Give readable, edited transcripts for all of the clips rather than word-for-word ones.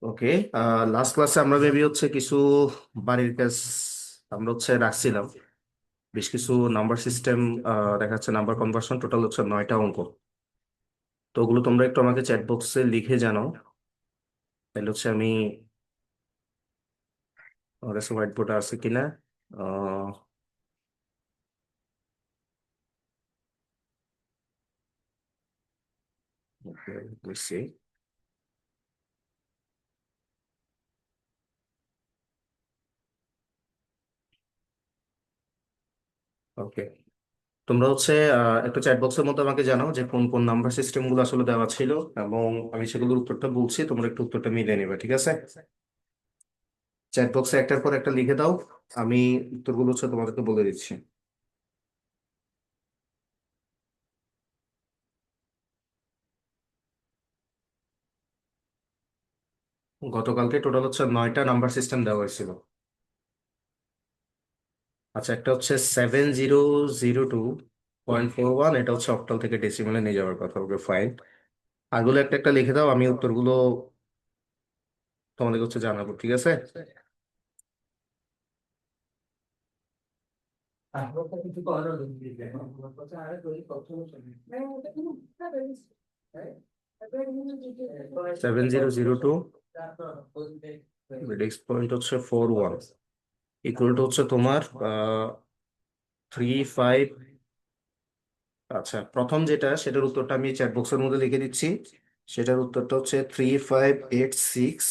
ওকে। Last ক্লাসে আমরা maybe হচ্ছে কিছু বাড়ির কাজ আমরা হচ্ছে রাখছিলাম, বেশ কিছু নাম্বার সিস্টেম দেখা যাচ্ছে, নাম্বার কনভার্সন টোটাল হচ্ছে 9টা অঙ্ক। তো ওগুলো তোমরা একটু আমাকে চ্যাট বক্সে লিখে জানাও, তাহলে হচ্ছে আমি, আমার কাছে হোয়াইট বোর্ড আছে কিনা। আহ বুঝছি। ওকে, তোমরা হচ্ছে একটা চ্যাট বক্সের মধ্যে আমাকে জানাও যে কোন কোন নাম্বার সিস্টেম গুলো আসলে দেওয়া ছিল, এবং আমি সেগুলোর উত্তরটা বলছি, তোমরা একটু উত্তরটা মিলিয়ে নেবে, ঠিক আছে? চ্যাট বক্সে একটার পর একটা লিখে দাও, আমি উত্তরগুলো হচ্ছে তোমাদেরকে বলে দিচ্ছি। গতকালকে টোটাল হচ্ছে 9টা নাম্বার সিস্টেম দেওয়া হয়েছিল। আচ্ছা, একটা হচ্ছে 7002.41, এটা হচ্ছে অক্টাল থেকে ডেসিমেলে নিয়ে যাওয়ার কথা, ওকে ফাইন। আগুলো একটা একটা লিখে দাও, আমি উত্তরগুলো তোমাদের হচ্ছে জানাবো, ঠিক আছে? Seven zero zero two radix point হচ্ছে 41, ইকুয়াল টু হচ্ছে তোমার 35। আচ্ছা, প্রথম যেটা সেটার উত্তরটা আমি চ্যাট বক্সের মধ্যে লিখে দিচ্ছি। সেটার উত্তরটা হচ্ছে 3586,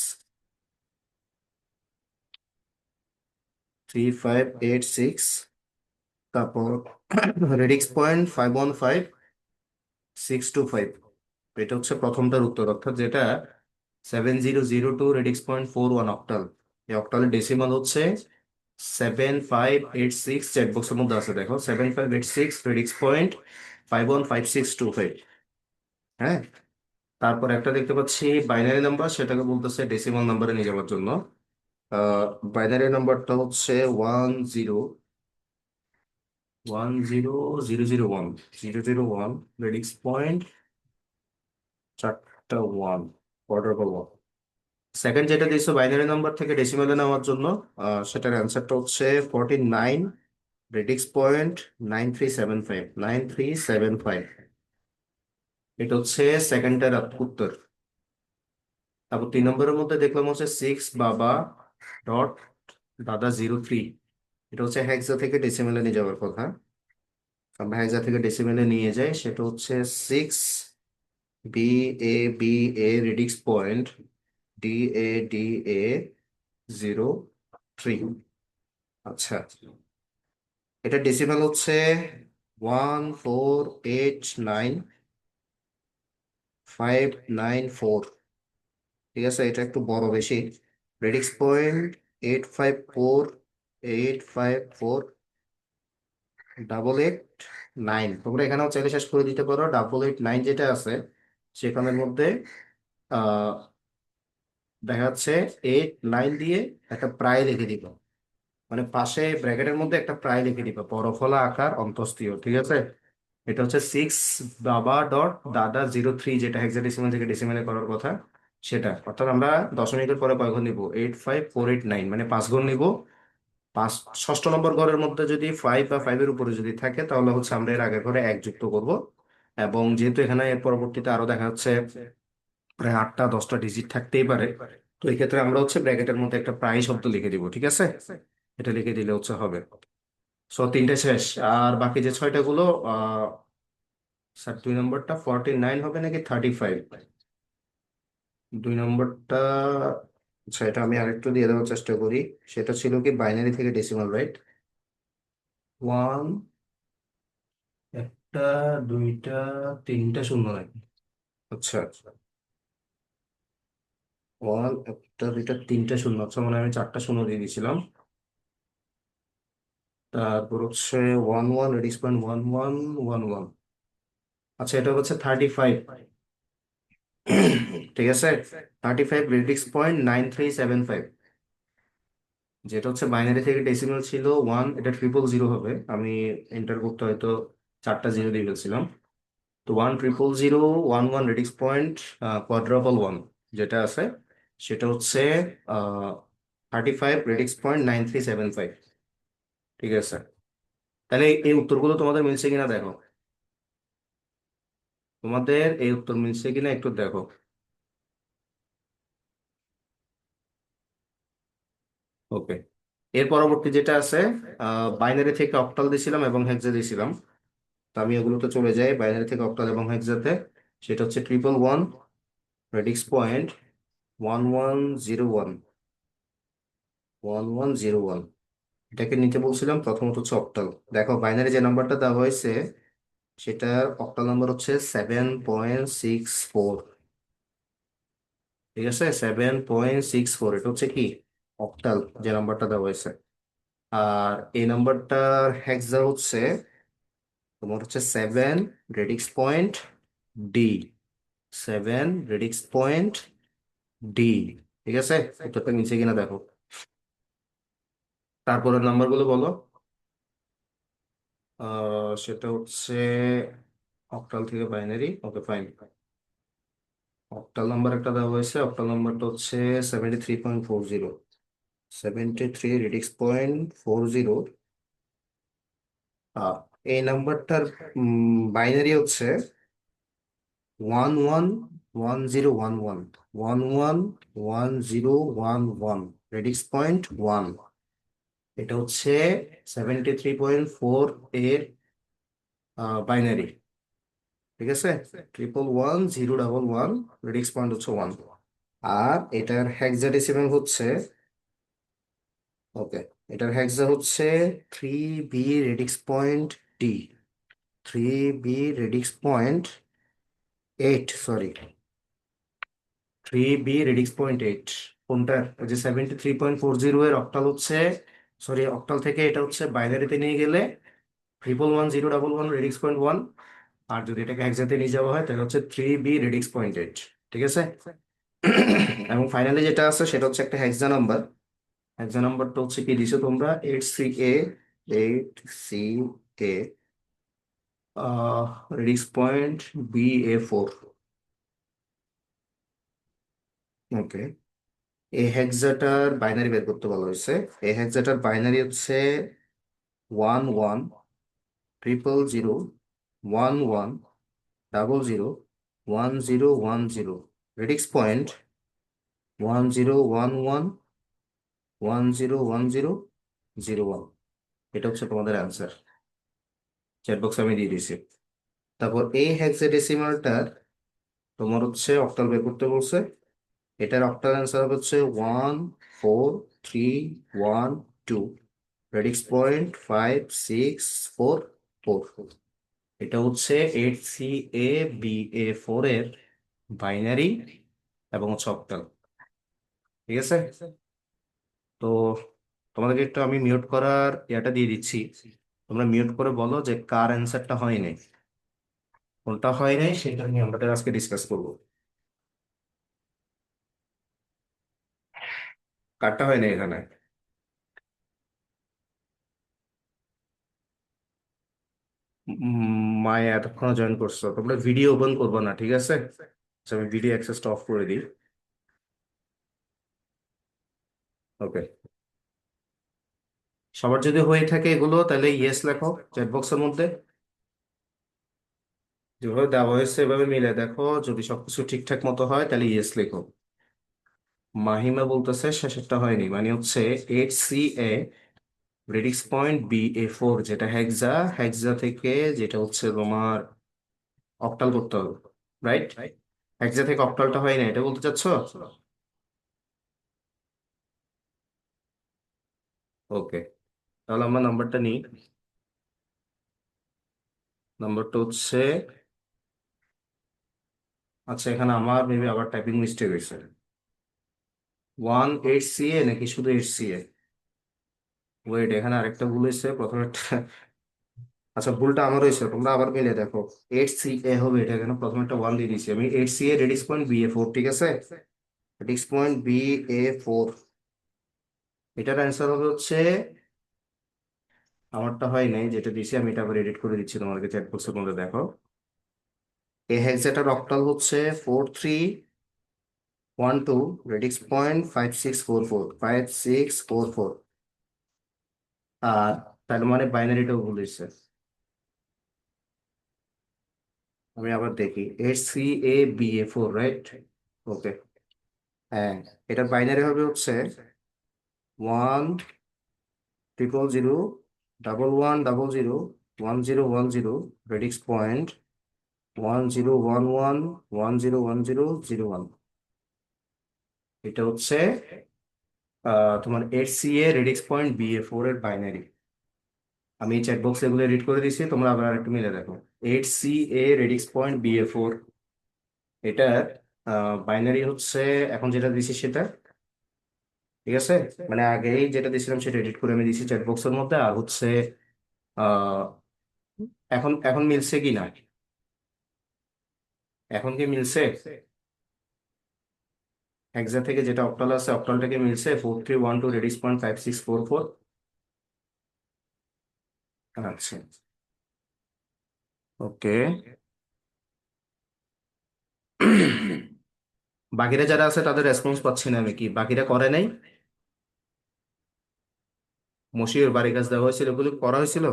3586। তারপর রেডিক্স পয়েন্ট 515625, এটা হচ্ছে প্রথমটার উত্তর, অর্থাৎ যেটা 7002 রেডিক্স পয়েন্ট 41 অক্টাল। এই অক্টালের ডেসিমাল হচ্ছে 7586, চ্যাট বক্সের মধ্যে আছে, দেখো 7586 রেডিক্স পয়েন্ট 515625। হ্যাঁ, তারপর একটা দেখতে পাচ্ছি বাইনারি নাম্বার, সেটাকে বলতেছে ডেসিমাল নাম্বারে নিয়ে যাওয়ার জন্য। বাইনারি নাম্বারটা হচ্ছে 1010001001, 001 চারটা ওয়ান, কোয়াড্রাপল ওয়ান। সেকেন্ড যেটা দিয়েছো বাইনারি নাম্বার থেকে ডেসিমেলে নেওয়ার জন্য, সেটার অ্যান্সারটা হচ্ছে 49, রেডিক্স পয়েন্ট 9375, এটা হচ্ছে সেকেন্ডের উত্তর। তারপর 3 নম্বরের মধ্যে দেখলাম হচ্ছে 6 বাবা.দাদা 03, এটা হচ্ছে হেক্সা থেকে ডেসিমেলে নিয়ে যাওয়ার কথা। আমরা হেক্সা থেকে ডেসিমেলে নিয়ে যাই, সেটা হচ্ছে 6 BABA রেডিক্স পয়েন্ট DADA 03। আচ্ছা, এটা ডেসিমেল হচ্ছে 1489594। ঠিক আছে, এটা একটু বড় বেশি। রেডিক্স পয়েন্ট 854854 তোমরা এখানেও চাইলে শেষ করে দিতে পারো। 889 যেটা আছে সেখানের মধ্যে আহ দেখা যাচ্ছে 89 দিয়ে একটা প্রায় লিখে দিব, মানে পাশে ব্র্যাকেটের মধ্যে একটা প্রায় লিখে দিবা, বড়ফলা আকার অন্তঃস্থীয়, ঠিক আছে? এটা হচ্ছে 6 বাবা.দাদা 03, যেটা হেক্সাডেসিমাল থেকে ডেসিমালে করার কথা, সেটা। অর্থাৎ আমরা দশমিকের পরে কয় ঘর নিব? 85489, মানে 5 ঘর নিব। পাঁচ, ষষ্ঠ নম্বর ঘরের মধ্যে যদি 5 বা 5-এর উপরে যদি থাকে, তাহলে হচ্ছে আমরা এর আগের ঘরে 1 যুক্ত করব। এবং যেহেতু এখানে এর পরবর্তীতে আরো দেখা যাচ্ছে প্রায় 8টা 10টা ডিজিট থাকতেই পারে, তো এই ক্ষেত্রে আমরা হচ্ছে ব্র্যাকেটের মধ্যে একটা প্রায় শব্দ লিখে দিব, ঠিক আছে? এটা লিখে দিলে হচ্ছে হবে। সো তিনটে শেষ, আর বাকি যে 6টা গুলো, আহ স্যার 2 নম্বরটা 49 হবে নাকি 35? 2 নম্বরটা, আচ্ছা এটা আমি আরেকটু দিয়ে দেওয়ার চেষ্টা করি। সেটা ছিল কি বাইনারি থেকে ডেসিমাল, রাইট? ওয়ান, একটা, দুইটা, তিনটা শূন্য নাকি? আচ্ছা, ওয়ান, একটা, দুইটা, তিনটা শূন্য, আচ্ছা মানে আমি 4টা শূন্য দিয়ে দিয়েছিলাম। তারপর হচ্ছে 11 রেডিক্স পয়েন্ট 1111। আচ্ছা, এটা হচ্ছে 35, ঠিক আছে? 35 রেডিক্স পয়েন্ট 9375, যেটা হচ্ছে বাইনারি থেকে ডেসিমাল ছিল 1, এটা 000 হবে। আমি এন্টার করতে হয়তো 4টা জিরো দিয়ে ফেলছিলাম। তো 1000111 রেডিক্স পয়েন্ট কোয়াড্রাপল ওয়ান যেটা আছে, সেটা হচ্ছে 35 রেডিক্স পয়েন্ট 9375। ঠিক আছে, তাহলে এই উত্তরগুলো তোমাদের মিলছে কিনা দেখো। তোমাদের এই উত্তর মিলছে কিনা একটু দেখো। ওকে, এর পরবর্তী যেটা আছে, বাইনারি থেকে অক্টাল দিয়েছিলাম এবং হেক্সা দিয়েছিলাম। তো আমি ওগুলোতে চলে যাই, বাইনারি থেকে অক্টাল এবং হেক্সাতে। সেটা হচ্ছে 111 রেডিক্স পয়েন্ট 1101। 1101, এটাকে নিতে বলছিলাম প্রথমত হচ্ছে অক্টাল। দেখো বাইনারি যে নাম্বারটা দেওয়া হয়েছে সেটার অক্টাল নাম্বার হচ্ছে 7.64। ঠিক আছে, 7.64, এটা হচ্ছে কি অক্টাল যে নাম্বারটা দেওয়া হয়েছে। আর এই নাম্বারটার হেক্সা হচ্ছে তোমার হচ্ছে 7 radix point D. 7 radix point D. ঠিক আছে, উত্তরটা নিচে কিনা দেখো। তারপরের নাম্বারগুলো বলো। সেটা হচ্ছে অক্টাল থেকে binary. Okay fine, octal number একটা দেওয়া হয়েছে, অক্টাল নাম্বারটা হচ্ছে 73.40। 73 রেডিক্স পয়েন্ট 40। এই নাম্বারটার বাইনারি হচ্ছে 111011। 111011, রেডিক্স পয়েন্ট 1। এটা হচ্ছে 73.4 এর বাইনারি। ঠিক আছে, 111011, রেডিক্স পয়েন্ট হচ্ছে 1। আর এটার হেক্সাডেসিমাল হচ্ছে, ওকে, এটার হেক্সা হচ্ছে 3B radix point D. 3B radix point 8, sorry, 3B radix point 8। কোনটার? ওই যে 73.40 এর অক্টাল হচ্ছে, সরি অক্টাল থেকে এটা হচ্ছে বাইনারিতে নিয়ে গেলে 111011 রেডিক্স পয়েন্ট 1। আর যদি এটাকে হেক্সাতে নিয়ে যাওয়া হয় তাহলে হচ্ছে 3B রেডিক্স পয়েন্ট 8। ঠিক আছে। এবং ফাইনালি যেটা আছে সেটা হচ্ছে একটা হেক্সা নাম্বার। হেক্সা নাম্বারটা হচ্ছে কি দিছো তোমরা, 8CA। Radix point BA4। ওকে, এই হেক্সাটার বাইনারি বের করতে বলা হয়েছে। এই হেক্সাটার বাইনারি হচ্ছে 110011001010, রেডিক্স পয়েন্ট 1011101001। এটা হচ্ছে তোমাদের অ্যান্সার, চ্যাট বক্স আমি দিয়ে দিয়েছি। তারপর এই হেক্সাডেসিমালটার তোমার হচ্ছে অক্টাল বের করতে বলছে। এটার অক্টাল অ্যান্সার হচ্ছে 14312, রেডিক্স পয়েন্ট 5644। এটা হচ্ছে 8CA BA4 এর বাইনারি এবং হচ্ছে অক্টাল। ঠিক আছে, তো তোমাদেরকে একটু আমি মিউট করার ইয়াটা দিয়ে দিচ্ছি। তোমরা মিউট করে বলো যে কার অ্যান্সারটা হয় নাই, কোনটা হয় নাই সেটা নিয়ে আমরা আজকে ডিসকাস করবো। কারটা হয় নাই এখানে? মায়া এতক্ষণ জয়েন করছো, তোমরা ভিডিও ওপেন করবো না, ঠিক আছে? আচ্ছা, আমি ভিডিও অ্যাক্সেসটা অফ করে দিই। ওকে, সবার যদি হয়ে থাকে এগুলো তাহলে ইয়েস লেখো চ্যাট বক্সের মধ্যে। যেভাবে দেওয়া হয়েছে এভাবে মিলে দেখো, যদি সবকিছু ঠিকঠাক মতো হয় তাহলে ইয়েস লেখো। মাহিমা বলতেছে শেষেরটা হয়নি, মানে হচ্ছে 8CA রেডিক্স পয়েন্ট BA4, যেটা হেক্সা। হেক্সা থেকে যেটা হচ্ছে তোমার অক্টাল করতে হবে, রাইট? হেক্সা থেকে অক্টালটা হয় না, এটা বলতে চাচ্ছো? ওকে, তাহলে আমরা নাম্বারটা নিই। নাম্বারটা হচ্ছে, আচ্ছা এখানে আমার মেবি আবার টাইপিং মিস্টেক হয়েছে। 18CA নাকি শুধু 8CA? ওয়েট, এখানে আরেকটা ভুল হয়েছে প্রথমে একটা। আচ্ছা, ভুলটা আমার হয়েছে, তোমরা আবার মিলে দেখো। 8CA হবে এটা, এখানে প্রথমে একটা 1 দিয়ে দিয়েছি আমি। 8CA রেডিক্স পয়েন্ট BA4, ঠিক আছে, রেডিক্স পয়েন্ট BA4। এটার অ্যান্সার হবে হচ্ছে, আমারটা হয় নাই যেটা দিয়েছি আমি, এটা আবার এডিট করে দিচ্ছি তোমাদেরকে চ্যাট বক্সের মধ্যে দেখো। এই হেক্সাটার অক্টাল হচ্ছে 12 রেডিক্স পয়েন্ট 5644 আর তার মানে বাইনারিটাও ভুল হয়েছে। আমি আবার দেখি, HCABA4, রাইট? ওকে। হ্যাঁ, এটা বাইনারি হবে হচ্ছে 1000111001010 রেডিক্স পয়েন্ট 1011101001। এটা হচ্ছে তোমার HCA রেডিক্স পয়েন্ট BA4 এর বাইনারি। আমি চ্যাট বক্স এগুলো রিড করে দিছি, তোমরা আবার একটু মিলে দেখো। HCA রেডিক্স পয়েন্ট BA4, এটার বাইনারি হচ্ছে এখন যেটা দিছি সেটা, ঠিক আছে? মানে আগেই যেটা দিছিলাম সেটা এডিট করে আমি দিছি চ্যাট বক্সের মধ্যে। আর হচ্ছে আহ, এখন এখন মিলছে কি না, এখন কি মিলছে? হেক্সা থেকে যেটা অক্টাল আছে, অক্টালটাকে মিলছে 4312 রেডিক্স পয়েন্ট 5644। আচ্ছা, ওকে। বাকিরা যারা আছে তাদের রেসপন্স পাচ্ছি না আমি, কি বাকিরা করে নাই? মশিউর বাড়ির কাজ দেওয়া হয়েছিল, এগুলো করা হয়েছিল?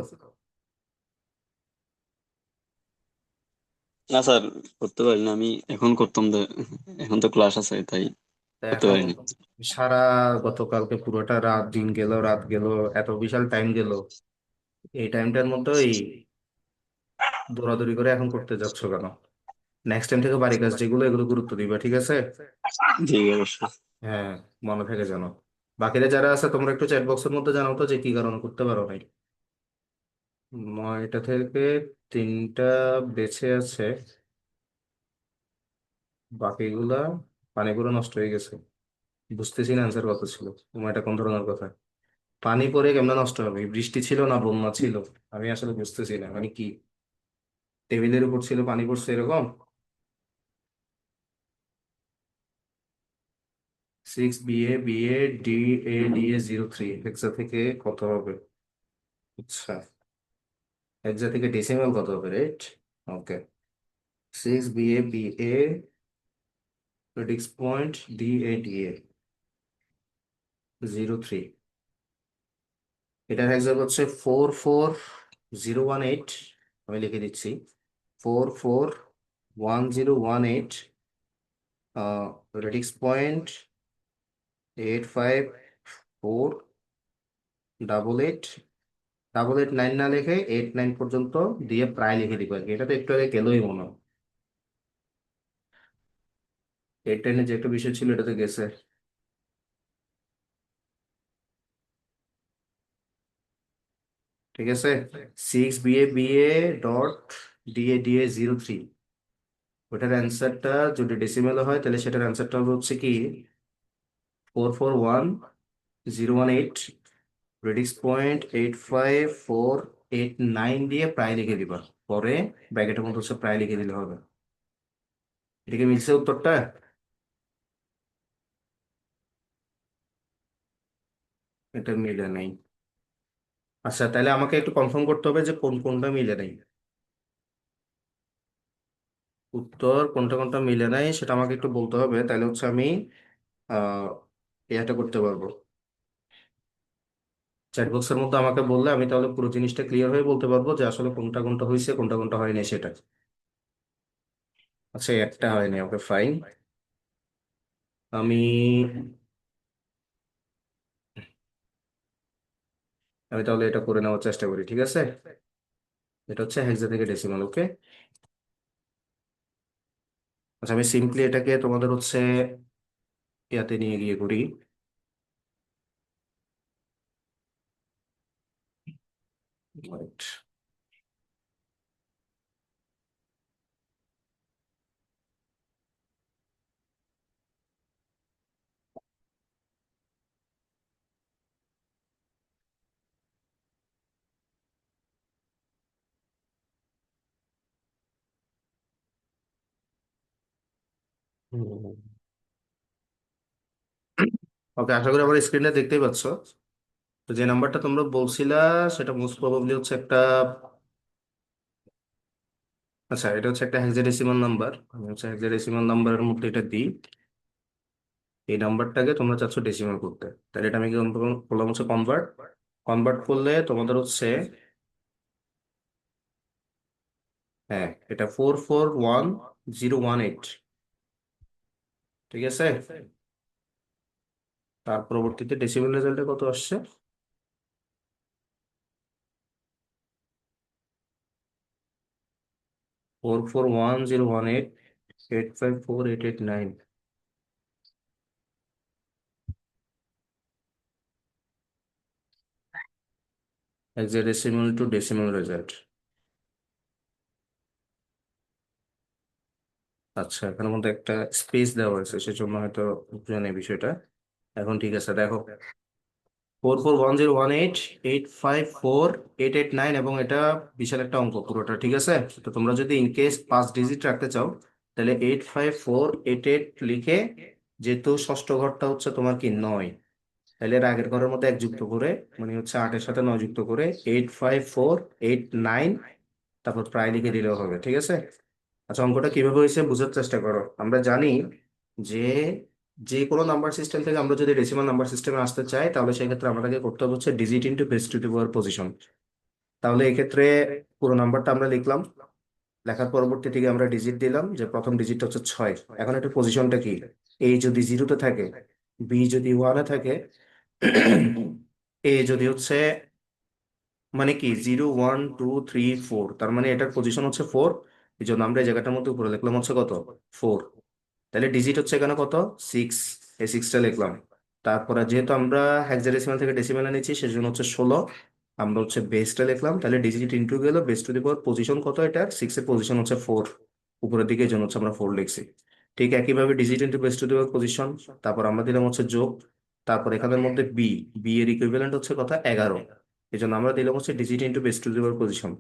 না স্যার, করতে পারি না আমি। এখন করতাম তো, এখন তো ক্লাস আছে তাই তা করতে এখন পারিনি। সারা গতকালকে পুরোটা রাত, দিন গেল রাত গেল, এত বিশাল টাইম গেল, এই টাইমটার মধ্যে এই দৌড়াদৌড়ি করে এখন করতে যাচ্ছ কেন? নেক্সট টাইম থেকে বাড়ির কাজ যেগুলো, এগুলো গুরুত্ব দিবা, ঠিক আছে? জি অবশ্যই। হ্যাঁ, মনে থেকে জানো। বাকিরা যারা আছে তোমরা একটু চ্যাট বক্সের মধ্যে জানাও তো যে কি কারণে করতে পারো নাই। 9টা থেকে 3টা বেঁচে আছে, বাকিগুলা পানিগুলো নষ্ট হয়ে গেছে। বুঝতেছি না অ্যান্সার কত ছিল, তোমার এটা কোন ধরনের কথা? পানি পরে কেমনে নষ্ট হবে? বৃষ্টি ছিল না বন্যা ছিল? আমি আসলে বুঝতেছি না, মানে কি টেবিলের উপর ছিল পানি পড়ছে এরকম? 6BA BA DA03 হেক্সা থেকে কত হবে? আচ্ছা, হেক্সা থেকে ডেসিমাল কত হবে, রাইট? ওকে। 6BA BA radix point DA03, এটার হেক্সা হচ্ছে 44018। আমি লিখে দিচ্ছি 4410118, রেডিক্স পয়েন্ট 85488। 889 না লিখে 89 পর্যন্ত দিয়ে প্রায় লিখে দিব আর কি। এটা তো একটু আগে গেলই মনে হয়। 810 যে একটা বিষয় ছিল এটা তো গেছে। ঠিক আছে, 6BA BA.DA03, ওটার অ্যান্সারটা যদি ডেসিমেলে হয় তাহলে সেটার অ্যান্সারটা হচ্ছে কি 4410118, রেডিক্স পয়েন্ট 85489 দিয়ে প্রায় লিখে দিবা। পরে ব্র্যাকেটের মধ্যে হচ্ছে প্রায় লিখে দিলে হবে। এটাকে মিলছে উত্তরটা? এটা মিলে নাই। আচ্ছা, তাহলে আমাকে একটু কনফার্ম করতে হবে যে কোন কোনটা মিলে নাই। উত্তর কোনটা কোনটা মিলে নাই সেটা আমাকে একটু বলতে হবে, তাহলে হচ্ছে আমি আহ এটা করতে পারবো। চ্যাট বক্সের মধ্যে আমাকে বললে আমি তাহলে পুরো জিনিসটা ক্লিয়ার হয়ে বলতে পারবো যে আসলে কোনটা কোনটা হয়েছে কোনটা কোনটা হয়নি সেটা। আচ্ছা, একটা হয়নি, ওকে ফাইন। আমি আমি তাহলে এটা করে নেওয়ার চেষ্টা করি, ঠিক আছে? এটা হচ্ছে হেক্সা থেকে ডেসিমাল, ওকে। আচ্ছা, আমি সিম্পলি এটাকে তোমাদের হচ্ছে ইয়াতে নিয়ে গিয়ে করি। Right. ওকে, আশা করি আমার স্ক্রিনে দেখতেই পাচ্ছ। তো যে নাম্বারটা তোমরা বলছিলা সেটা মোস্ট প্রবাবলি হচ্ছে একটা, আচ্ছা এটা হচ্ছে একটা হেক্সাডেসিমাল নাম্বার। আমি হচ্ছে হেক্সাডেসিমাল নাম্বারের মধ্যে এটা দিই। এই নাম্বারটাকে তোমরা চাচ্ছ ডেসিমাল করতে, তাহলে এটা আমি কি বললাম হচ্ছে কনভার্ট। কনভার্ট করলে তোমাদের হচ্ছে, হ্যাঁ এটা 441018, ঠিক আছে। তার পরবর্তীতে ডেসিমাল রেজাল্টে কত আসছে? 441018, 854,889। Hexadecimal two decimal result. আচ্ছা, এখানের মধ্যে একটা স্পেস দেওয়া হয়েছে, সেজন্য হয়তো বুঝে নেই বিষয়টা। এখন ঠিক আছে, দেখো 441018, 854,889, এবং এটা বিশাল একটা অঙ্ক পুরোটা, ঠিক আছে। তো তোমরা যদি ইন কেস 5 ডিজিট রাখতে চাও, তাহলে 85488 লিখে, যেহেতু ষষ্ঠ ঘরটা হচ্ছে তোমার কি 9, তাহলে এর আগের ঘরের মধ্যে 1 যুক্ত করে, মানে হচ্ছে 8-এর সাথে 9 যুক্ত করে 85489, তারপর প্রায় লিখে দিলেও হবে, ঠিক আছে। আচ্ছা, অঙ্কটা কিভাবে হয়েছে বোঝার চেষ্টা করো। আমরা জানি যে যে কোনো নাম্বার সিস্টেম থেকে আমরা যদি ডেসিমাল নাম্বার সিস্টেমে আসতে চাই, তাহলে সেক্ষেত্রে আমাদেরকে করতে হবে হচ্ছে digit into base to the power position. তাহলে এক্ষেত্রে পুরো নাম্বারটা আমরা লিখলাম, লেখার পরবর্তী থেকে আমরা ডিজিট দিলাম, যে প্রথম ডিজিটটা হচ্ছে 6। এখন একটা পজিশনটা কি, এ যদি জিরোতে থাকে, বি যদি ওয়ানে থাকে, এ যদি হচ্ছে মানে কি 0 1 2 3 4, তার মানে এটার পজিশন হচ্ছে 4। এই জন্য আমরা এই জায়গাটার মধ্যে উপরে লিখলাম হচ্ছে কত, 4। তাহলে ডিজিট হচ্ছে এখানে কত, 6। এই 6টা লিখলাম। তারপরে যেহেতু আমরা হেক্সাডেসিমাল থেকে ডেসিমালে নিচ্ছি, সেজন্য হচ্ছে 16। আমরা হচ্ছে বেসটা লিখলাম, তাহলে ডিজিট ইন্টু গেল base to the power position কত, এটা 6 এর পজিশন হচ্ছে 4 উপরের দিকে, এই জন্য হচ্ছে আমরা 4 লিখছি। ঠিক একইভাবে digit into base to the power position, তারপর আমরা দিলাম হচ্ছে যোগ, তারপর এখানের মধ্যে বি, বি এর ইকুইভ্যালেন্ট হচ্ছে কত, 11। এই জন্য আমরা দিলাম হচ্ছে digit into base to the power position.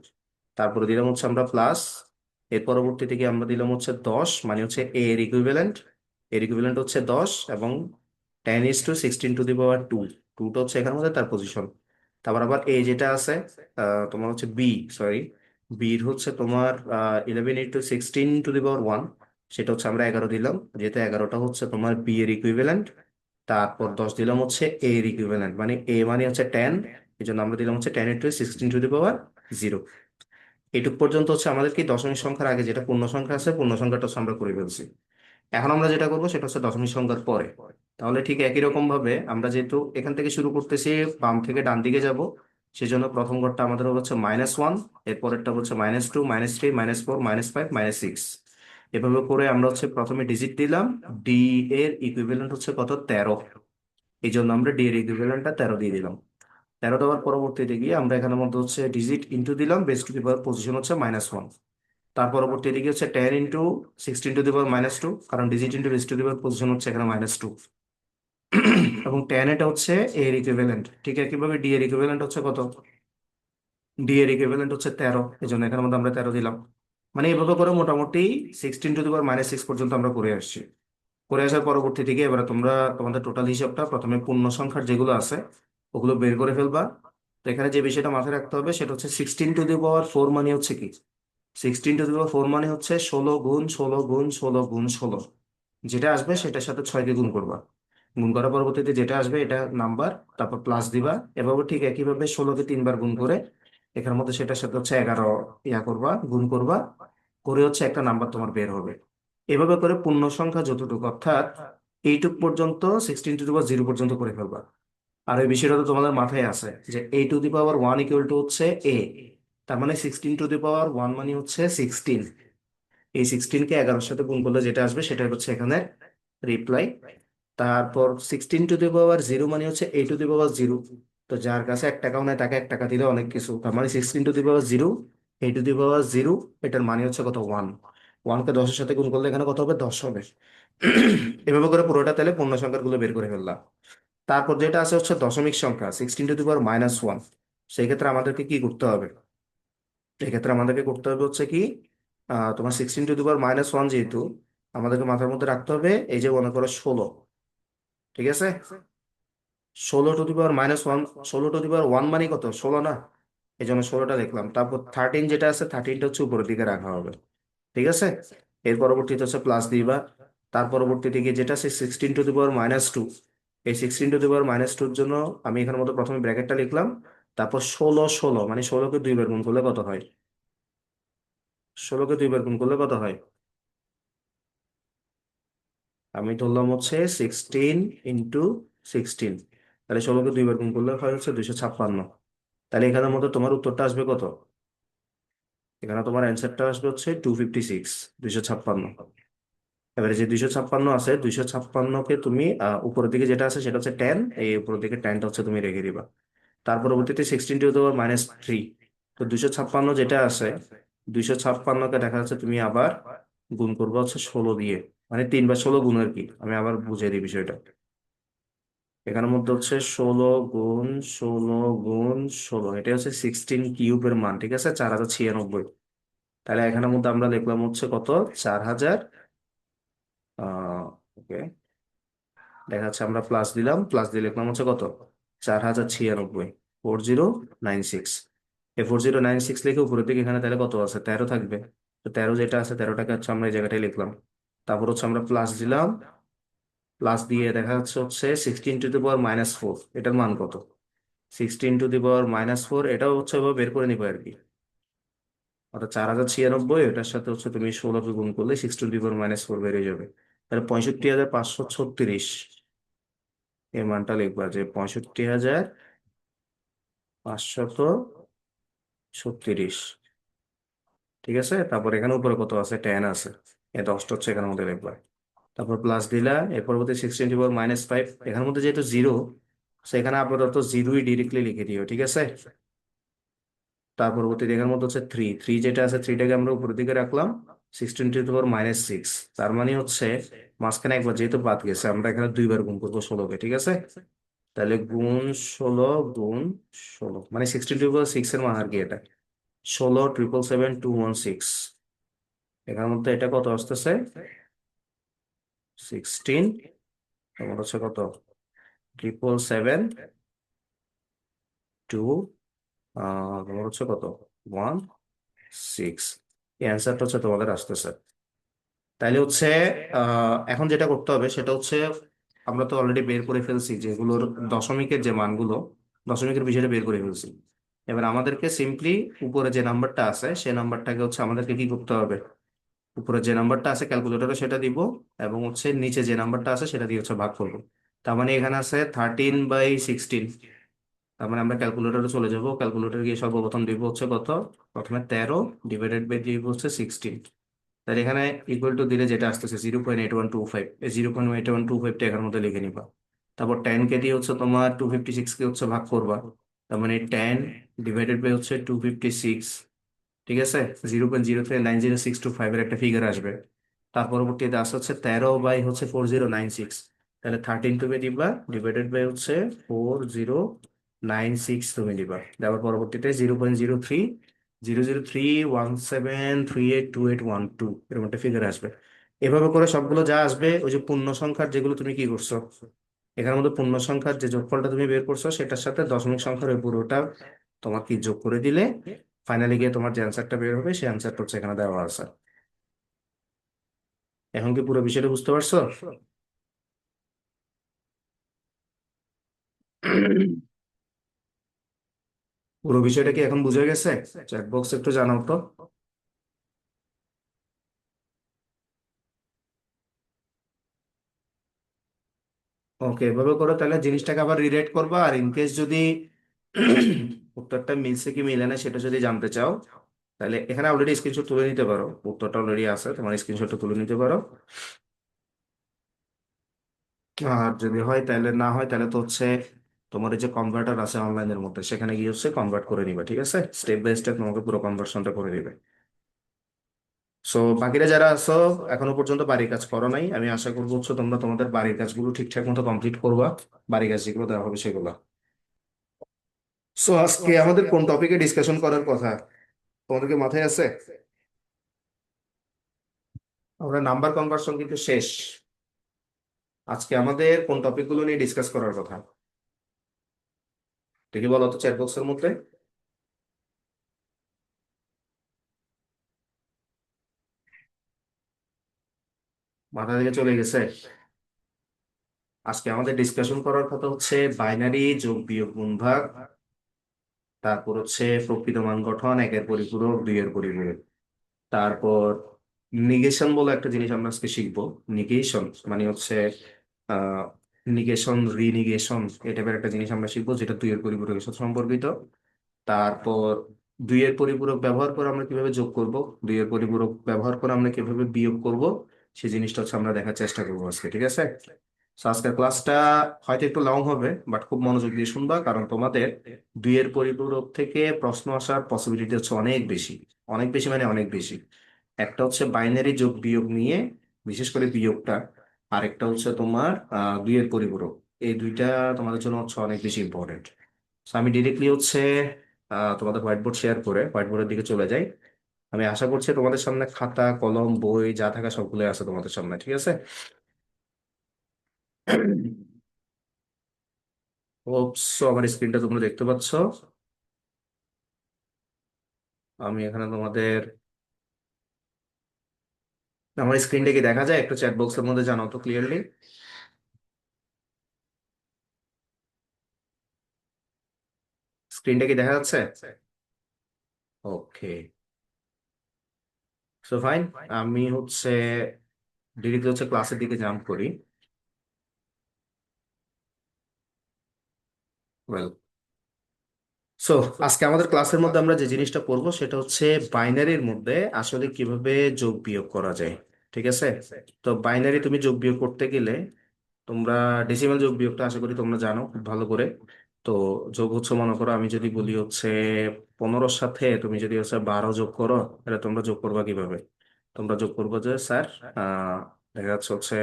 তারপরে দিলাম হচ্ছে আমরা প্লাস, এর পরবর্তী থেকে আমরা দিলাম হচ্ছে 10, মানে হচ্ছে এ এর ইকুইভ্যালেন্ট। এর ইকুইভ্যালেন্ট হচ্ছে 10, এবং 10 is to 16 to the power 2, 2টা হচ্ছে এখানের মধ্যে তার পজিশন। তারপর আবার এ যেটা আছে, তোমার হচ্ছে বি, সরি, বির হচ্ছে তোমার 11 into 16 to the power 1, সেটা হচ্ছে আমরা 11 দিলাম, যেহেতু 11টা হচ্ছে তোমার বি এর ইকুইভ্যালেন্ট। তারপর 10 দিলাম হচ্ছে এ এর ইকুইভ্যালেন্ট, মানে এ মানে হচ্ছে 10, এই জন্য আমরা দিলাম হচ্ছে 10 into 16 to the power 0। এটুক পর্যন্ত হচ্ছে আমাদের কি দশমিক সংখ্যার আগে যেটা পূর্ণ সংখ্যা আছে, পূর্ণ সংখ্যাটা হচ্ছে আমরা করে ফেলছি। এখন আমরা যেটা করবো সেটা হচ্ছে দশমিক সংখ্যার পরে। তাহলে ঠিক একই রকম ভাবে আমরা যেহেতু এখান থেকে শুরু করতেছি, বাম থেকে ডান দিকে যাব, সেজন্য প্রথম ঘরটা আমাদের হচ্ছে -1, এরপরেরটা হচ্ছে -2, -3, -4, -5, -6। এভাবে করে আমরা হচ্ছে প্রথমে ডিজিট দিলাম, ডি এর ইকুইভ্যালেন্ট হচ্ছে কত, 13। এই জন্য আমরা ডি এর ইকুইভ্যালেন্টটা 13 দিয়ে দিলাম। 13 দেওয়ার পরবর্তীতে গিয়ে আমরা এখানের মধ্যে হচ্ছে ডিজিট ইন্টু দিলাম, base to the power position হচ্ছে -1। তার পরবর্তী দিকে হচ্ছে 10 into 16 to the power -2, কারণ digit into base to the power position হচ্ছে এখানে -2। এবং 10 এটা হচ্ছে এ এর ইকুইভ্যালেন্ট। ঠিক একইভাবে ডি এর ইকুইভ্যালেন্ট হচ্ছে কত, ডি এর ইকুইভ্যালেন্ট হচ্ছে 13, এই জন্য এখানের মধ্যে আমরা 13 দিলাম। মানে এইভাবে করে মোটামুটি 16 to the power -6 পর্যন্ত আমরা করে আসছি। করে আসার পরবর্তী থেকে এবারে তোমরা তোমাদের টোটাল হিসাবটা প্রথমে পূর্ণ সংখ্যার যেগুলো আছে ওগুলো বের করে ফেলবা। তো এখানে যে বিষয়টা মাথায় রাখতে হবে সেটা হচ্ছে 16 to the power 4 মানে হচ্ছে কি, 16 to the power 4 মানে হচ্ছে 16 গুণ 16 গুণ 16 গুণ 16, যেটা আসবে সেটার সাথে 6কে গুণ করবা। গুণ করার পরবর্তীতে যেটা আসবে এটা নাম্বার, তারপর প্লাস দিবা। এভাবে ঠিক একইভাবে 16কে 3 বার গুণ করে এখানের মধ্যে সেটার সাথে হচ্ছে 11 করবা, গুণ করবা, করে হচ্ছে একটা নাম্বার তোমার বের হবে। এভাবে করে পূর্ণ সংখ্যা যতটুকু, অর্থাৎ এইটুক পর্যন্ত 16 to the power 0 পর্যন্ত করে ফেলবা। আর এই বিষয়টা তো তোমাদের মাথায় আছে যে a to the power 1 equal to হচ্ছে এ, তার মানে 16 to the power 1 মানে হচ্ছে 16। এই 16কে 11-এর সাথে গুণ করলে যেটা আসবে সেটা হচ্ছে এখানে রিপ্লাই। তারপর 16 to the power 0 মানে হচ্ছে a to the power 0। তো যার কাছে 1 টাকাও নাই তাকে 1 টাকা দিলে অনেক কিছু, তার মানে 16 to the power 0, a to the power 0, এটার মানে হচ্ছে কত, 1। 1কে 10-এর সাথে গুণ করলে এখানে কত হবে, 10 হবে। এভাবে করে পুরোটা তাহলে পূর্ণ সংখ্যাগুলো বের করে ফেললাম। তারপর যেটা আছে হচ্ছে দশমিক সংখ্যা, 16 to the power -1। সেই ক্ষেত্রে আমাদেরকে কি করতে হবে, এক্ষেত্রে আমাদেরকে করতে হবে হচ্ছে কি, তোমার 16 to the power -1 যেহেতু, আমাদেরকে মাথার মধ্যে রাখতে হবে এই যে মনে করো 16, ঠিক আছে। 16 to the power -1, 16 to the power 1 মানে কত, 16 না, এই জন্য 16টা লিখলাম। তারপর 13 যেটা আছে, 13টা হচ্ছে উপরের দিকে রাখা হবে, ঠিক আছে। এর পরবর্তীতে হচ্ছে প্লাস দিবা, তার পরবর্তীতে গিয়ে যেটা আছে 16 টু দি পাওয়ার -2, এই 16 টু দি পাওয়ার -2 এর জন্য আমি এখানের মতো প্রথমে ব্র্যাকেটটা লিখলাম, তারপর 16 মানে 16কে 2 বার গুণ করলে কত হয়? 16কে 2 বার গুণ করলে কত হয়? আমি ধরলাম হচ্ছে 16 × 16, তাহলে 16কে 2 বার গুণ করলে হয় হচ্ছে 256। তাহলে এখানের মধ্যে তোমার উত্তরটা আসবে কত? এখানে তোমার অ্যান্সারটা আসবে হচ্ছে 256, 256। এবারে যে 256 আছে, 256কে তুমি উপরের দিকে যেটা আছে সেটা হচ্ছে 10, এই উপরের দিকে 10টা হচ্ছে তুমি রেখে দিবা। তার পরবর্তীতে 16 টু দি পাওয়ার -3, তো 256 যেটা আছে, 256কে দেখা যাচ্ছে তুমি আবার গুণ করবে হচ্ছে 16 দিয়ে, মানে 3 বার 16 গুণ আর কি। আমি আবার বুঝিয়ে দিই বিষয়টা। এখানের মধ্যে হচ্ছে 16 গুণ 16 গুণ 16, এটা হচ্ছে 16 কিউবের মান, ঠিক আছে, 4096। তাহলে এখানের মধ্যে আমরা দেখলাম হচ্ছে কত, 4000। ওকে, দেখা যাচ্ছে আমরা প্লাস দিলাম, প্লাস দিয়ে লিখলাম হচ্ছে কত, 4096, 4096। এই 4096 লিখে উপরের দিকে এখানে তাহলে কত আছে, 13 থাকবে। তো 13 যেটা আছে, 13টাকে হচ্ছে আমরা এই জায়গাটায় লিখলাম। তারপর হচ্ছে আমরা প্লাস দিলাম, প্লাস দিয়ে দেখা যাচ্ছে হচ্ছে 16 টু দি পাওয়ার -4, এটার মান কত? 16 টু দি পাওয়ার -4, এটাও হচ্ছে এবার বের করে নিবো আর কি। অর্থাৎ 4096, এটার সাথে হচ্ছে তুমি 16কে গুণ করলে 16 টু দি পাওয়ার -4 বেরিয়ে যাবে। তাহলে 65,536, এই মানটা লিখবা যে 65,536। ঠিক আছে, তারপর এখানে উপরে কত আছে, 10 আছে, এই 10টা হচ্ছে এখানের মধ্যে লিখবা। তারপর প্লাস দিলা, এর পরবর্তী 16 টু দি পাওয়ার -5, এখানের মধ্যে যেহেতু জিরো, সেখানে আপাতত জিরোই ডিরেক্টলি লিখে দিও, ঠিক আছে। তার পরবর্তীতে এখানের মধ্যে হচ্ছে থ্রি, থ্রি যেটা আছে, থ্রিটাকে আমরা উপরের দিকে রাখলাম। 16 টু দি পাওয়ার -6, তার মানে হচ্ছে মাঝখানে একবার যেহেতু বাদ গেছে, আমরা এখানে 2 বার গুণ করবো 16কে, ঠিক আছে। তাহলে গুণ 16 গুণ 16, মানে 16 টু দি পাওয়ার 6 এর মান আর কি এটা, 16,777,216। এখানের মধ্যে এটা কত আসতেছে, 16, তোমার হচ্ছে কত, 777,2, তোমার হচ্ছে কত, 16। এই অ্যান্সারটা হচ্ছে তোমাদের আসতেছে। তাইলে হচ্ছে এখন যেটা করতে হবে সেটা হচ্ছে, আমরা তো অলরেডি বের করে ফেলছি যেগুলোর দশমিকের যে মানগুলো, দশমিকের বিষয়টা বের করে ফেলছি। এবার আমাদেরকে সিম্পলি উপরে যে নাম্বারটা আছে সেই নাম্বারটাকে হচ্ছে আমাদেরকে কি করতে হবে, উপরে যে নাম্বারটা আছে ক্যালকুলেটরে সেটা দিব, এবং হচ্ছে নিচে যে নাম্বারটা আছে সেটা দিয়ে হচ্ছে ভাগ করবো। তার মানে এখানে আছে 13/16, তার মানে আমরা ক্যালকুলেটরে চলে যাব, ক্যালকুলেটর গিয়ে সর্বপ্রথম দিব হচ্ছে কত, প্রথমে 13 ডিভাইডেড বাই দিব হচ্ছে 16। তাহলে এখানে ইকুয়াল টু দিলে যেটা আসতেছে 0.8125, এই 0.8125টা এখানের মধ্যে লিখে নিবা। তারপর 10কে দিয়ে হচ্ছে তোমার 256কে হচ্ছে ভাগ করবা, তার মানে 10 ডিভাইডেড বাই হচ্ছে 256, ঠিক আছে। 0.039062 এর একটা ফিগার আসবে। তার পরবর্তীতে আসছে হচ্ছে 13/হচ্ছে 4096, তাহলে 13 তুমি দিবা, ডিভাইডেড বাই হচ্ছে 4096 তুমি দিবা, তারপর পরবর্তীতে 0.03003173882812 এরকম একটা ফিগার আসবে। এভাবে করে সবগুলো যা আসবে, ওই যে পূর্ণ সংখ্যার যেগুলো তুমি কি করছো, এখানের মধ্যে পূর্ণ সংখ্যার যে যোগফলটা তুমি বের করছো সেটার সাথে দশমিক সংখ্যার ওই পুরোটা তোমার কি যোগ করে দিলে ফাইনালি গিয়ে তোমার যে অ্যান্সারটা বের হবে সেই অ্যান্সারটা হচ্ছে এখানে দেওয়া আছে। এখন কি পুরো বিষয়টা বুঝতে পারছো? পুরো বিষয়টা কি এখন বুঝে গেছে? চ্যাট বক্স একটু জানাও তো। ওকে, এভাবে করে তাহলে জিনিসটাকে আবার রিলেট করবা, আর ইন কেস যদি উত্তরটা মিলছে কি মিলে না সেটা যদি জানতে চাও, তাহলে এখানে অলরেডি স্ক্রিনশট তুলে নিতে পারো, উত্তরটা অলরেডি আছে, তোমার স্ক্রিনশটটা তুলে নিতে পারো। আর যদি হয় তাহলে, না হয় তাহলে তো হচ্ছে তোমার এই যে কনভার্টার আছে অনলাইনের মধ্যে, সেখানে গিয়ে হচ্ছে কনভার্ট করে নিবে, ঠিক আছে, স্টেপ বাই স্টেপ তোমাকে পুরো কনভার্সনটা করে দিবে। সো বাকিরা যারা আছো এখনো পর্যন্ত বাড়ির কাজ করো নাই, আমি আশা করবো হচ্ছে তোমরা তোমাদের বাড়ির কাজগুলো ঠিকঠাক মতো কমপ্লিট করবা, বাড়ির কাজ যেগুলো দেওয়া হবে সেগুলো। সো আজকে আমাদের কোন টপিকে ডিসকাশন করার কথা, তোমাদেরকে মাথায় আছে? আমরা নাম্বার কনভার্সন কিন্তু শেষ, আজকে আমাদের কোন টপিকগুলো নিয়ে ডিসকাস করার কথা, দেখি বলো তো চ্যাট বক্সের মধ্যে। মাথা থেকে চলে গেছে? আজকে আমাদের ডিসকাশন করার কথা হচ্ছে বাইনারি, যোগ বিয়োগ গুণভাগ, তারপর হচ্ছে প্রকৃত মান গঠন, একের পরিপূরক, দুইয়ের পরিপূরক, তারপর নিগেশন বলে একটা জিনিস আমরা আজকে শিখবো। নিগেশন মানে হচ্ছে আহ নিগেশন, রিনিগেশন, এই টাইপের একটা জিনিস আমরা শিখবো যেটা দুইয়ের পরিপূরকের সাথে সম্পর্কিত। তারপর দুইয়ের পরিপূরক ব্যবহার করে আমরা কিভাবে যোগ করব, দুইয়ের পরিপূরক ব্যবহার করে আমরা কিভাবে বিয়োগ করব, সেই জিনিসটা হচ্ছে আমরা দেখার চেষ্টা করবো আজকে, ঠিক আছে? So, আজকের ক্লাসটা হয়তো একটু লং হবে, বাট খুব মনোযোগ দিয়ে শুনবা, কারণ তোমাদের দুইয়ের পরিপূরক থেকে প্রশ্ন আসার পসিবিলিটি হচ্ছে অনেক বেশি। অনেক বেশি মানে অনেক বেশি। একটা হচ্ছে বাইনারি যোগ বিয়োগ নিয়ে, বিশেষ করে বিয়োগটা। আর একটা হচ্ছে তোমার দুইয়ের পরিপূরক। এই দুইটা তোমাদের জন্য হচ্ছে অনেক বেশি ইম্পর্টেন্ট। আমি ডিরেক্টলি হচ্ছে তোমাদের হোয়াইট বোর্ড শেয়ার করে হোয়াইট বোর্ডের দিকে চলে যাই। আমি আশা করছি তোমাদের সামনে খাতা কলম বই যা থাকা সবগুলো আছে তোমাদের সামনে, ঠিক আছে? ওপস, আমার স্ক্রিনটা তোমরা দেখতে পাচ্ছ? আমি এখানে তোমাদের, আমার স্ক্রিনটা কি দেখা যায়? একটু চ্যাট বক্সের মধ্যে জানাও তো ক্লিয়ারলি। স্ক্রিনটা কি দেখা যাচ্ছে? ওকে, সো ফাইন। আমি হচ্ছে ডিরেক্টলি হচ্ছে ক্লাসের দিকে জাম্প করি। ওয়েল, সো আজকে আমাদের ক্লাসের মধ্যে আমরা যে জিনিসটা করব সেটা হচ্ছে বাইনারির মধ্যে আসলে কিভাবে যোগ বিয়োগ করা যায়, ঠিক আছে? তো বাইনারি তুমি যোগ বিয়োগ করতে গেলে তোমরা ডেসিমাল যোগ বিয়োগটা আশা করি তোমরা জানো খুব ভালো করে। তো যোগ হচ্ছে, মনে করো আমি যদি বলি হচ্ছে 15-র সাথে তুমি যদি হচ্ছে 12 যোগ করো, এটা তোমরা যোগ করবা কিভাবে? তোমরা যোগ করবো যে স্যার, আহ দেখা যাচ্ছে হচ্ছে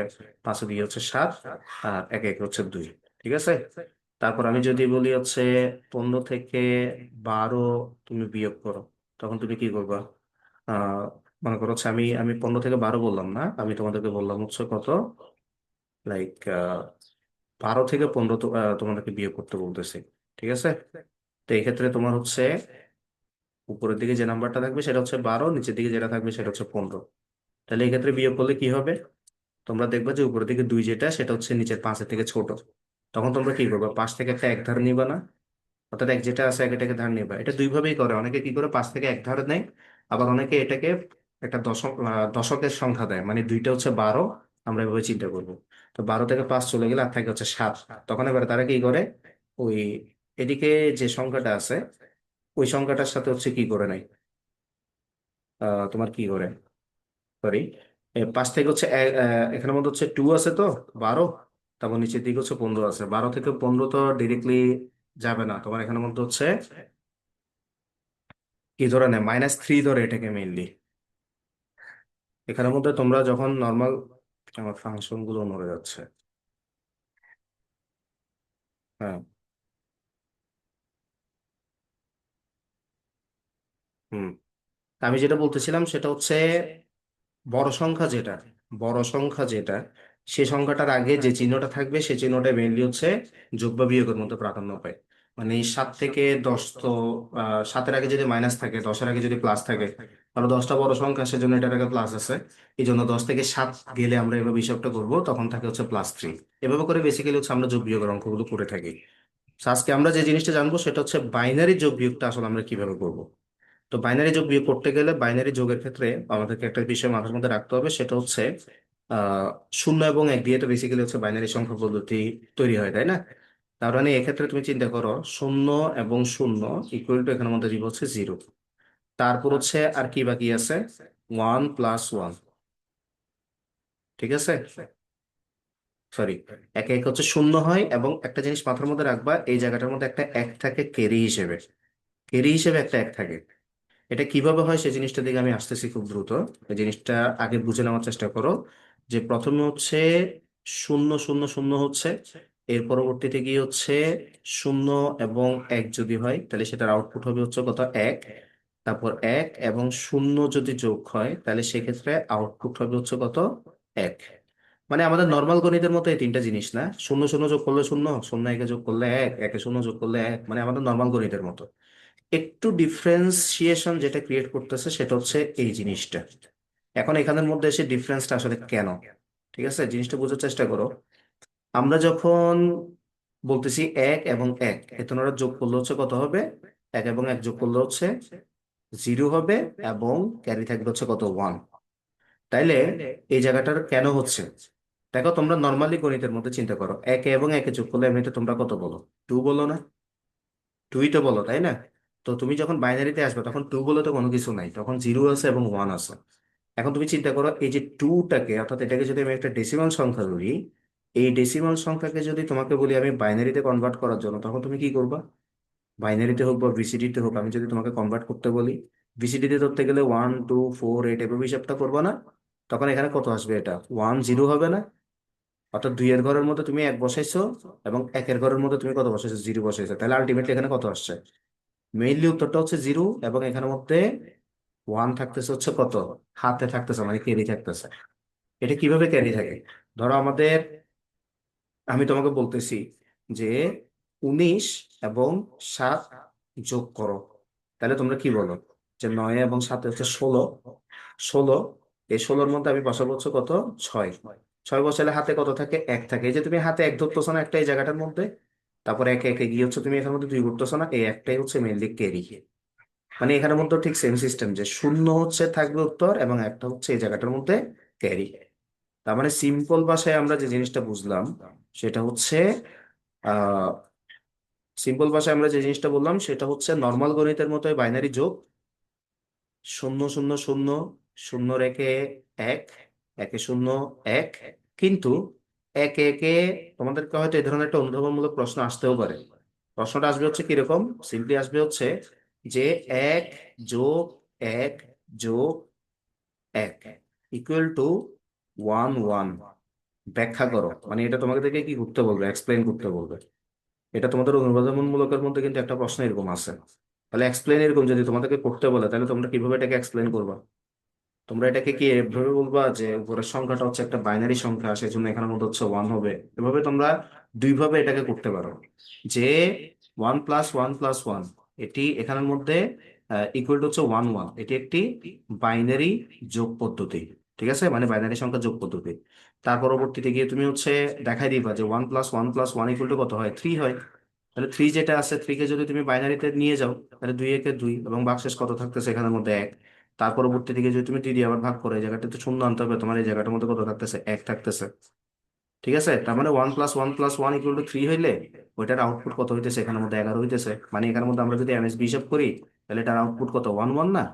5 দিয়ে হচ্ছে 7, আর এক এক হচ্ছে 2, ঠিক আছে? তারপর আমি যদি বলি হচ্ছে 15 থেকে 12 তুমি বিয়োগ করো, তখন তুমি কি করবা? আহ মনে করো হচ্ছে আমি 15 থেকে 12 বললাম না, আমি তোমাদেরকে বললাম হচ্ছে কত, লাইক 12 থেকে 15 তোমাদেরকে বিয়োগ করতে বলতেছি, ঠিক আছে? তো এই ক্ষেত্রে তোমার হচ্ছে উপরের দিকে যে নাম্বারটা থাকবে সেটা হচ্ছে 12, নিচের দিকে যেটা থাকবে সেটা হচ্ছে 15। তাহলে এই ক্ষেত্রে বিয়োগ করলে কি হবে? তোমরা দেখবে যে উপরের দিকে 2 যেটা, সেটা হচ্ছে নিচের 5-এর থেকে ছোট। তখন তোমরা কি করবে? 5 থেকে একটা এক ধার নিবা না? অর্থাৎ এক যেটা আছে এক এটাকে ধার নিবা। এটা দুই ভাবেই করে, অনেকে কি করে 5 থেকে এক ধার নেয়, আবার অনেকে এটাকে একটা দশকের সংখ্যা দেয়, মানে দুইটা হচ্ছে 12। আমরা এভাবে চিন্তা করবো। তো 12 থেকে 5 চলে গেলে আর থাকে হচ্ছে 7। তখন এবার তারা কি করে, ওই এদিকে যে সংখ্যাটা আছে ওই সংখ্যাটার সাথে হচ্ছে কি করে নাই, তোমার কি করে, সরি, 5 থেকে হচ্ছে এখানের মধ্যে হচ্ছে 2 আছে তো 12, তারপর নিচের দিকে হচ্ছে 15 আছে। 12 থেকে 15 তো ডিরেক্টলি যাবে না, তোমার এখানের মধ্যে হচ্ছে কি ধরে নেয়, -3 ধরে এটাকে মেইনলি। এখানের মধ্যে তোমরা যখন নর্মাল, আমার ফাংশন গুলো মরে যাচ্ছে। হ্যাঁ, হুম। আমি যেটা বলতেছিলাম সেটা হচ্ছে বড় সংখ্যা যেটা, বড় সংখ্যা যেটা, সে সংখ্যাটার আগে যে চিহ্নটা থাকবে সে চিহ্নটা মেইনলি হচ্ছে যোগ বা বিয়োগের মধ্যে প্রাধান্য পায়। মানে এই 7 থেকে 10 তো 7-এর আগে যদি মাইনাস থাকে, 10-এর আগে যদি প্লাস থাকে, তাহলে 10টা বড় সংখ্যা, সেজন্য এটার আগে প্লাস আছে। এই জন্য 10 থেকে 7 গেলে আমরা এভাবে হিসাবটা করবো, তখন থাকে হচ্ছে +3। এভাবে করে বেসিক্যালি হচ্ছে আমরা যোগ বিয়োগের অঙ্কগুলো করে থাকি। So, আজকে আমরা যে জিনিসটা জানবো সেটা হচ্ছে বাইনারি যোগ বিয়োগটা আসলে আমরা কিভাবে করব। তো বাইনারি যোগ বিয়োগ করতে গেলে বাইনারি যোগের ক্ষেত্রে আমাদেরকে একটা বিষয় মাথার মধ্যে রাখতে হবে, সেটা হচ্ছে আহ 0 এবং 1 দিয়ে তো বেসিক্যালি হচ্ছে বাইনারি সংখ্যা পদ্ধতি তৈরি হয়, তাই না? তার মানে এক্ষেত্রে তুমি চিন্তা করো 0 এবং 0 ইকুয়াল টু, এখানের মধ্যে দিব হচ্ছে 0। তারপর হচ্ছে আর কি বাকি আছে, 1+1, ঠিক আছে? সরি, একে এক হচ্ছে 0 হয়, এবং একটা জিনিস মাথার মধ্যে রাখবা, এই জায়গাটার মধ্যে একটা এক থাকে ক্যারি হিসেবে, ক্যারি হিসেবে একটা এক থাকে। এটা কিভাবে হয় সেই জিনিসটা দিকে আমি আসতেছি খুব দ্রুত। এই জিনিসটা আগে বুঝে নেওয়ার চেষ্টা করো, যে প্রথমে হচ্ছে 0 0 0 হচ্ছে, এর পরবর্তীতে গিয়ে হচ্ছে 0 এবং 1 যদি হয় তাহলে সেটার আউটপুট হবে হচ্ছে কত, 1। তারপর 1 এবং 0 যদি যোগ হয় তাহলে সেক্ষেত্রে আউটপুট হবে হচ্ছে কত, 1। মানে আমাদের নর্মাল গণিতের মতো এই তিনটা জিনিস না, 0 0 যোগ করলে 0, 0 1 যোগ করলে 1, 1 0 যোগ করলে 1, মানে আমাদের নর্মাল গণিতের মতো। একটু ডিফারেন্সিয়েশন যেটা ক্রিয়েট করতেছে সেটা হচ্ছে এই জিনিসটা। এখন এখানের মধ্যে এসে ডিফারেন্সটা আসলে কেন? ঠিক আছে, জিনিসটা বোঝার চেষ্টা করো। আমরা যখন বলতেছি এক এবং এক, এতে ওরা যোগ করলে হচ্ছে কত হবে? এক এবং এক যোগ করলে হচ্ছে জিরো হবে, এবং ক্যারি থাকবে হচ্ছে কত? ওয়ান। তাইলে এই জায়গাটার কেন হচ্ছে? দেখো, তোমরা নর্মালি গণিতের মধ্যে চিন্তা করো, একে এবং একে যোগ করলে এমনিতে তোমরা কত বলো? টু বলো না? টুই তো বলো, তাই না? তো তুমি যখন বাইনারিতে আসবে তখন টু বলে তো কোনো কিছু নাই, তখন জিরো আছে এবং ওয়ান আছে। এখন তুমি চিন্তা করো, এই যে টুটাকে, অর্থাৎ এটাকে যদি আমি একটা ডেসিমাল সংখ্যা ধরি, এই ডেসিমাল সংখ্যাকে যদি তোমাকে বলি আমি বাইনারিতে কনভার্ট করার জন্য, তখন তুমি কি করবা? বাইনারিতে হোক বা ভিসিডিতে হোক, আমি যদি তোমাকে কনভার্ট করতে বলি, ভিসিডিতে ধরতে গেলে 1 2 4 8 এভাবে হিসাবটা করবো না? তখন এখানে কত আসবে? এটা 1 0 হবে না? অর্থাৎ দুইয়ের ঘরের মধ্যে তুমি এক বসাইছো, এবং একের ঘরের মধ্যে তুমি কত বসাইছো? জিরো বসাইছো। তাহলে আলটিমেটলি এখানে কত আসছে? মেইনলি উত্তরটা হচ্ছে জিরো, এবং এখানের মধ্যে ওয়ান থাকতেছে হচ্ছে কত? হাতে থাকতেছে, মানে ক্যারি থাকতেছে। এটা কিভাবে ক্যারি থাকে? ধরো আমাদের, আমি তোমাকে বলতেছি যে 19 এবং 7 যোগ করো, তাহলে তোমরা কি বলো? যে 9 এবং 7 হচ্ছে 16। 16, এই 16-র মধ্যে আমি বসাবো হচ্ছে কত? 6। 6 বসালে হাতে কত থাকে? এক থাকে। এই যে তুমি হাতে এক ধরতেছো না একটা এই জায়গাটার মধ্যে, তারপর একে একে গিয়ে হচ্ছে তুমি এখানের মধ্যে দুই করতেছো না, এই একটাই হচ্ছে মেইনলি ক্যারি। মানে এখানের মধ্যে ঠিক সেম সিস্টেম, যে শূন্য হচ্ছে থাকবে উত্তর, এবং একটা হচ্ছে এই জায়গাটার মধ্যে ক্যারি। তার মানে সিম্পল ভাষায় আমরা যে জিনিসটা বুঝলাম সেটা হচ্ছে, আহ সিম্পল ভাষায় আমরা যে জিনিসটা বললাম সেটা হচ্ছে নর্মাল গণিতের মতো বাইনারি যোগ, শূন্য শূন্য শূন্য, শূন্য রেখে এক, একে শূন্য, এক। কিন্তু একে একে তোমাদেরকে হয়তো এই ধরনের একটা অনুধাবনমূলক প্রশ্ন আসতেও পারে। প্রশ্নটা আসবে হচ্ছে কিরকম? সিম্পলি আসবে হচ্ছে যে এক যোগ এক যোগ এক ইকুয়াল টু 1 1, ব্যাখ্যা করো। মানে এটা তোমাদেরকে কি করতে বলবে? এক্সপ্লেন করতে বলবে। এটা তোমাদের অনুবাদমূলকের মধ্যে কিন্তু একটা প্রশ্ন এরকম আছে। তাহলে এক্সপ্লেন এরকম যদি তোমাদেরকে করতে বলে, তাহলে তোমরা কিভাবে এটাকে এক্সপ্লেন করবা? তোমরা এটাকে কি এভাবে বলবা যে উপরের সংখ্যাটা হচ্ছে একটা বাইনারি সংখ্যা, সেই জন্য এখানের মধ্যে হচ্ছে ওয়ান হবে? এভাবে তোমরা দুইভাবে এটাকে করতে পারো, যে 1 + 1 + 1, এটি এখানের মধ্যে ইকুয়াল টু হচ্ছে 1 1, এটি একটি বাইনারি যোগ পদ্ধতি। ঠিক আছে, মানে বাইনারি সংখ্যা যোগ পদ্ধতি। তার পরবর্তীতে গিয়ে তুমি হচ্ছে দেখাই দিবা যে 1 + 1 + 1 ইকুয়াল টু কত হয়? 3 হয়। তাহলে থ্রি যেটা আছে, থ্রিকে যদি তুমি বাইনারিতে নিয়ে যাও, তাহলে 2 একে 2, এবং ভাগশেষ কত থাকতেছে এখানের মধ্যে? এক। তার পরবর্তী দিকে যদি তুমি 2 দিয়ে আবার ভাগ করো, এই জায়গাটাতে শূন্য আনতে হবে, তোমার এই জায়গাটার মধ্যে কত থাকতেছে? এক থাকতেছে। ঠিক আছে, তার মানে 1 + 1 + 1 ইকুয়াল টু 3 হইলে ওইটার আউটপুট কত হইতেছে? এখানের মধ্যে 11 হইতেছে। মানে এখানের মধ্যে আমরা যদি এমএসবি হিসাব করি, তাহলে এটার আউটপুট কত? 1 1 না?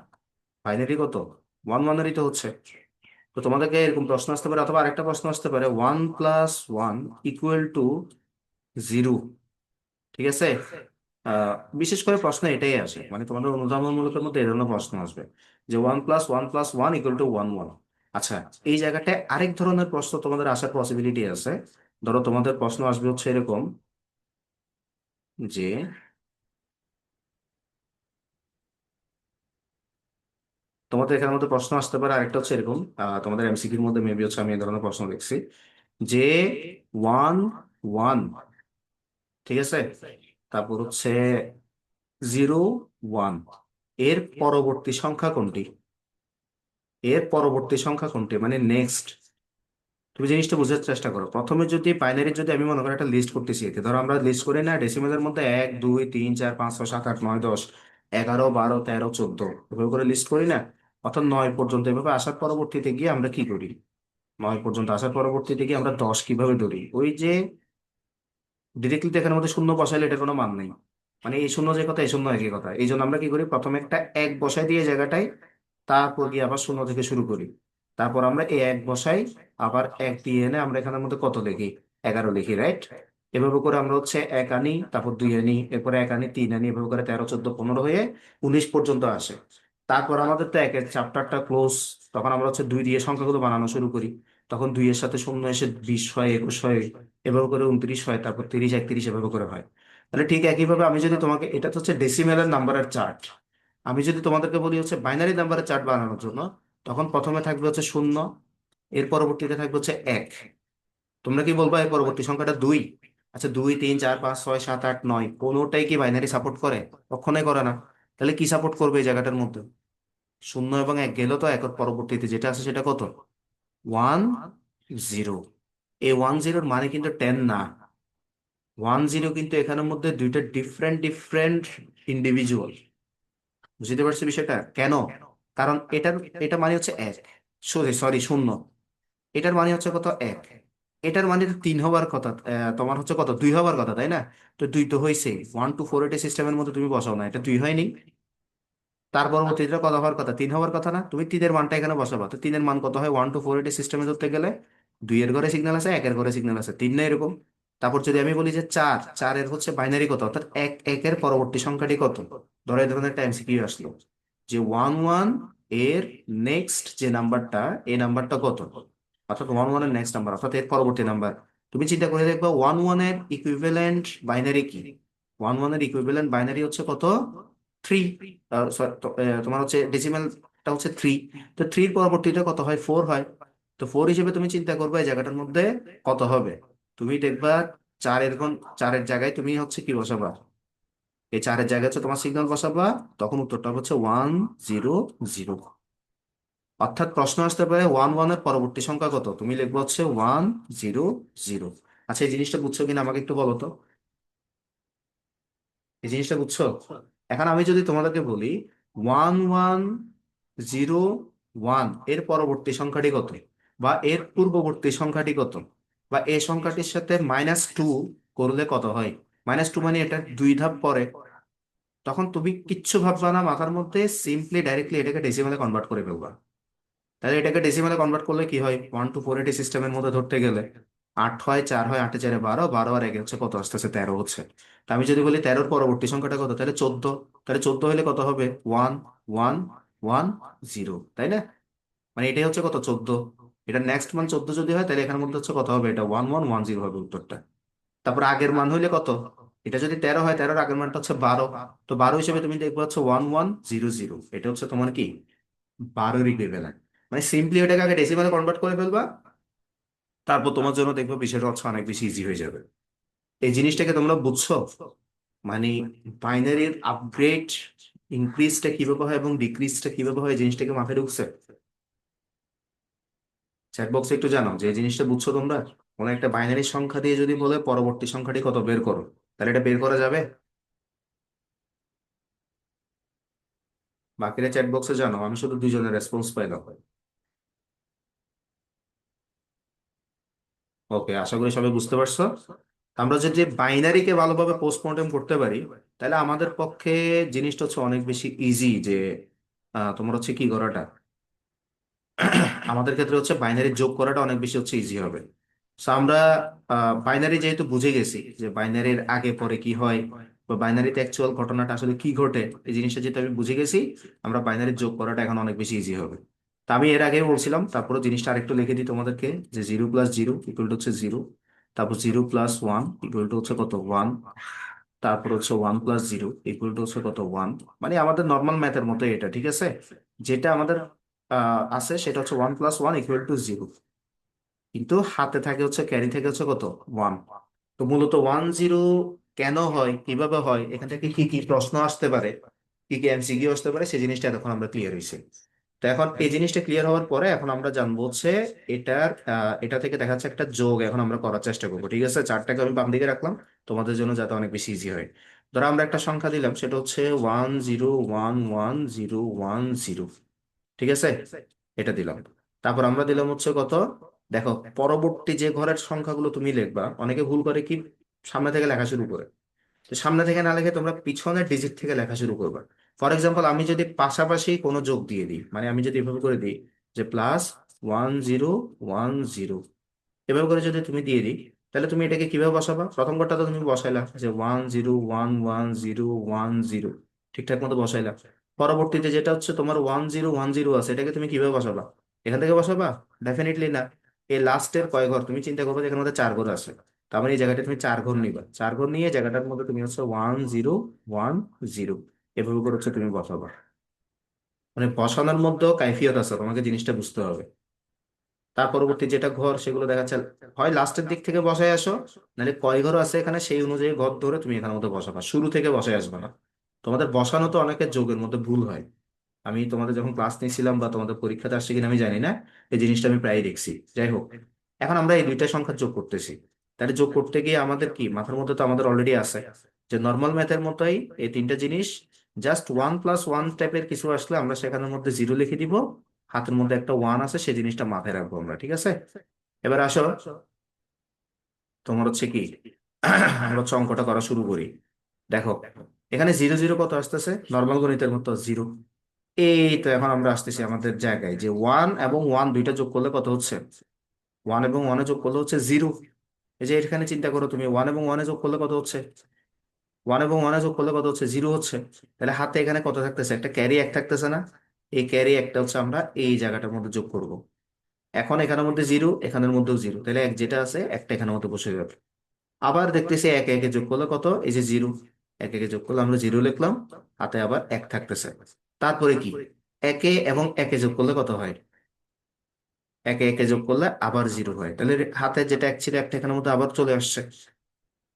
বাইনারি কত? 1 1-এরই তো হচ্ছে। তো তোমাদেরকে এরকম প্রশ্ন আসতে পারে, অথবা আরেকটা প্রশ্ন আসতে পারে, 1 + 1 ইকুয়াল টু 0। ঠিক আছে, আহ বিশেষ করে প্রশ্ন এটাই আসে, মানে তোমাদের অনুধাবনমূলকের মধ্যে এই ধরনের প্রশ্ন আসবে, যে 1 + 1 + 1 ইকুয়াল টু 1 1। আচ্ছা, এই জায়গাটায় আরেক ধরনের প্রশ্ন তোমাদের আসার পসিবিলিটি আছে। ধরো তোমাদের প্রশ্ন আসবে হচ্ছে এরকম, যে তোমাদের এখানের মধ্যে প্রশ্ন আসতে পারে আরেকটা হচ্ছে এরকম, তোমাদের এমসিকিউর মধ্যে মেবি হচ্ছে আমি এই ধরনের প্রশ্ন দেখছি, যে 1 1, ঠিক আছে, তারপর হচ্ছে 0 1, এর পরবর্তী সংখ্যা কোনটি? এর পরবর্তী সংখ্যা কোনটি, মানে নেক্সট। তুমি জিনিসটা বোঝার চেষ্টা করো। প্রথমে যদি বাইনারি, যদি আমি মনে করি একটা লিস্ট করতেছি, এতে ধরো আমরা লিস্ট করি না ডেসিমেলের মধ্যে 1 2 3 4 5 6 7 8 9 10 11 12 13 14, এভাবে করে লিস্ট করি না? অর্থাৎ 9 পর্যন্ত এভাবে আসার পরবর্তীতে গিয়ে আমরা কি করি? 9 পর্যন্ত আসার পরবর্তীতে গিয়ে আমরা 10 কিভাবে ধরি? ওই যে ডিরেক্টলি তো এখানের মধ্যে শূন্য বসাইলে এটা কোনো মান নেই। মানে এই শূন্য যে কথা, এই শূন্য একই কথা। এই জন্য আমরা কি করি? প্রথমে একটা এক বসাই দিয়ে জায়গাটায়, তারপর গিয়ে আবার শূন্য থেকে শুরু করি। তারপর আমরা এই এক বসাই, আবার এক দিয়ে এনে আমরা এখানের মধ্যে কত লিখি? 11 লিখি, রাইট? এভাবে করে আমরা হচ্ছে এক আনি, তারপর দুই আনি, এরপরে এক আনি, তিন আনি, এভাবে করে 13 14 15 হয়ে 19 পর্যন্ত আসে। তারপর আমাদের তো একের চ্যাপ্টারটা ক্লোজ, তখন আমরা হচ্ছে দুই দিয়ে সংখ্যাগুলো বানানো শুরু করি। তখন দুইয়ের সাথে শূন্য এসে 20 হয়, 21 হয়, এভাবে করে 29 হয়, তারপর 30 31 এভাবে করে হয়। তাহলে ঠিক একইভাবে আমি যদি তোমাকে, এটা তো হচ্ছে ডেসিমেলের নাম্বারের চার্ট, আমি যদি তোমাদেরকে বলি হচ্ছে বাইনারি নাম্বারের চার্ট বানানোর জন্য, তখন প্রথমে থাকবে হচ্ছে শূন্য, এর পরবর্তীতে থাকবে হচ্ছে এক। তোমরা কি বলবা এর পরবর্তী সংখ্যাটা 2? আচ্ছা, 2 3 4 5 6 7 8 9 কোনোটাই কি বাইনারি সাপোর্ট করে? কখনোই করে না। তাহলে কি সাপোর্ট করবে এই জায়গাটার মধ্যে? শূন্য এবং এক গেল, তো একের পরবর্তীতে যেটা আছে সেটা কত? 1 জিরো। এই 10 মানে কিন্তু 10 না। 10 কিন্তু এখানের মধ্যে দুইটা ডিফারেন্ট ডিফারেন্ট ইন্ডিভিজুয়াল। বুঝতে পারছি বিষয়টা কেন? কারণ এটা মানে হচ্ছে এক, সরি শূন্য। এটার মানে হচ্ছে কত, এক। এটার মানে তো 3 হওয়ার কথা, তোমার হচ্ছে কত, 2 হওয়ার কথা, তাই না? তো 2 তো হয়েছে, 1 to 4 সিস্টেমের মধ্যে তুমি বসাও না, এটা 2 হয়নি। তার পরবর্তীটা কত হওয়ার কথা, 3 হওয়ার কথা না? তুমি 3-এর মানটা এখানে বসাবা, তো 3-এর মান কত হয় 1 to 4 সিস্টেমে ধরতে গেলে? 2-এর ঘরে সিগন্যাল আছে, 1-এর ঘরে সিগন্যাল আছে, 3 না এরকম? তারপর যদি আমি বলি যে 4-এর হচ্ছে বাইনারি কত, অর্থাৎ একের পরবর্তী সংখ্যাটি কত? ধরো এই ধরনের একটা এমসিকিউ আসলো যে 1 1 এর নেক্সট যে নাম্বারটা, এই নাম্বারটা কত, অর্থাৎ 1 1 এর নেক্সট নাম্বার অর্থাৎ এর পরবর্তী নাম্বার। তুমি চিন্তা করে দেখবা 1 1 এর ইকুইভ্যালেন্ট বাইনারি কি। 1 1 এর ইকুইভ্যালেন্ট বাইনারি হচ্ছে কত, 3। তোমার হচ্ছে ডেসিমালটা হচ্ছে 3। তো 3-র পরবর্তীটা কত হয়, 4 হয়। তো 4 হিসেবে তুমি চিন্তা করবে এই জায়গাটার মধ্যে কত হবে। তুমি দেখবা 4-এর জায়গায় তুমি হচ্ছে কি বসাবা, এই 4-এর জায়গায় হচ্ছে তোমার সিগন্যাল বসাবা, তখন উত্তরটা হচ্ছে 1 0 0। অর্থাৎ প্রশ্ন আসতে পারে 1 1 এর পরবর্তী সংখ্যা কত, তুমি লিখবো হচ্ছে 1 0 0। আচ্ছা, এই জিনিসটা বুঝছো কিনা আমাকে একটু বলো তো। এই জিনিসটা বুঝছো? এখন আমি যদি তোমাদেরকে বলি 1 1 0 1 এর পরবর্তী সংখ্যাটি কত, বা এর পূর্ববর্তী সংখ্যাটি কত, বা এই সংখ্যাটির সাথে -2 করলে কত হয়। -2 মানে এটা 2 ধাপ পরে। তখন তুমি কিচ্ছু ভাববা না মাথার মধ্যে, সিম্পলি ডাইরেক্টলি এটাকে ডেসিমালে কনভার্ট করে ফেলবা। তাহলে এটাকে ডেসিমালে কনভার্ট করলে কি হয়, 1 to 4 সিস্টেমের মধ্যে ধরতে গেলে 8 হয়, 4 হয়, 8 4 12, 12 আর 1 হচ্ছে কত আসতেছে, 13 হচ্ছে। তা আমি যদি বলি 13-র পরবর্তী সংখ্যাটা কত, তাহলে 14। তাহলে 14 হলে কত হবে, 1 1 1 0, তাই না? মানে এটাই হচ্ছে কত, 14। এটা নেক্সট মান 14 যদি হয়, তাহলে এখানের মধ্যে হচ্ছে কত হবে, এটা 1 1 1 0 হবে উত্তরটা। তারপর আগের মান হইলে কত, এটা যদি 13 হয়, 13-র আগের মানটা হচ্ছে 12। তো 12 হিসেবে তুমি দেখবে হচ্ছে 1 1 0 0, এটা হচ্ছে তোমার কি, 12-এর ইকুইভ্যালেন্ট। মানে সিম্পলি ওটাকে আগে ডেসিমালে কনভার্ট করে ফেলবা, তারপর তোমার জন্য দেখবে বিষয়টা হচ্ছে অনেক বেশি ইজি হয়ে যাবে। এই জিনিসটাকে তোমরা বুঝছো? মানে বাইনারির আপগ্রেড, ইনক্রিজটা কিভাবে হয় এবং ডিক্রিজটা কিভাবে হয়, এই জিনিসটাকে মাথায় ঢুকছে? চ্যাট বক্সে একটু জানাও যে এই জিনিসটা বুঝছো তোমরা। কোনো একটা বাইনারি সংখ্যা দিয়ে যদি বলে পরবর্তী সংখ্যাটি কত বের করো, তাহলে এটা বের করা যাবে? বাকিরা চ্যাট বক্সে জানাও, আমি শুধু 2 জনের রেসপন্স পাইলাম। ওকে, আশা করি সবাই বুঝতে পারছো। আমরা যদি বাইনারিকে ভালোভাবে পোস্টমর্টেম করতে পারি, তাহলে আমাদের পক্ষে জিনিসটা হচ্ছে অনেক বেশি ইজি যে তোমার হচ্ছে কি করাটা, আমাদের ক্ষেত্রে হচ্ছে বাইনারি যোগ করাটা অনেক বেশি হচ্ছে ইজি হবে। সো আমরা বাইনারি যেহেতু বুঝে গেছি যে বাইনারির আগে পরে কি হয়, বা বাইনারিতে অ্যাকচুয়াল ঘটনাটা আসলে কি ঘটে, এই জিনিসটা যেহেতু আমি বুঝে গেছি, আমরা বাইনারি যোগ করাটা এখন অনেক বেশি ইজি হবে। তা আমি এর আগে বলছিলাম, তারপরে জিনিসটা আরেকটু লিখে দিই তোমাদেরকে, যে 0 + 0 = হচ্ছে 0। তারপর 0 + 1 = হচ্ছে কত, 1। তারপর হচ্ছে 1 + 0 হচ্ছে কত, 1। মানে আমাদের নর্মাল ম্যাথের মতো এটা, ঠিক আছে? যেটা আমাদের আছে সেটা হচ্ছে 1 + 1 = 0। কিন্তু হাতে থাকে হচ্ছে, ক্যারি থেকে হচ্ছে কত, 1। তো মূলত 1 0 কেন হয়, কিভাবে হয়, এখান থেকে কি কি প্রশ্ন আসতে পারে, কি কি এমসিকিউ আসতে পারে, সেই জিনিসটা এখন আমরা ক্লিয়ার হয়েছি। তো এখন এই জিনিসটা ক্লিয়ার হওয়ার পরে এখন আমরা জানবো হচ্ছে এটা থেকে দেখা যাচ্ছে একটা যোগ এখন আমরা করার চেষ্টা করবো, ঠিক আছে? চারটাকে আমি বাম দিকে রাখলাম তোমাদের জন্য, যাতে অনেক বেশি ইজি হয়। ধরো আমরা একটা সংখ্যা দিলাম, সেটা হচ্ছে 1 0 1 1 0 1 0, ঠিক আছে? এটা দিলাম। তারপর আমরা দিলাম হচ্ছে কত, দেখো পরবর্তী যে ঘরের সংখ্যাগুলো তুমি লিখবা, অনেকে ভুল করে কি, সামনে থেকে লেখা শুরু করে। তো সামনে থেকে না লিখে তোমরা পিছনের ডিজিট থেকে লেখা শুরু করবা। ফর এক্সাম্পল, আমি যদি পাশাপাশি কোনো যোগ দিয়ে দিই, মানে আমি যদি এভাবে করে দিই যে +1 0 1 0, এভাবে করে যদি তুমি দিয়ে দিই, তাহলে তুমি এটাকে কিভাবে বসাবা, প্রথম ঘরটা তো তুমি বসাইলা যে 1 0 1 1 0 1 0, ঠিকঠাক মতো বসাইলা। পরবর্তীতে যেটা হচ্ছে তোমার 1 0 1 0 আছে, এটাকে তুমি কিভাবে বসাবা, এখান থেকে বসাবা? ডেফিনেটলি না। এই লাস্টের কয় ঘর তুমি চিন্তা করবে, যেখানে মধ্যে 4 ঘর আছে, তার মানে এই জায়গাটা তুমি 4 ঘর নিবা, 4 ঘর নিয়ে জায়গাটার মধ্যে তুমি হচ্ছে 1 0 1 0, এভাবে করে হচ্ছে তুমি বসাবা। মানে বসানোর মধ্যেও কাইফিয়ত আছে, তোমাকে জিনিসটা বুঝতে হবে। তার পরবর্তী যেটা ঘর, সেগুলো দেখা যাচ্ছে হয় লাস্টের দিক থেকে বসায় আসো, নাহলে কয় ঘর আছে এখানে সেই অনুযায়ী ঘর ধরে তুমি এখানের মধ্যে বসাবা, শুরু থেকে বসায় আসবে না। তোমাদের বসানো তো অনেকের যোগের মধ্যে ভুল হয়। আমি তোমাদের যখন ক্লাস নিয়েছিলাম বা তোমাদের পরীক্ষাতে আসছে কিনা আমি জানি না, এই জিনিসটা আমি প্রায়ই দেখছি। যাই হোক, এখন আমরা এই দুইটা সংখ্যা যোগ করতেছি, তাহলে যোগ করতে গিয়ে আমাদের কি মাথার মধ্যে তো আমাদের অলরেডি আছে যে নর্মাল ম্যাথের মতোই এই তিনটা জিনিস, জাস্ট 1+1 টাইপের কিছু আসলে আমরা সেখানের মধ্যে জিরো লিখে দিব, হাতের মধ্যে একটা ওয়ান আছে সেই জিনিসটা মাথায় রাখবো আমরা, ঠিক আছে? এবার আসো, তোমার হচ্ছে কি আমরা হচ্ছে অঙ্কটা করা শুরু করি। দেখো এখানে জিরো জিরো কত আসতেছে, নর্মাল গণিতের মতো জিরো। এই তো এখন আমরা আসতেছি আমাদের জায়গায় যে ওয়ান এবং ওয়ান দুইটা যোগ করলে কত হচ্ছে, ওয়ান এবং ওয়ানে যোগ করলে হচ্ছে জিরো। এই যে এখানে চিন্তা করো তুমি, ওয়ান এবং ওয়ানে যোগ করলে কত হচ্ছে, ওয়ান এবং ওয়ানে যোগ করলে কত হচ্ছে, জিরো হচ্ছে। তাহলে হাতে এখানে কত থাকতেছে, একটা ক্যারি এক থাকতেছে না? এই ক্যারি একটা হচ্ছে আমরা এই জায়গাটার মধ্যে যোগ করব। এখন এখানের মধ্যে জিরো, এখানের মধ্যেও জিরো, তাহলে এক যেটা আছে একটা এখানের মধ্যে বসে যাবে। আবার দেখতেছি একে একে যোগ করলে কত, এই যে জিরো, একে একে যোগ করলে আমরা জিরো লিখলাম, হাতে আবার এক থাকতেছে। তারপরে কি, একে এবং একে যোগ করলে কত হয়, একে একে যোগ করলে আবার জিরো হয়, তাহলে হাতে যেটা এক ছিল একটা এখানের মধ্যে আবার চলে আসছে,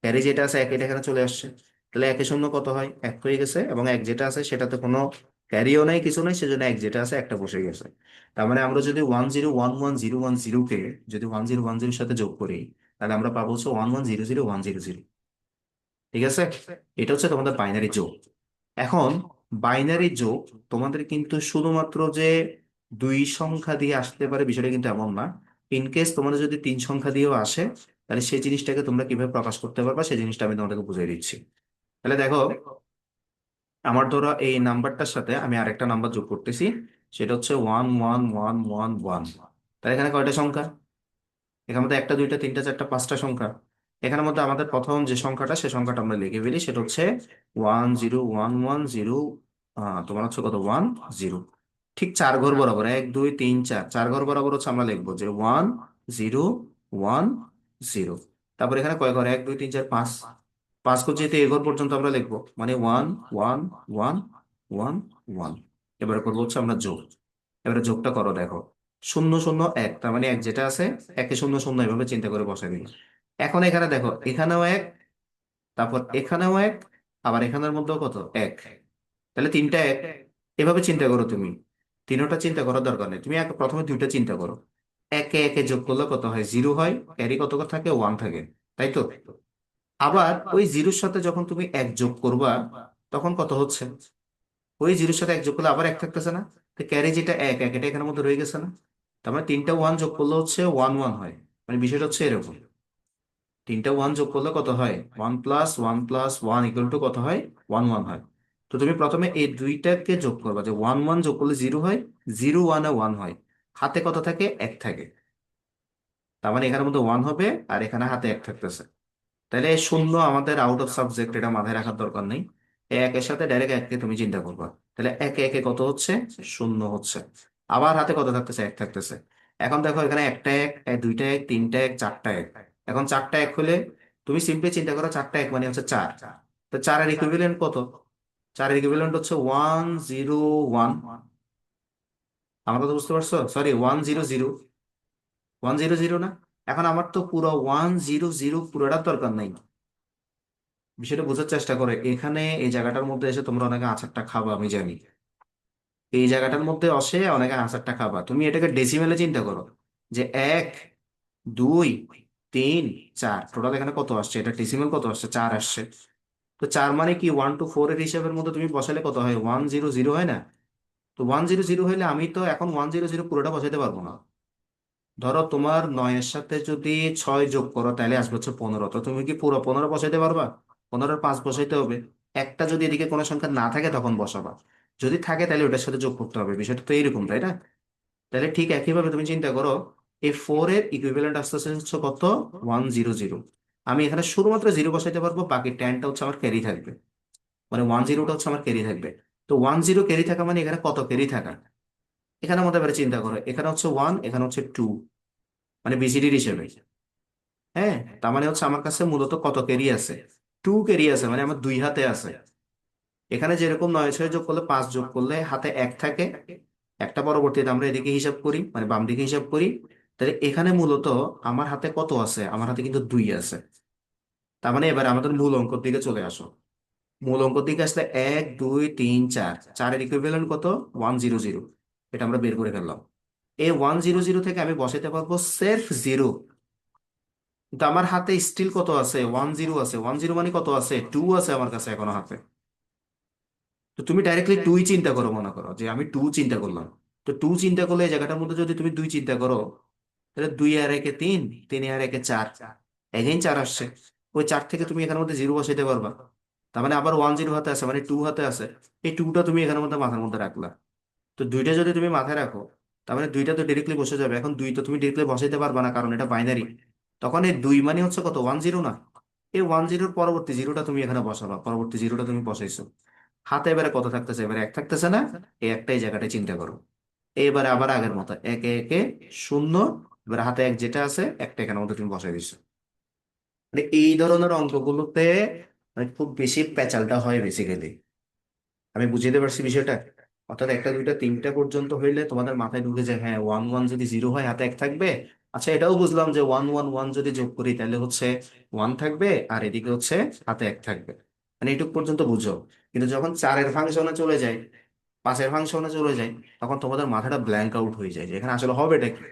ক্যারি যেটা আছে এক এটা এখানে চলে আসছে। তাহলে একে শূন্য কত হয়, এক হয়ে গেছে, এবং এক যেটা আছে সেটাতে কোনো ক্যারিও নাই কিছু নাই, সেজন্য এক যেটা আছে একটা বসে গেছে। তার মানে আমরা যদি 1011010 কে যদি 1010 সাথে যোগ করি, তাহলে আমরা পাবো হচ্ছে 1100 100। ঠিক আছে, এটা হচ্ছে তোমাদের বাইনারি যোগ। এখন বাইনারি যোগ তোমাদের কিন্তু শুধুমাত্র যে দুই সংখ্যা দিয়ে আসতে পারে বিষয়টা কিন্তু এমন না। ইন কেস তোমাদের যদি তিন সংখ্যা দিয়েও আসে, তাহলে সেই জিনিসটাকে তোমরা কিভাবে প্রকাশ করতে পারবা সেই জিনিসটা আমি তোমাদেরকে বুঝিয়ে দিচ্ছি। তাহলে দেখো, আমার ধরো এই নাম্বারটার সাথে আমি আরেকটা নাম্বার যোগ করতেছি, সেটা হচ্ছে 11111। তাহলে এখানে কয়টা সংখ্যা, এখানে মধ্যে একটা দুইটা তিনটা চারটা পাঁচটা সংখ্যা। এখানের মধ্যে আমাদের প্রথম যে সংখ্যাটা সে সংখ্যাটা আমরা লিখে ফেলি, সেটা হচ্ছে 10110। তোমার হচ্ছে কত, 10। ঠিক চার ঘর বরাবর, 1 2 3 4, চার ঘর বরাবর হচ্ছে আমরা লিখবো যে 1010। তারপর এখানে কয় ঘর, 1 2 3 4 5, পাঁচ ঘর যেহেতু এ ঘর পর্যন্ত আমরা লিখবো, মানে 1 1 1 1 1। এবারে করবো হচ্ছে আমরা যোগ। এবারে যোগটা করো, দেখো 0 0 1, তার মানে এক যেটা আছে একে শূন্য শূন্য এভাবে চিন্তা করে বসাই দিই। এখন এখানে দেখো এখানেও এক, তারপর এখানেও এক, আবার এখানের মধ্যেও কত, এক। তাহলে তিনটা এক, এভাবে চিন্তা করো তুমি। তিনোটা চিন্তা করার দরকার নেই, তুমি প্রথমে দুইটা চিন্তা করো। একে একে যোগ করলে কত হয়, জিরো হয়, ক্যারি কত করে থাকে, ওয়ান থাকে, তাই তো? আবার ওই জিরোর সাথে যখন তুমি এক যোগ করবা, তখন কত হচ্ছে, ওই জিরোর সাথে এক যোগ করলে আবার এক থাকতেছে না? তো ক্যারি যেটা এক এক এটা এখানের মধ্যে রয়ে গেছে না? তার মানে তিনটা ওয়ান যোগ করলে হচ্ছে ওয়ান ওয়ান হয়। মানে বিষয়টা হচ্ছে এরকম, তিনটা ওয়ান যোগ করলে কত হয়, 1+1+1 ইকুয়াল টু কত হয়, ওয়ান ওয়ান হয়। তো তুমি প্রথমে এই দুইটাকে যোগ করবা, যে ওয়ান ওয়ান যোগ করলে জিরো হয়, জিরো ওয়ানে ওয়ান হয়, হাতে কত থাকে, এক থাকে। তার মানে এখানের মধ্যে ওয়ান হবে, আর এখানে হাতে এক থাকতেছে। তাহলে শূন্য আমাদের আউট অফ সাবজেক্ট, এটা মাথায় রাখার দরকার নেই। এই একের সাথে ডাইরেক্ট এককে তুমি চিন্তা করবা, তাহলে একে একে কত হচ্ছে, শূন্য হচ্ছে। আবার হাতে কত থাকতেছে, এক থাকতেছে। এখন দেখো এখানে একটা এক, দুইটা এক, তিনটা এক, চারটা এক। এখন চারটা এক হলে তুমি সিম্পলি চিন্তা করো, চারটা এক মানে হচ্ছে চার। তো চারের ইকুইভ্যালেন্ট কত, চারের ইকুইভ্যালেন্ট হচ্ছে 101। আমার কথা বুঝতে পারছো, সরি 100, 100 না। এখন আমার তো পুরো 100 পুরোটা দরকার নাই। বিষয়টা বোঝার চেষ্টা করে, এখানে এই জায়গাটার মধ্যে এসে তোমরা অনেকে আচারটা খাবা আমি জানি, এই জায়গাটার মধ্যে আসে অনেকে আচারটা খাবা, তুমি এটাকে ডেসিমেলে চিন্তা করো, যে 1 2 3 4, টোটাল এখানে কত আসছে, এটা ডেসিমেল কত আসছে, চার আসছে। তো চার মানে কি, 1 to 4 এর হিসাবের মধ্যে তুমি বসালে কত হয়, 100 হয় না? তো 100 হইলে আমি তো এখন 100 পুরোটা বসাইতে পারবো না। ধরো তোমার 9-এর সাথে যদি 6 যোগ করো তাহলে আসবে হচ্ছে 15, তো তুমি কি পুরো 15 বসাইতে পারবা? 15-এর 5 বসাইতে হবে। একটা যদি এদিকে কোনো সংখ্যা না থাকে তখন বসাবা, যদি থাকে তাহলে ওটার সাথে যোগ করতে হবে, বিষয়টা তো এইরকম, তাই না? তাহলে ঠিক একইভাবে তুমি চিন্তা করো, এই 4 এর ইকুইভ্যালেন্ট আসতে হচ্ছে কত, 100। আমি এখানে শুধুমাত্র জিরো বসাইতে পারবো, বাকি 10টা হচ্ছে আমার ক্যারি থাকবে, মানে 10টা হচ্ছে আমার ক্যারি থাকবে। তো 10 ক্যারি থাকা মানে এখানে কত ক্যারি থাকা, এখানে মধ্যে এবারে চিন্তা করো, এখানে হচ্ছে ওয়ান, এখানে হচ্ছে টু, মানে বিসিডির হিসেবে। হ্যাঁ, তার মানে হচ্ছে আমার কাছে মূলত কত ক্যারি আছে, টু ক্যারি আছে, মানে আমার দুই হাতে আছে। এখানে যেরকম 9 6 যোগ করলে 5 যোগ করলে হাতে এক থাকে, একটা পরবর্তীতে আমরা এদিকে হিসাব করি, মানে বাম দিকে হিসাব করি। তাহলে এখানে মূলত আমার হাতে কত আছে, আমার হাতে কিন্তু দুই আছে। তার মানে এবার আমাদের মূল অঙ্কের দিকে চলে আসো। মূল অঙ্কের দিকে আসলে 1 2 3 4, চারের ইকুইভ্যালেন্ট কত, 100। এটা আমরা বের করে ফেললাম। এই 100 থেকে আমি বসাইতে পারবো সেলফ জিরো, কিন্তু আমার হাতে স্টিল কত আছে, 10 আছে। 10 মানে কত আছে, 2 আছে আমার কাছে এখনো হাতে। তো তুমি ডাইরেক্টলি টুই চিন্তা করো, মনে করো যে আমি টু চিন্তা করলাম। তো টু চিন্তা করলে এই জায়গাটার মধ্যে যদি তুমি দুই চিন্তা করো, তাহলে 2 আর 1 এ 3, 3 আর 1 এ 4, এগেইন 4 আসছে। ওই 4 থেকে তুমি এখানের মধ্যে জিরো বসাইতে পারবা। তার মানে আবার 10 হাতে আছে, মানে টু হাতে আছে। এই টুটা তুমি এখানের মধ্যে মাথার মধ্যে রাখলা। তো দুইটা যদি তুমি মাথায় রাখো, তার মানে দুইটা তো ডিরেক্টলি বসে যাবে। এখন দুই তো তুমি ডিরেক্টলি বসাইতে পারবা না, কারণ এটা বাইনারি। তখন এই দুই মানে হচ্ছে কত, 10 না। এই 10-র পরবর্তী জিরোটা তুমি এখানে বসাবা, পরবর্তী জিরোটা তুমি বসাইছো। হাতে এবারে কত থাকতেছে, এবারে এক থাকতেছে না। এই একটাই জায়গাটায় চিন্তা করো। এবারে আবার আগের মতো 1 1 1 0। এবার হাতে এক যেটা আছে, একটা এখানের মধ্যে তুমি বসাই দিছো। মানে এই ধরনের অঙ্কগুলোতে মানে খুব বেশি প্যাচালটা হয় বেসিক্যালি। আমি বুঝিয়ে পারছি বিষয়টা। অর্থাৎ একটা দুইটা তিনটা পর্যন্ত হইলে তোমাদের মাথায় ঢুকে যায়, হ্যাঁ 1 1 যদি জিরো হয় হাতে এক থাকবে। আচ্ছা, এটাও বুঝলাম যে 1 1 1 যদি যোগ করি তাহলে হচ্ছে 1 থাকবে, আর এদিকে হচ্ছে হাতে এক থাকবে। মানে এইটুক পর্যন্ত বুঝো। কিন্তু যখন 4-এর ফাংশনে চলে যায়, 5-এর ফাংশনে চলে যায়, তখন তোমাদের মাথাটা ব্ল্যাঙ্ক আউট হয়ে যায় যে এখানে আসলে হবে এটা কি।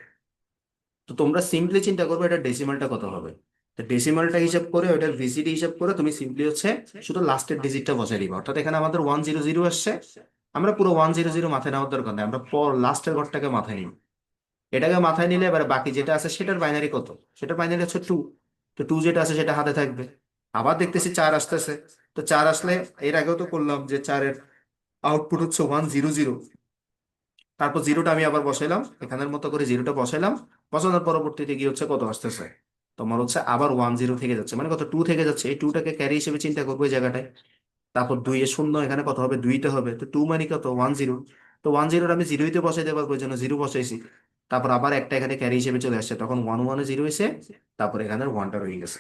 তো তোমরা সিম্পলি চিন্তা করবে এটা ডেসিমালটা কত হবে। তো ডেসিমালটা হিসাব করে, ওটার ভিসিডি হিসাব করে তুমি সিম্পলি হচ্ছে শুধু লাস্টের ডিজিটটা বসাই দিবা। অর্থাৎ এখানে আমাদের 1 0 0 আসছে, আমরা পুরো 1 0 0 মাথায় নেওয়ার দরকার নেই, আমরা পর লাস্টের ঘরটাকে মাথায় নিই। এটাকে মাথায় নিলে এবার বাকি যেটা আছে সেটার বাইনারি কত, সেটার বাইনারি হচ্ছে টু। তো টু যেটা আছে সেটা হাতে থাকবে। আবার দেখতেছি 4 আসতেছে। তো 4 আসলে, এর আগেও তো করলাম যে 4-এর আউটপুট হচ্ছে 1 0 0। তারপর জিরোটা আমি আবার বসাইলাম, এখানের মতো করে জিরোটা বসাইলাম। বসানোর পরবর্তীতে কি হচ্ছে, কত আসতেছে, তোমার হচ্ছে আবার 1 0 থেকে যাচ্ছে, মানে কত, টু থেকে যাচ্ছে। এই টুটাকে ক্যারি হিসেবে চিন্তা করবো এই জায়গাটায়। তারপর 2 এ 0, এখানে কত হবে, 2তে হবে। তো টু মানে কত, 1 0। তো 1 0 আমি জিরোইতে বসাইতে পারবো, এই জন্য জিরো বসাইছি। তারপর আবার একটা এখানে ক্যারি হিসেবে চলে আসছে, তখন 1 1 এ 0 এসে তারপর এখানে ওয়ানটা রয়ে গেছে।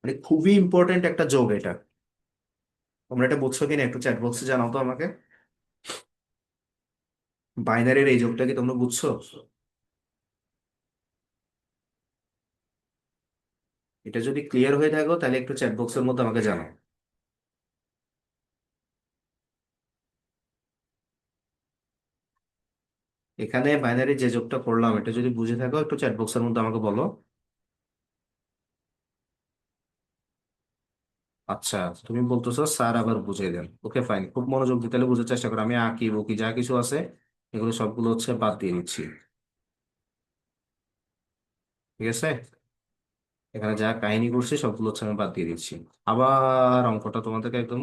মানে খুবই ইম্পর্টেন্ট একটা যোগ এটা। তোমরা এটা বুঝছো কিনা একটু চ্যাট বক্সে জানাও তো আমাকে। বাইনারির এই যোগটা কি তোমরা বুঝছো? এটা যদি ক্লিয়ার হয়ে থাকো তাহলে একটু চ্যাট বক্সের মধ্যে আমাকে জানাও। এখানে বাইনারি যে যোগটা করলাম এটা যদি বুঝে থাকো একটু চ্যাট বক্সের মধ্যে আমাকে বলো। আচ্ছা, তুমি বলতেছো স্যার আবার বুঝিয়ে দেন, ওকে ফাইন, খুব মনোযোগ দিতে হলে বোঝার চেষ্টা করো। আমি আঁকি বকি যা কিছু আছে এগুলো সবগুলো হচ্ছে বাদ দিয়ে দিচ্ছি। ঠিক আছে, এখানে যা কাহিনী করছি সবগুলো হচ্ছে আমি বাদ দিয়ে দিচ্ছি। আবার অঙ্কটা তোমাদেরকে একদম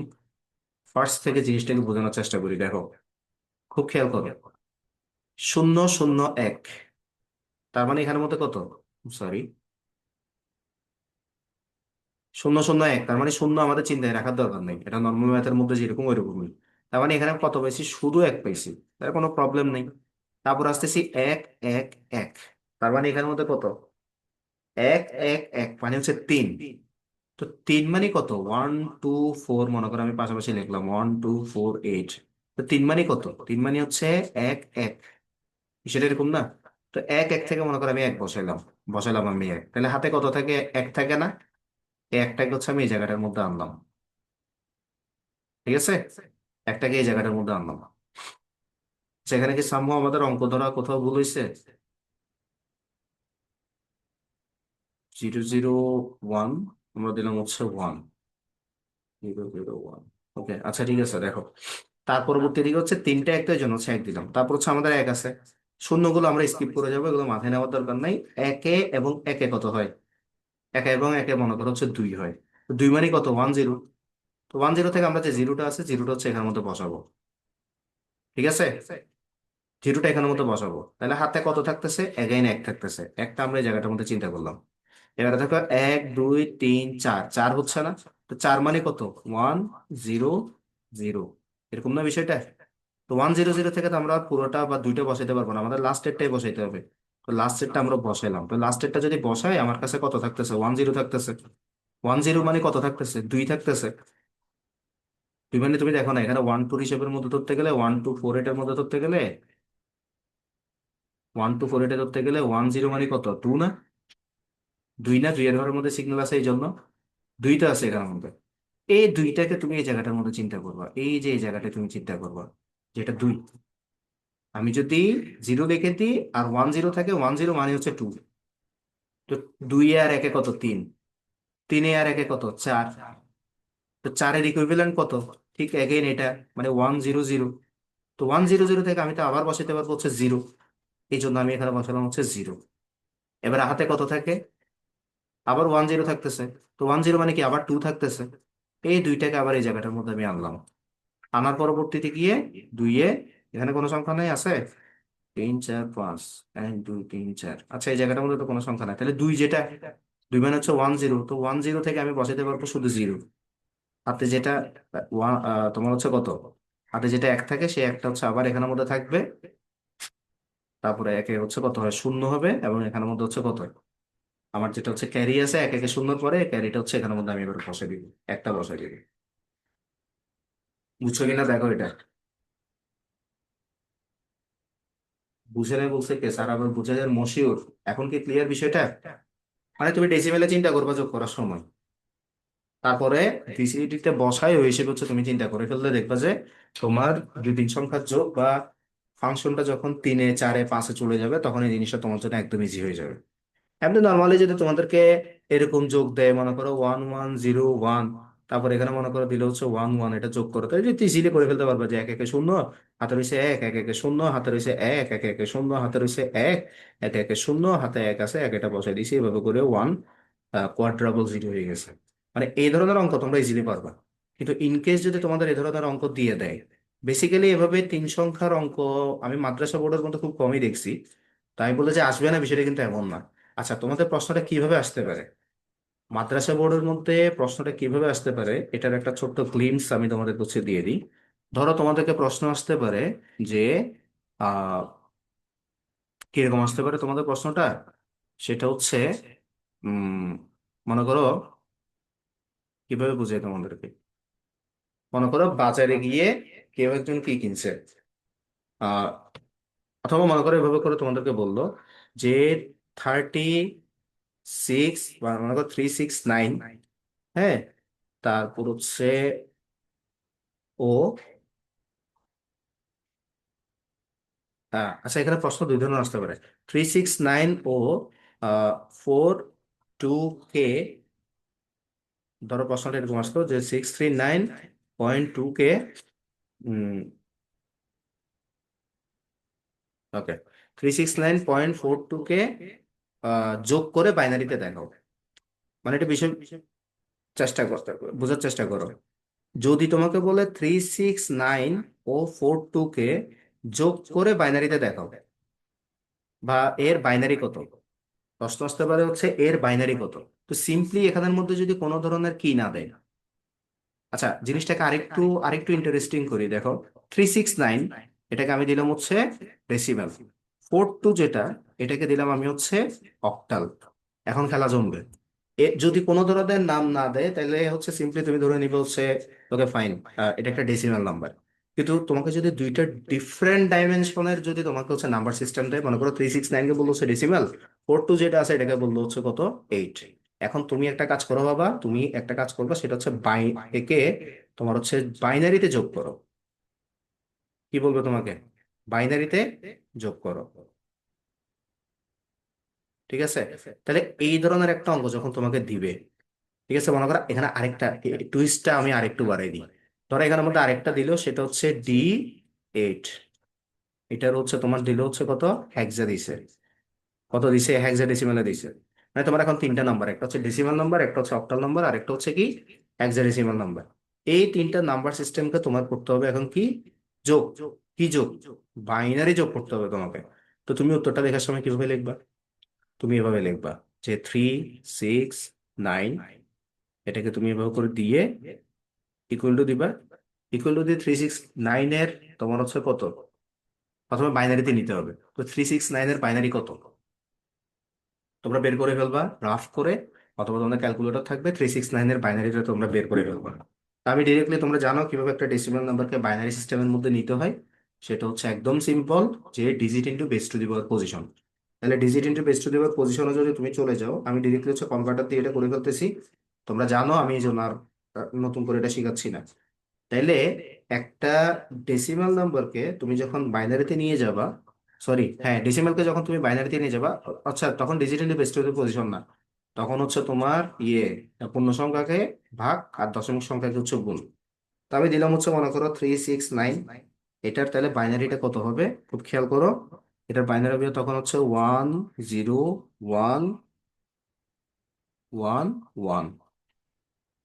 ফার্স্ট থেকে জিনিসটাকে বোঝানোর চেষ্টা করি, দেখো খুব খেয়াল করো। 0 0 1, তার মানে এখানের মধ্যে কত, সরি, 0 0 1, তার মানে শূন্য আমাদের চিন্তায় রাখার দরকার নেই, এটা নর্মাল ম্যাথের মধ্যে যেরকম ওইরকমই। তার মানে এখানে কত পাইছি, শুধু এক পাইছি, তার কোনো প্রবলেম নেই। তারপর আসতেছি 1 1 1, তার মানে এখানের মধ্যে কত, 1 1 1 মানে হচ্ছে 3। তো 3 মানে কত, 1 2 4, মনে করো আমি পাশাপাশি লিখলাম 1 2 4 8। তো 3 মানে কত, 3 মানে হচ্ছে 1 1, সেটা এরকম না। তো 1 1 থেকে মনে করো আমি এক বসাইলাম, বসাইলাম আমি এক, তাহলে হাতে কত থাকে, এক থাকে না। এই একটাকে হচ্ছে আমি এই জায়গাটার মধ্যে আনলাম। ঠিক আছে, একটাকে এই জায়গাটার মধ্যে আনলাম। সেখানে কি সাম্য আমাদের অঙ্ক ধরা কোথাও ভুল হয়েছে? 0 0 1, আমরা দিলাম হচ্ছে 1 0 0 1। ওকে, আচ্ছা ঠিক আছে, দেখো তার পরবর্তী দিকে হচ্ছে তিনটা একটার জন্য হচ্ছে এক দিলাম, তারপর হচ্ছে আমাদের এক আছে। শূন্যগুলো আমরা স্কিপ করে যাবো, এগুলো মাথায় নেওয়ার দরকার নাই। একে এবং একে কত হয়, একে এবং একে মনে করো হচ্ছে 2 হয়। তো 2 মানে কত, 1 0। তো 1 0 থেকে আমরা যে জিরোটা আছে, জিরোটা হচ্ছে এখানের মধ্যে বসাবো। ঠিক আছে, জিরোটা এখানের মধ্যে বসাবো, তাহলে হাতে কত থাকতেছে, এগাইন এক থাকতেছে। একটা আমরা এই জায়গাটার মধ্যে চিন্তা করলাম। এবারে দেখো 1 2 3 4, 4 হচ্ছে না। তো 4 মানে কত, 1 0 0, এরকম না বিষয়টা। তো 1 0 0 থেকে তো আমরা পুরোটা বা দুইটা বসাইতে পারবো না, আমাদের লাস্টেরটাই বসাইতে হবে। তো লাস্টেরটা আমরা বসাইলাম, তো লাস্টেরটা যদি বসাই আমার কাছে কত থাকতেছে, 1 0 থাকতেছে। 1 0 মানে কত থাকতেছে, 2 থাকতেছে। 2 মানে তুমি দেখো না, এখানে 1 2 হিসেবের মধ্যে ধরতে গেলে, 1 2 4 8 এর মধ্যে ধরতে গেলে, 1 2 4 8 ধরতে গেলে 1 0 মানে কত, 2 না। 2 না, 2 এর ঘরের মধ্যে সিগন্যাল আছে এই জন্য দুইটা আছে এখানের মধ্যে। এই দুইটাকে তুমি এই জায়গাটার মধ্যে চিন্তা করবা, এই যে এই জায়গাটা তুমি চিন্তা করবা, যেটা 2। আমি যদি 0 লিখে দিই আর 10 থাকে, 10 মানে হচ্ছে 2। তো 2 আর 1 কত? 3। 3 আর 1 কত? 4। তো 4-এর ইকুইভ্যালেন্ট কত? ঠিক এগেইন এটা, মানে 100। তো 100 থেকে আমি তো আবার বসাতে পারবো হচ্ছে 0। এই জন্য আমি এখানে বসালাম হচ্ছে 0। এবার হাতে কত থাকে? আবার 10 থাকতেছে। তো 10 মানে কি? আবার 2 থাকতেছে। এই দুইটাকে আবার এই জায়গাটার মধ্যে আমি আনলাম। আনার পরবর্তীতে গিয়ে 2-এ, এখানে কোনো সংখ্যা নাই আছে? 3 4 5, 1 2 3 4। আচ্ছা, এই জায়গাটার মধ্যে তো কোনো সংখ্যা নাই, তাহলে 2 যেটা, 2 মানে হচ্ছে 10। তো 10 থেকে আমি বসাতে পারবো শুধু 0। হাতে যেটা তোমার হচ্ছে কত, হাতে যেটা 1 থাকে সেই একটা হচ্ছে আবার এখানের মধ্যে থাকবে। তারপরে একে হচ্ছে কত হয়? 0 হবে, এবং এখানের মধ্যে হচ্ছে কত, আমার যেটা হচ্ছে ক্যারি আছে, 1 0 পরে ক্যারিটা হচ্ছে এখানের মধ্যে আমি এবার বসাই দিব, একটা বসাই দিব। বুঝছো কিনা দেখো এটা। বুঝে নেই বলছে কে স্যার? আবার বুঝে যান মশিউর। এখন কি ক্লিয়ার বিষয়টা? মানে তুমি ডেসিমেলে চিন্তা করবা যোগ করার সময়, তারপরে ভিসিডিতে বসায় ওই হিসেবে হচ্ছে তুমি চিন্তা করে ফেললে দেখবা যে তোমার 2-3 সংখ্যার যোগ বা ফাংশনটা যখন 3-এ 4-এ 5-এ চলে যাবে, তখন এই জিনিসটা তোমার জন্য একদম ইজি হয়ে যাবে। এমনি নর্মালি যদি তোমাদেরকে এরকম যোগ দেয়, মনে করো 1101, তারপর এখানে মনে করো দিলে হচ্ছে 11, এটা যোগ করো, তাহলে যদি ইজিলি করে ফেলতে পারবে যে 1 1 0, হাতে রয়েছে 1, 1 1 0, হাতে রয়েছে 1, 1 1 0, হাতে রয়েছে 1, 1 1 0, হাতে 1 আছে, 1 এটা বসাই দিয়েছি, এভাবে করে 1 কোয়াড্রাবল 0 হয়ে গেছে। মানে এই ধরনের অঙ্ক তোমরা ইজিলি পারবা। কিন্তু ইন কেস যদি তোমাদের এই ধরনের অঙ্ক দিয়ে দেয়, বেসিক্যালি এভাবে 3 সংখ্যার অঙ্ক আমি মাদ্রাসা বোর্ডের মধ্যে খুব কমই দেখছি। তাই বলে যে আসবে না বিষয়টা কিন্তু এমন না। আচ্ছা, তোমাদের প্রশ্নটা কিভাবে আসতে পারে? মাদ্রাসা বোর্ডের মধ্যে প্রশ্নটা কিভাবে আসতে পারে এটার একটা ছোট্ট গ্লিমস আমি তোমাদের কাছে দিয়ে দিই। ধরো তোমাদেরকে প্রশ্ন আসতে পারে যে আহ কিরকম আসতে পারে তোমাদের প্রশ্নটা, সেটা হচ্ছে উম মনে করো, কিভাবে বুঝাই তোমাদেরকে, মনে করো বাজারে গিয়ে কেউ একজন কি কিনছে, আহ অথবা মনে করো এভাবে করে তোমাদেরকে বললো যে 36, বা মনে করো 369, হ্যাঁ, তারপর হচ্ছে ও, আচ্ছা এখানে প্রশ্ন দুই ধরনের আসতে পারে। 369 ও 42K। ধরো প্রশ্নটা এরকম আসতো যে 639.2K। ওকে, 369.42K যোগ করে বাইনারিতে দেখাও। মানে এটা বিষয়, চেষ্টা করতে বোঝার চেষ্টা করো। যদি তোমাকে বলে 369 ও 42K যোগ করে বাইনারিতে দেখাও, বা এর বাইনারি কত, প্রশ্ন আসতে পারে হচ্ছে এর বাইনারি কত। তো সিম্পলি এখানের মধ্যে যদি কোনো ধরনের কি না দেয়, আচ্ছা জিনিসটাকে আরেকটু আরেকটু ইন্টারেস্টিং করি, দেখো 369 এটাকে আমি দিলাম হচ্ছে ডেসিমাল, 42 যেটা, এটাকে দিলাম আমি হচ্ছে অক্টাল। এখন খেলা জমবে। যদি কোনো ধরনের নাম না দেয় তাহলে হচ্ছে সিম্পলি তুমি ধরে নিবে হচ্ছে ওকে ফাইন, এটা একটা ডেসিমাল নাম্বার। কিন্তু তোমাকে যদি দুইটা ডিফারেন্ট ডাইমেনশনের যদি তোমাকে হচ্ছে নাম্বার সিস্টেম দেয়, মনে করো 369 কে বললো হচ্ছে ডেসিমাল, 42 যেটা আছে এটাকে বললো হচ্ছে কত, 8। এখন তুমি একটা কাজ করো বাবা, তুমি একটা কাজ করবে, সেটা হচ্ছে একে তোমার হচ্ছে বাইনারিতে যোগ করো। কি বলবো তোমাকে? বাইনারিতে যোগ করো। ঠিক আছে? তাহলে এই ধরনের একটা অঙ্ক যখন তোমাকে দিবে, ঠিক আছে, মনে করো এখানে আরেকটা টুইস্টটা আমি আরেকটু বাড়াই দিই। ধরো এখানের মধ্যে আরেকটা দিল, সেটা হচ্ছে D8। এটার হচ্ছে তোমার দিল হচ্ছে কত, হেক্সা দিছে। কত দিছে? হেক্সা ডেসিমালে দিছে। মানে তোমার এখন তিনটা নাম্বার, একটা হচ্ছে ডেসিমাল নাম্বার, একটা হচ্ছে অক্টাল নাম্বার, আর একটা হচ্ছে কি হেক্সা ডেসিমাল নাম্বার। এই তিনটা নাম্বার সিস্টেমকে তোমার করতে হবে এখন কি, যোগ। কি যোগ? বাইনারি যোগ করতে হবে তোমাকে। তো তুমি উত্তরটা লেখার সময় কিভাবে লিখবা? তুমি এভাবে লিখবা যে 369, এটাকে তুমি এভাবে করে দিয়ে ইকুয়াল টু দিবা, ইকুয়াল টু দিয়ে 369-এর তোমার হচ্ছে কত, প্রথমে বাইনারিতে নিতে হবে। তো 369-এর বাইনারি কত তোমরা বের করে ফেলবা রাফ করে, অথবা তোমাদের ক্যালকুলেটর থাকবে, 369-এর বাইনারিটা তোমরা বের করে ফেলবা। তা আমি ডিরেক্টলি, তোমরা জানো কিভাবে একটা ডেসিমাল নাম্বারকে বাইনারি সিস্টেমের মধ্যে নিতে হয়। সেটা হচ্ছে একদম সিম্পল, যে digit into base to the power position. তাহলে digit into base to the power পজিশনে যদি তুমি চলে যাও, আমি ডিরেক্টলি হচ্ছে কনভার্টার দিয়ে এটা করে ফেলতেছি। তোমরা জানো, আমি এই জন্য আর নতুন করে এটা শেখাচ্ছি না। তাইলে একটা ডেসিমাল নাম্বারকে তুমি যখন বাইনারিতে নিয়ে যাবা, সরি হ্যাঁ ডেসিমালকে যখন তুমি বাইনারিতে নিয়ে যাবা, আচ্ছা তখন ডিজিটালি বেসড পজিশন না, তখন হচ্ছে তোমার পূর্ণ সংখ্যাকে ভাগ আর দশমিক সংখ্যাকে হচ্ছে গুণ। তো আমি দিলাম হচ্ছে মনে করো 369। এটার তাহলে বাইনারিটা কত হবে খুব খেয়াল করো। এটার বাইনারি হবে তখন হচ্ছে 1 0 1 1 1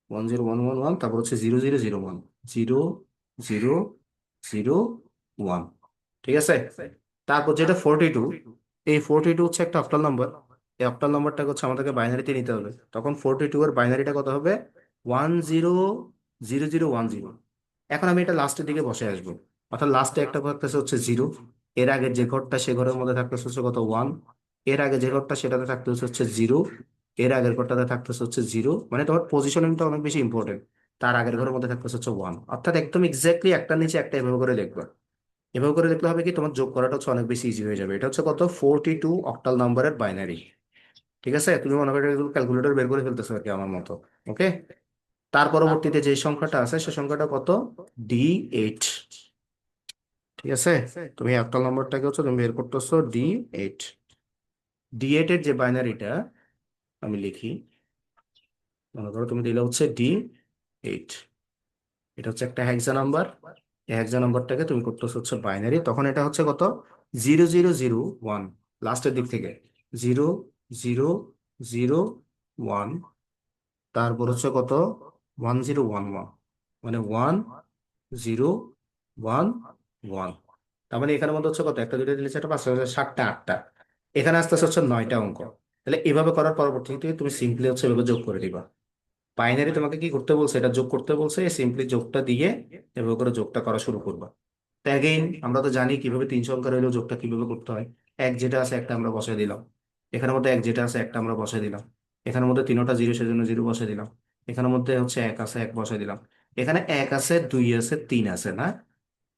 1 0 1 1 1, তারপর হচ্ছে 0 0 0 1 0 0 0 1। ঠিক আছে, তারপর যেটা 42, এই 42 হচ্ছে একটা অক্টাল নাম্বার। এই অক্টাল নাম্বারটাকে হচ্ছে আমাদেরকে বাইনারিতে নিতে হবে, তখন 42 এর বাইনারিটা কত হবে 10 0 0 0 1 0। এখন আমি এটা লাস্টের দিকে বসে আসবো, অর্থাৎ লাস্টে একটা থাকতেছে হচ্ছে 0, এর আগে যে ঘরটা সে ঘরের মধ্যে থাকতেছে হচ্ছে কত 1, এর আগে যে ঘরটা সেটাতে থাকতেছে হচ্ছে 0, এর আগের ঘরটাতে থাকতেছে হচ্ছে 0, মানে তোমার পজিশনিংটা অনেক বেশি ইম্পর্টেন্ট। তার আগের ঘরের মধ্যে থাকতেছে হচ্ছে 1, অর্থাৎ একদম এক্স্যাক্টলি একটার নিচে একটা এভাবে করে দেখবা। এভাবে করে দেখলে হবে কি তোমার যোগ করাটা হচ্ছে অনেক বেশি ইজি হয়ে যাবে। এটা হচ্ছে কত 42 অক্টাল নাম্বারের বাইনারি। ঠিক আছে, তুমি মনে করো ক্যালকুলেটর বের করে ফেলতেছো আর কি আমার মতো। ওকে, তার পরবর্তীতে যে সংখ্যাটা আছে সে সংখ্যাটা কত D8। ঠিক আছে, তুমি অক্টাল নাম্বারটাকে হচ্ছে তুমি বের করতেছো D8। D8 এর যে বাইনারিটা আমি লিখি, মনে করো তুমি দিলে হচ্ছে D8, এটা হচ্ছে একটা হেক্সা নাম্বার। এই হেক্সা নাম্বারটাকে তুমি করতেছো হচ্ছে বাইনারি, তখন এটা হচ্ছে কত 0 0 0 1, লাস্টের দিক থেকে 0 0 0 1, তারপর হচ্ছে কত 1011, মানে 1 0 1 1। তার মানে এখানের মধ্যে হচ্ছে কত একটা দুটো তিনটে চারটা পাঁচটা ছয়টা সাতটা আটটা, এখানে আস্তে আস্তে হচ্ছে 9টা অঙ্ক। তাহলে এভাবে করার পরবর্তীতে তুমি সিম্পলি হচ্ছে এভাবে যোগ করে দিবা। বাইনারি তোমাকে কি করতে বলছে, এটা যোগ করতে বলছে, সিম্পলি যোগটা দিয়ে এভাবে করে যোগটা করা শুরু করবা। তো অ্যাগেইন আমরা তো জানি কিভাবে তিন সংখ্যার হইলেও যোগটা কিভাবে করতে হয়। এক যেটা আছে একটা আমরা বসাই দিলাম, এখানের মধ্যে এক যেটা আছে একটা আমরা বসাই দিলাম, এখানের মধ্যে তিনটা জিরো সেজন্য জিরো বসাই দিলাম, এখানের মধ্যে হচ্ছে এক আছে এক বসাই দিলাম, এখানে এক আছে দুই আছে তিন আছে না।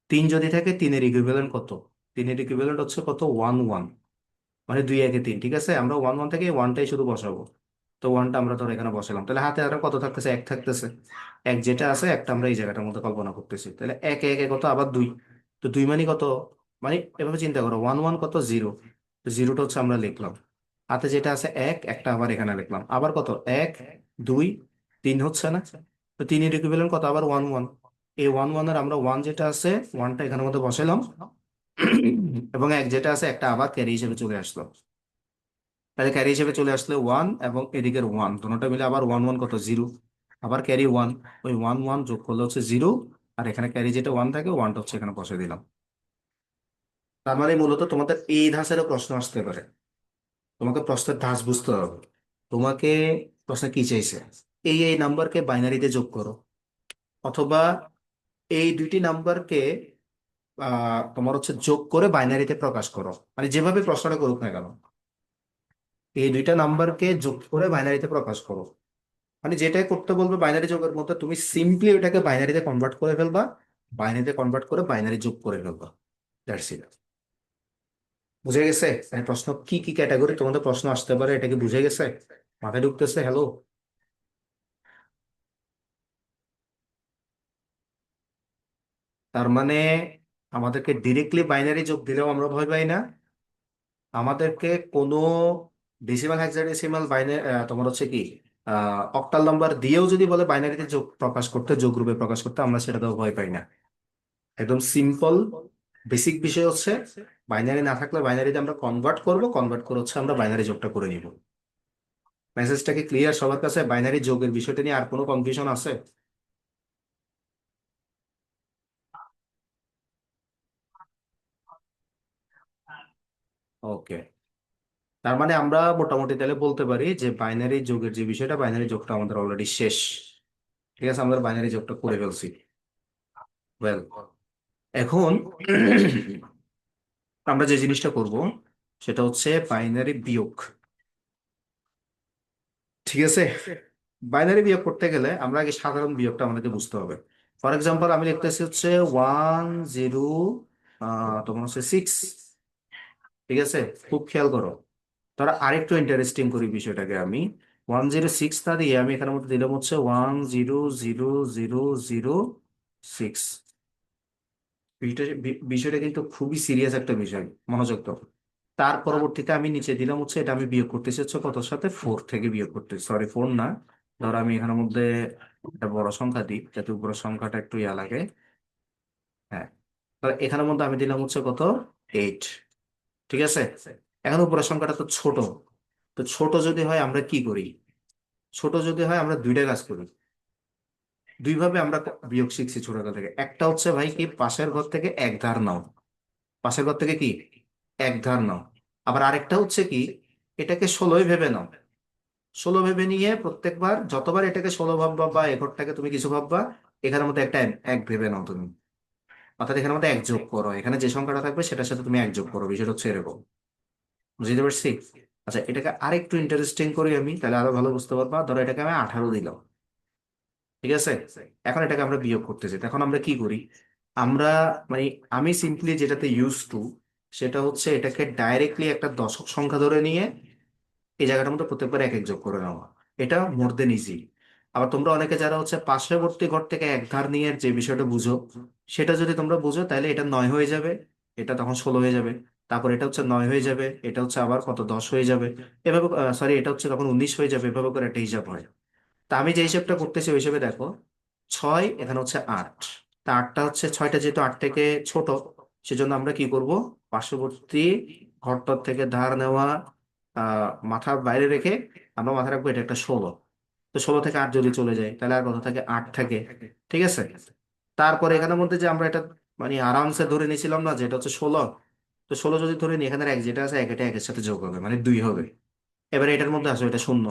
তিন যদি থাকে তিনের ইকুইভ্যালেন্ট কত, তিনের ইকুইভ্যালেন্ট হচ্ছে কত 1 1, মানে 2 1 3। ঠিক আছে, আমরা 1 1 থেকে ওয়ানটাই শুধু বসাবো। তো ওয়ানটা আমরা ধর এখানে বসালাম, তাহলে হাতে আর কত থাকতেছে এক থাকতেছে। এক যেটা আছে একটা আমরা এই জায়গাটার মধ্যে কল্পনা করতেছি, তাহলে একে একে কত আবার দুই। তো দুই মানে কত, মানে এভাবে চিন্তা করো 1 1 কত 0, তো জিরোটা হচ্ছে আমরা লিখলাম। হাতে যেটা আছে এক একটা আবার এখানে লিখলাম, আবার কত এক দুই তিন হচ্ছে না। তো তিনের ইকুইভ্যালেন্ট কত আবার 1 1। এই 1 1 এর আমরা ওয়ান যেটা আছে ওয়ানটা এখানের মধ্যে বসালাম, এবং এক যেটা আছে একটা আবার ক্যারি হিসেবে চলে আসলো। তাহলে ক্যারি হিসেবে চলে আসলে ওয়ান এবং এদিকের ওয়ান দুটোটা মিলে আবার 1 1 কত 0, আবার ক্যারি ওয়ান, ওই 1 1 যোগ করলে হচ্ছে 0, আর এখানে ক্যারি যেটা ওয়ান থাকে ওয়ানটা হচ্ছে এখানে বসে দিলাম। তার মানে মূলত তোমাদের এই ধাঁচেরও প্রশ্ন আসতে পারে, তোমাকে প্রশ্নের ধাঁচ বুঝতে হবে। তোমাকে প্রশ্ন কি চাইছে, এই নাম্বারকে বাইনারিতে যোগ করো, অথবা এই দুইটি নাম্বারকে তোমার হচ্ছে যোগ করে বাইনারিতে প্রকাশ করো, মানে যেভাবে প্রশ্নটা করুক না কেন এই দুইটা নাম্বারকে যোগ করে বাইনারিতে প্রকাশ করো। মানে যেটাই করতে বলবে বাইনারি যোগের মধ্যে তুমি সিম্পলি ওটাকে বাইনারিতে কনভার্ট করে ফেলবা, বাইনারিতে কনভার্ট করে বাইনারি যোগ করে ফেলবা। That's it. বুঝে গেছে মানে প্রশ্ন কি কি ক্যাটাগরি তোমাদের প্রশ্ন আসতে পারে, এটা কি বুঝে গেছে, মাথায় ঢুকতেছে? হ্যালো। তার মানে আমাদেরকে ডিরেক্টলি বাইনারি যোগ দিলেও আমরা ভয় পাই না, আমাদেরকে কোনো ডেসিমাল হেক্সাডেসিমাল বাইনারি তোমার হচ্ছে কি অক্টাল নাম্বার দিয়েও যদি বলে বাইনারিতে যোগ প্রকাশ করতে, যোগ রূপে প্রকাশ করতে, আমরা সেটাতেও ভয় পাই না। একদম সিম্পল বেসিক বিষয় হচ্ছে বাইনারি না থাকলে বাইনারিতে আমরা কনভার্ট করব, কনভার্ট করে হচ্ছে আমরা বাইনারি যোগটা করে নিব। মেসেজটা কি ক্লিয়ার সবার কাছে? বাইনারি যোগের বিষয়টা নিয়ে আর কোনো কনফিউশন আছে? ওকে, তার মানে আমরা মোটামুটি তাহলে বলতে পারি যে বাইনারি যোগের যে বিষয়টা, বাইনারি যোগটা আমাদের অলরেডি শেষ। ঠিক আছে, আমাদের বাইনারি যোগটা করে ফেলছি। ওয়েল, এখন আমরা যে জিনিসটা করব সেটা হচ্ছে বাইনারি বিয়োগ। ঠিক আছে, বাইনারি বিয়োগ করতে গেলে আমরা আগে সাধারণ বিয়োগটা আমাদেরকে বুঝতে হবে। ফর এক্সাম্পল আমি লিখতেছি হচ্ছে 1 0 তোমার হচ্ছে 6। ঠিক আছে, খুব খেয়াল করো, তারা আরেকটু ইন্টারেস্টিং করি বিষয়টাকে। আমি 1 0 6 না দিয়ে আমি এখানের মধ্যে দিলাম হচ্ছে 1 0 0 0 0 সিক্স। বিষয়টা কিন্তু খুবই সিরিয়াস একটা বিষয়, মনোযোগ দাও। তার পরবর্তীতে আমি নিচে দিলাম হচ্ছে এটা আমি বিয়োগ করতেছি হচ্ছে কতর সাথে, ফোর থেকে বিয়োগ করতেছি, সরি ফোর না, ধরো আমি এখানের মধ্যে একটা বড় সংখ্যা দিই যাতে উপরের সংখ্যাটা একটু ইয়া লাগে। হ্যাঁ, তাহলে এখানের মধ্যে আমি দিলাম হচ্ছে কত, এইট। ঠিক আছে, এখন উপরের সংখ্যাটা তো ছোট, তো ছোট যদি হয় আমরা কি করি, ছোট যদি হয় আমরা দুইটা কাজ করি। দুইভাবে আমরা বিয়োগ শিখছি ছোটবেলা থেকে। একটা হচ্ছে ভাই কি, পাশের ঘর থেকে এক ধার নাও, পাশের ঘর থেকে কি এক ধার নাও। আবার আরেকটা হচ্ছে কি, এটাকে ষোলোই ভেবে নাও। ষোলো ভেবে নিয়ে প্রত্যেকবার যতবার এটাকে ষোলো ভাববা বা এ ঘরটাকে তুমি কিছু ভাববা, এখানের মধ্যে একটা এক ভেবে নাও তুমি। অর্থাৎ এখানের মধ্যে এক যোগ করো, এখানে যে সংখ্যাটা থাকবে সেটার সাথে তুমি এক যোগ করো, বিষয়টা হচ্ছে এরকম। বুঝতে পারছি? আচ্ছা, এটাকে আরেকটু ইন্টারেস্টিং করি আমি, তাহলে আরো ভালো বুঝতে পারবা। ধরো এটাকে আমি 18 দিলাম। ঠিক আছে, এখন এটাকে আমরা বিয়োগ করতেছি, তখন আমরা কি করি, আমরা মানে আমি সিম্পলি যেটাতে ইউজ টু, সেটা হচ্ছে এটাকে ডাইরেক্টলি একটা দশক সংখ্যা ধরে নিয়ে এই জায়গাটার মধ্যে প্রত্যেকবার এক এক যোগ করে নেওয়া। এটা মোর দেন ইজি। আবার তোমরা অনেকে যারা হচ্ছে পার্শ্ববর্তী ঘর থেকে এক ধার নিয়ে যে বিষয়টা বুঝো, সেটা যদি তোমরা বুঝো তাহলে এটা 9 হয়ে যাবে, এটা তখন 16 হয়ে যাবে। তারপর এটা হচ্ছে 9 হয়ে যাবে, এটা হচ্ছে আবার কত, 10 হয়ে যাবে। এভাবে, সরি, এটা হচ্ছে তখন 19 হয়ে যাবে, এভাবে করে একটা হিসাব হয়। তা আমি যে হিসেবটা করতেছি ওই হিসেবে দেখো, ছয় এখানে হচ্ছে আট। তা আটটা হচ্ছে, ছয়টা যেহেতু আট থেকে ছোট, সেজন্য আমরা কি করব, পার্শ্ববর্তী ঘরটার থেকে ধার নেওয়া মাথার বাইরে রেখে আমরা মাথায় রাখবো এটা একটা ষোলো। তো ষোলো থেকে আট যদি চলে যায় তাহলে আর কত থাকে, আট থাকে। ঠিক আছে, তারপরে এখানের মধ্যে যে আমরা এটা মানে আরামসে ধরে নিয়েছিলাম না যে এটা হচ্ছে ষোলো, তো ষোলো যদি ধরে নিই, এখানে এক যেটা আছে এক, এটা একের সাথে যোগ হবে মানে দুই হবে। এবারে এটার মধ্যে আসো এটা শূন্য,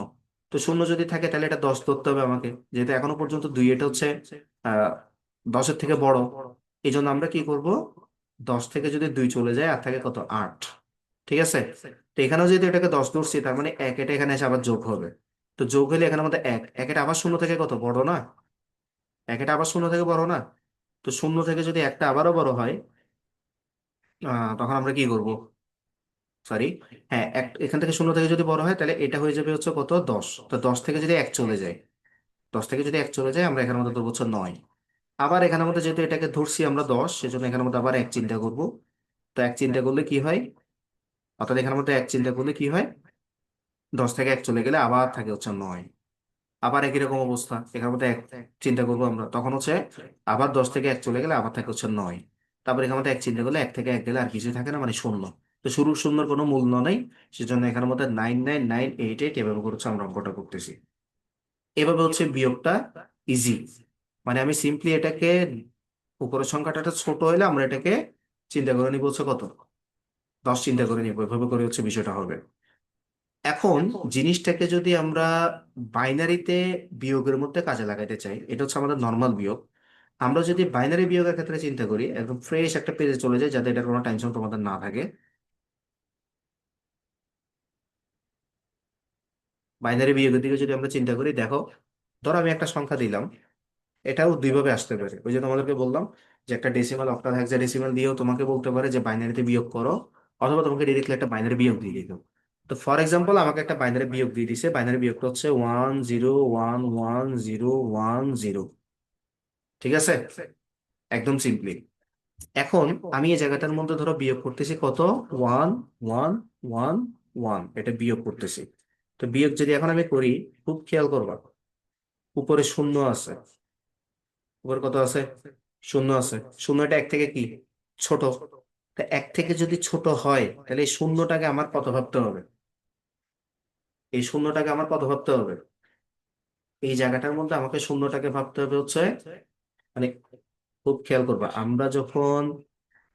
তো শূন্য যদি থাকে তাহলে এটা 10 ধরতে হবে আমাকে, যেহেতু এখনো পর্যন্ত দুই, এটা হচ্ছে আহ 10-এর থেকে বড়। এই জন্য আমরা কি করব, 10 থেকে যদি দুই চলে যায় আর থাকে কত, আট। ঠিক আছে, তো এখানেও যদি এটাকে 10 ধরছি তার মানে এক, এটা এখানে এসে আবার যোগ হবে। তো যোগ হলে এখানে আমাদের এক, এক এটা আবার শূন্য থেকে কত বড় না, এক এটা আবার শূন্য থেকে বড় না। তো শূন্য থেকে যদি একটা আবারও বড় হয়, তখন আমরা কি করব, সরি, হ্যাঁ, এক এখান থেকে শূন্য থেকে যদি বড় হয় তাহলে এটা হয়ে যাবে হচ্ছে কত, 10। তো 10 থেকে যদি এক চলে যায়, 10 থেকে যদি এক চলে যায় আমরা এখানের মধ্যে ধরবো হচ্ছে 9। আবার এখানের মধ্যে যেহেতু এটাকে ধরছি আমরা 10, সেজন্য এখানের মধ্যে আবার এক চিন্তা করব। তো এক চিন্তা করলে কি হয়, অর্থাৎ এখানের মধ্যে এক চিন্তা করলে কি হয়, 10 থেকে এক চলে গেলে আবার থাকে হচ্ছে 9। আবার একই রকম অবস্থা, এখানের মধ্যে এক চিন্তা করবো আমরা, তখন হচ্ছে আবার 10 থেকে এক চলে গেলে আবার থাকে হচ্ছে 9। তারপর এখানের মধ্যে এক চিন্তা করলে এক থেকে এক গেলে আর কিছুই থাকে না, মানে শূন্য। তো শুরুর শূন্যর কোনো মূল্য নেই, সেজন্য এখানের মধ্যে 99988 এভাবে করে হচ্ছে আমরা অঙ্কটা করতেছি। এভাবে হচ্ছে বিয়োগটা ইজি। মানে আমি সিম্পলি এটাকে, উপরের সংখ্যাটা একটা ছোট হলে আমরা এটাকে চিন্তা করে নিব হচ্ছে কত, 10 চিন্তা করে নিব, এভাবে করে হচ্ছে বিষয়টা হবে। এখন জিনিসটাকে যদি আমরা বাইনারিতে বিয়োগের মধ্যে কাজে লাগাইতে চাই, এটা হচ্ছে আমাদের নর্মাল বিয়োগ। আমরা যদি বাইনারি বিয়োগের ক্ষেত্রে চিন্তা করি, একদম ফ্রেশ একটা পেজে চলে যায় যাতে এটার কোনো টেনশন তোমাদের না থাকে। বাইনারি বিয়োগের দিকে যদি আমরা চিন্তা করি, দেখো, ধরো আমি একটা সংখ্যা দিলাম, এটাও দুইভাবে আসতে পারে। ওই যে তোমাদেরকে বললাম যে একটা ডেসিমাল, অক্টাল হেক্সাডেসিমাল দিয়েও তোমাকে বলতে পারে যে বাইনারিতে বিয়োগ করো, অথবা তোমাকে ডিরেক্টলি একটা বাইনারি বিয়োগ দিয়ে দিত। তো ফর এক্সাম্পল আমাকে একটা বাইনারি বিয়োগ দিয়ে দিছে, বাইনারি বিয়োগটা হচ্ছে 101110। ঠিক আছে, একদম সিম্পলি। এখন আমি এই জায়গাটার মধ্যে ধরো বিয়োগ করতেছি কত, 1111, এটা বিয়োগ করতেছি। তো বিয়োগ যদি এখন আমি করি, খুব খেয়াল করবা, উপরে শূন্য আছে, উপরে কত আছে, শূন্য আছে। শূন্যটা এক থেকে কি ছোট, তা এক থেকে যদি ছোট হয় তাহলে এই শূন্যটাকে আমার কত ভাবতে হবে, এই শূন্যটাকে আমার কত ভাবতে হবে, এই জায়গাটার মধ্যে আমাকে শূন্যটাকে ভাবতে হবে হচ্ছে, মানে খুব খেয়াল করবা, আমরা যখন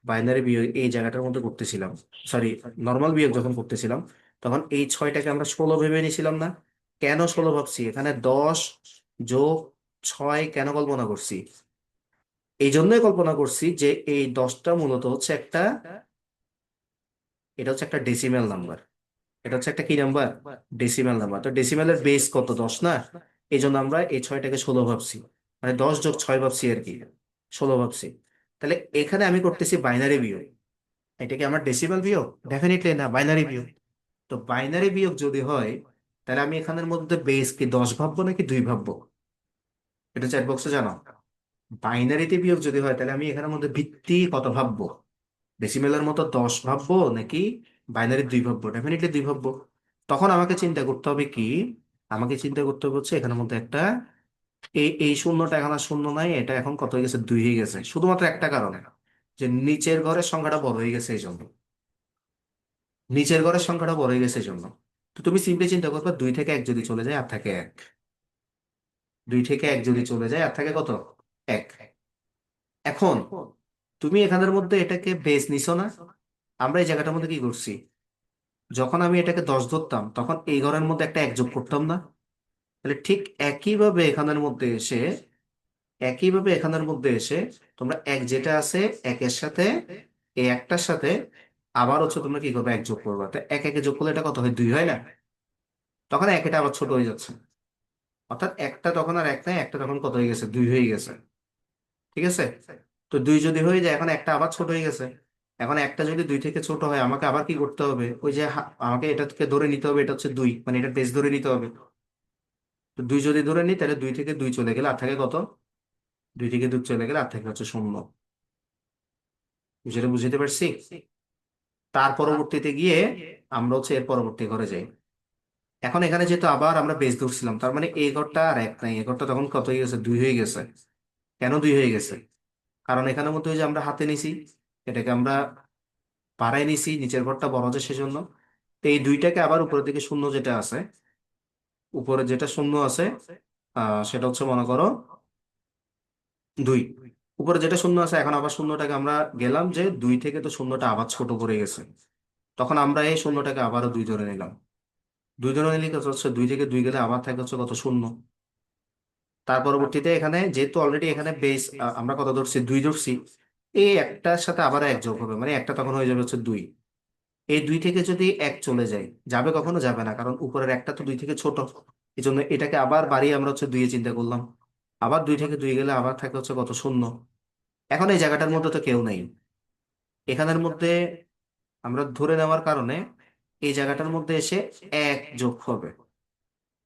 বাইনারি বিয়োগ এই জায়গাটার মধ্যে করতেছিলাম, সরি, নর্মাল বিয়োগ যখন করতেছিলাম, তখন এই ছয়টাকে আমরা 16 ভেবে নিয়েছিলাম না? কেন 16 ভাবছি, এখানে 10+6 কেন কল্পনা করছি, এই জন্যই কল্পনা করছি যে এই 10টা মূলত হচ্ছে একটা, এটা হচ্ছে একটা ডেসিমেল নাম্বার। এটা হচ্ছে একটা কি নাম্বার, ডেসিমেল নাম্বার। তো ডেসিমেলের বেস কত, 10 না? এই জন্য আমরা এই ছয়টাকে 16 ভাবছি, মানে 10+6 ভাবছি আর কি, 16 ভাবছি। তাহলে এখানে আমি করতেছি বাইনারি বিয়োগ, এটা কি আমার ডেসিমেল বিয়োগ? ডেফিনেটলি না, বাইনারি বিয়োগ। তো বাইনারি বিয়োগ যদি হয় তাহলে আমি এখানের মধ্যে বেস কি 10 ভাববো নাকি 2 ভাববো, এটা চ্যাট বক্সে জানাও। বাইনারিতে বিয়োগ যদি হয় তাহলে আমি এখানের মধ্যে ভিত্তি কত ভাববো? ডেসিমেলের মতো 10 ভাববো নাকি বাইনারি 2 ভাববো? ডেফিনেটলি 2 ভাববো। তখন আমাকে চিন্তা করতে হবে কি, আমাকে চিন্তা করতে হবে হচ্ছে এখানের মধ্যে একটা, এই শূন্যটা এখন আর শূন্য নাই, এটা এখন কত হয়ে গেছে? 2 হয়ে গেছে, শুধুমাত্র একটা কারণে, যে নিচের ঘরের সংখ্যাটা বড় হয়ে গেছে এই জন্য। নিচের ঘরের সংখ্যাটা বড় হয়ে গেছে এই জন্য। তো তুমি সিম্পলি চিন্তা করবে 2 থেকে 1 যদি চলে যায় আর থাকে 1। 2 থেকে 1 যদি চলে যায় আর থাকে কত? 1। এখন তুমি এখানের মধ্যে এটাকে বেস নিছো না? আমরা এই জায়গাটার মধ্যে কি করছি, যখন আমি এটাকে 10 ধরতাম তখন এই ঘরের মধ্যে একটা 1 যোগ করতাম না? তাহলে ঠিক একইভাবে এখানের মধ্যে এসে, একইভাবে এখানের মধ্যে এসে তোমরা এক যেটা আছে একের সাথে, এই একটার সাথে আবার হচ্ছে তোমরা কি করবে? 1 যোগ করবে। তো এক একে যোগ করলে এটা কত হয়? 2 হয় না? তখন এক এটা আবার ছোট হয়ে যাচ্ছে, অর্থাৎ একটা তখন আর এক নাই, একটা তখন কত হয়ে গেছে? 2 হয়ে গেছে। ঠিক আছে? তো 2 যদি হয়ে যায় এখন একটা আবার ছোট হয়ে গেছে। এখন একটা যদি 2 থেকে ছোট হয় আমাকে আবার কি করতে হবে? ওই যে আমাকে এটাকে ধরে নিতে হবে, এটা হচ্ছে 2, মানে এটা বেস ধরে নিতে হবে। তো 2 যদি ধরে নিই তাহলে 2 থেকে 2 চলে গেলে আর থাকে কত? 2 থেকে 2 চলে গেলে আর থাকে হচ্ছে 0। যেটা বুঝতে পারছি? তার পরবর্তীতে গিয়ে আমরা হচ্ছে এর পরবর্তী ঘরে যাই। এখন এখানে যেহেতু আবার আমরা বেস ধরছিলাম, তার মানে এই ঘরটা আর এক নাই, এই ঘরটা তখন কত হয়ে গেছে? 2 হয়ে গেছে। কেন 2 হয়ে গেছে? কারণ এখানের মধ্যে ওই যে আমরা হাতে নিছি, এটাকে আমরা বাড়াই নিছি, নিচের ঘরটা বড় হচ্ছে সেজন্য। তো এই দুইটাকে আবার উপরের দিকে শূন্য যেটা আছে, উপরে যেটা শূন্য আছে, সেটা হচ্ছে মনে করো 2। উপরে যেটা শূন্য আছে এখন আবার শূন্যটাকে আমরা গেলাম যে 2 থেকে তো শূন্যটা আবার ছোট করে গেছে, তখন আমরা এই শূন্যটাকে আবারও 2 ধরে নিলাম। 2 ধরে নিলে কত হচ্ছে? 2 থেকে 2 গেলে আবার থাকে হচ্ছে কত? 0। তার পরবর্তীতে এখানে যেহেতু অলরেডি এখানে বেস আমরা কত ধরছি? 2 ধরছি, এই একটার সাথে আবার 1 যোগ হবে, মানে একটা তখন হয়ে যাবে হচ্ছে 2। এই 2 থেকে যদি 1 চলে যায়, যাবে? কখনো যাবে না, কারণ উপরের একটা তো 2 থেকে ছোট। এই জন্য এটাকে আবার বাড়িয়ে আমরা হচ্ছে 2 এ চিন্তা করলাম। আবার 2 থেকে 2 গেলে আবার থাকে হচ্ছে কত? 0। এখন এই জায়গাটার মধ্যে তো কেউ নেই, এখানের মধ্যে আমরা ধরে নেওয়ার কারণে এই জায়গাটার মধ্যে এসে 1 যোগ হবে।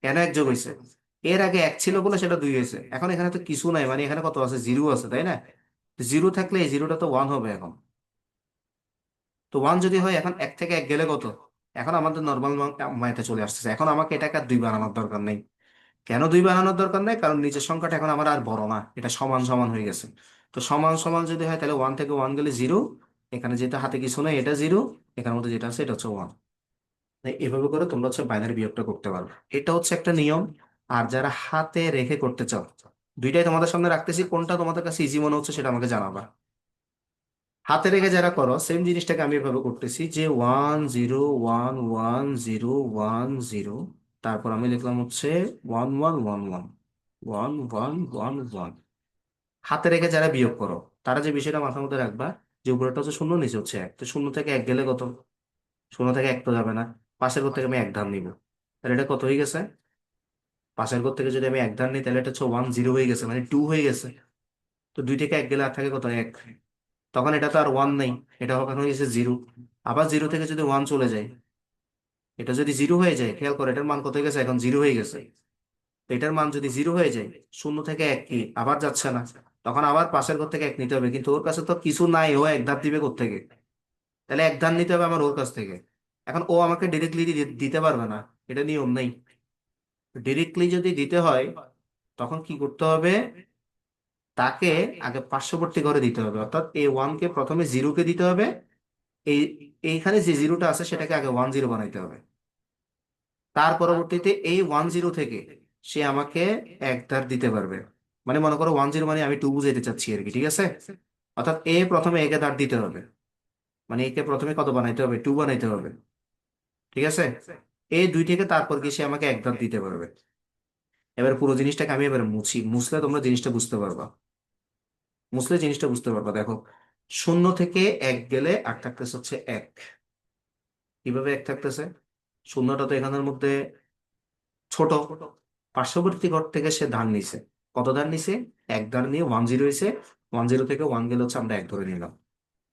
কেন 1 যোগ হয়েছে? এর আগে 1 ছিল বলে সেটা 2 হয়েছে। এখন এখানে তো কিছু নাই, মানে এখানে কত আছে? 0 আছে, তাই না? 0 থাকলে এই 0টা তো 1 হবে এখন। তো 1 যদি হয়, এখন 1 থেকে 1 গেলে কত? এখন আমাদের নর্মাল মাইতে চলে আসতেছে। এখন আমাকে এটাকে আর 2 বানানোর দরকার নেই। কেন 2 বানানোর দরকার নেই? কারণ নিচের সংখ্যাটা এখন আমার আর বড় না, এটা সমান সমান হয়ে গেছে। তো সমান সমান যদি হয় তাহলে 1 থেকে 1 গেলে 0, এখানে যেটা হাতে কিছু নেই এটা 0, এখানের মধ্যে যেটা আছে এটা হচ্ছে 1। এভাবে করে তোমরা হচ্ছে বাইনারি বিয়োগটা করতে পারবে, এটা হচ্ছে একটা নিয়ম। আর যারা হাতে রেখে করতে চাও, দুইটাই তোমাদের সামনে রাখতেছি, কোনটা তোমাদের কাছে ইজি মনে হচ্ছে সেটা আমাকে জানাবা। হাতে রেখে যারা করো সেম জিনিসটাকে আমি এভাবে করতেছি যে 1 0 1 1 0 1 0, তারপর আমি লিখলাম হচ্ছে 1 1 1 1 1 1 1 1। হাতে রেখে যারা বিয়োগ করো তারা যে বিষয়টা মাথার মধ্যে রাখবা, যে উপরেরটা হচ্ছে শূন্য, নিচে হচ্ছে 1, তো 0 থেকে 1 গেলে কত? 0 থেকে 1 তো যাবে না, পাশের ঘর থেকে আমি 1 ধার নিব। তাহলে এটা কত হয়ে গেছে? পাশের ঘর থেকে যদি আমি 1 ধার নিই তাহলে এটা হচ্ছে 1 0 হয়ে গেছে, মানে 2 হয়ে গেছে। তো 2 থেকে 1 গেলে আর থাকে কত? 1। তখন এটা তো আর 1 নেই, এটা হবে এখন হয়ে গেছে 0। আবার 0 থেকে যদি 1 চলে যায়, এটা যদি 0 হয়ে যায়, খেয়াল করো এটার মান কত হয়ে গেছে? এখন 0 হয়ে গেছে। তো এটার মান যদি 0 হয়ে যায়, 0 থেকে 1 কি আবার যাচ্ছে না? তখন আবার পাশের ঘর থেকে 1 নিতে হবে, কিন্তু ওর কাছে তো কিছু নাই, ও 1 ধার দিবে থেকে, তাহলে 1 ধার নিতে হবে আমার ওর কাছ থেকে। এখন ও আমাকে ডিরেক্টলি দিতে পারবে না, এটা নিয়ম নেই। ডিরেক্টলি যদি দিতে হয় তখন কি করতে হবে? তাকে আগে পার্শ্ববর্তী ঘরে দিতে হবে, অর্থাৎ A1 কে প্রথমে 0 কে দিতে হবে। এই এইখানে যে 0টা আছে সেটাকে আগে 1 0 বানাইতে হবে। তার পরবর্তীতে এই 1 0 থেকে সে আমাকে 1 ধার দিতে পারবে। মানে মনে করো 1 0 মানে আমি 2 বুঝাইতে চাচ্ছি আর কি, ঠিক আছে? অর্থাৎ এ প্রথমে একে ধার দিতে হবে, মানে একে প্রথমে কত বানাইতে হবে? 2 বানাইতে হবে। ঠিক আছে? এই 2 থেকে তারপর কি সে আমাকে 1 ধার দিতে পারবে। এবার পুরো জিনিসটাকে আমি এবার মুছি, মুছলে তোমরা জিনিসটা বুঝতে পারবা। মুছলে জিনিসটা বুঝতে পারবা, দেখো 0 থেকে 1 গেলে আর থাকতেছে হচ্ছে 1। কিভাবে 1 থাকতেছে? শূন্যটা তো এখানের মধ্যে ছোট, পার্শ্ববর্তী ঘর থেকে সে ধার নিছে। কত ধার নিছে? 1 ধার নিয়ে 1 0 হয়েছে। 1 0 থেকে 1 গেলে হচ্ছে আমরা 1 ধরে নিলাম।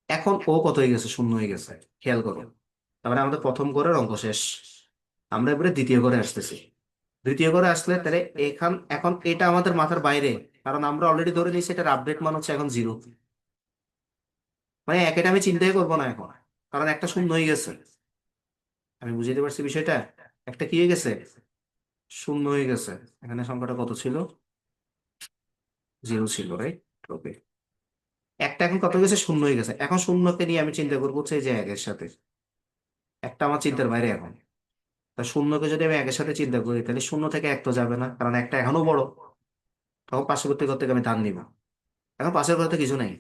এখন ও কত হয়ে গেছে? 0 হয়ে গেছে। খেয়াল করো, তারপরে আমাদের প্রথম ঘরের অঙ্ক শেষ। আমরা এবারে দ্বিতীয় ঘরে আসতেছি। দ্বিতীয় ঘরে আসলে তাহলে এখন এটা আমাদের মাথার বাইরে, কারণ আমরা অলরেডি ধরে নিয়েছি এটার আপডেট মান হচ্ছে এখন 0। মানে একেটা আমি চিন্তাই করবো না এখন, কারণ একটা শূন্য হয়ে গেছে। আমি বুঝতে পারছি বিষয়টা। একটা কি হয়ে গেছে, শূন্য হয়ে গেছে। এখানে সংখ্যাটা কত ছিল, 0 ছিল, রাইট? ওকে। একটা এখন কত হয়ে গেছে, শূন্য হয়ে গেছে। এখন শূন্যকে নিয়ে আমি চিন্তা করবো হচ্ছে এই যে একের সাথে। একটা আমার চিন্তার বাইরে এখন। তা শূন্যকে যদি আমি একের সাথে চিন্তা করি, তাহলে শূন্য থেকে এক তো যাবে না, কারণ একটা এখনো বড়। তখন পার্শ্ববর্তী ঘর থেকে আমি ধান নিব। এখন পাশের ঘরে তো কিছু নাই,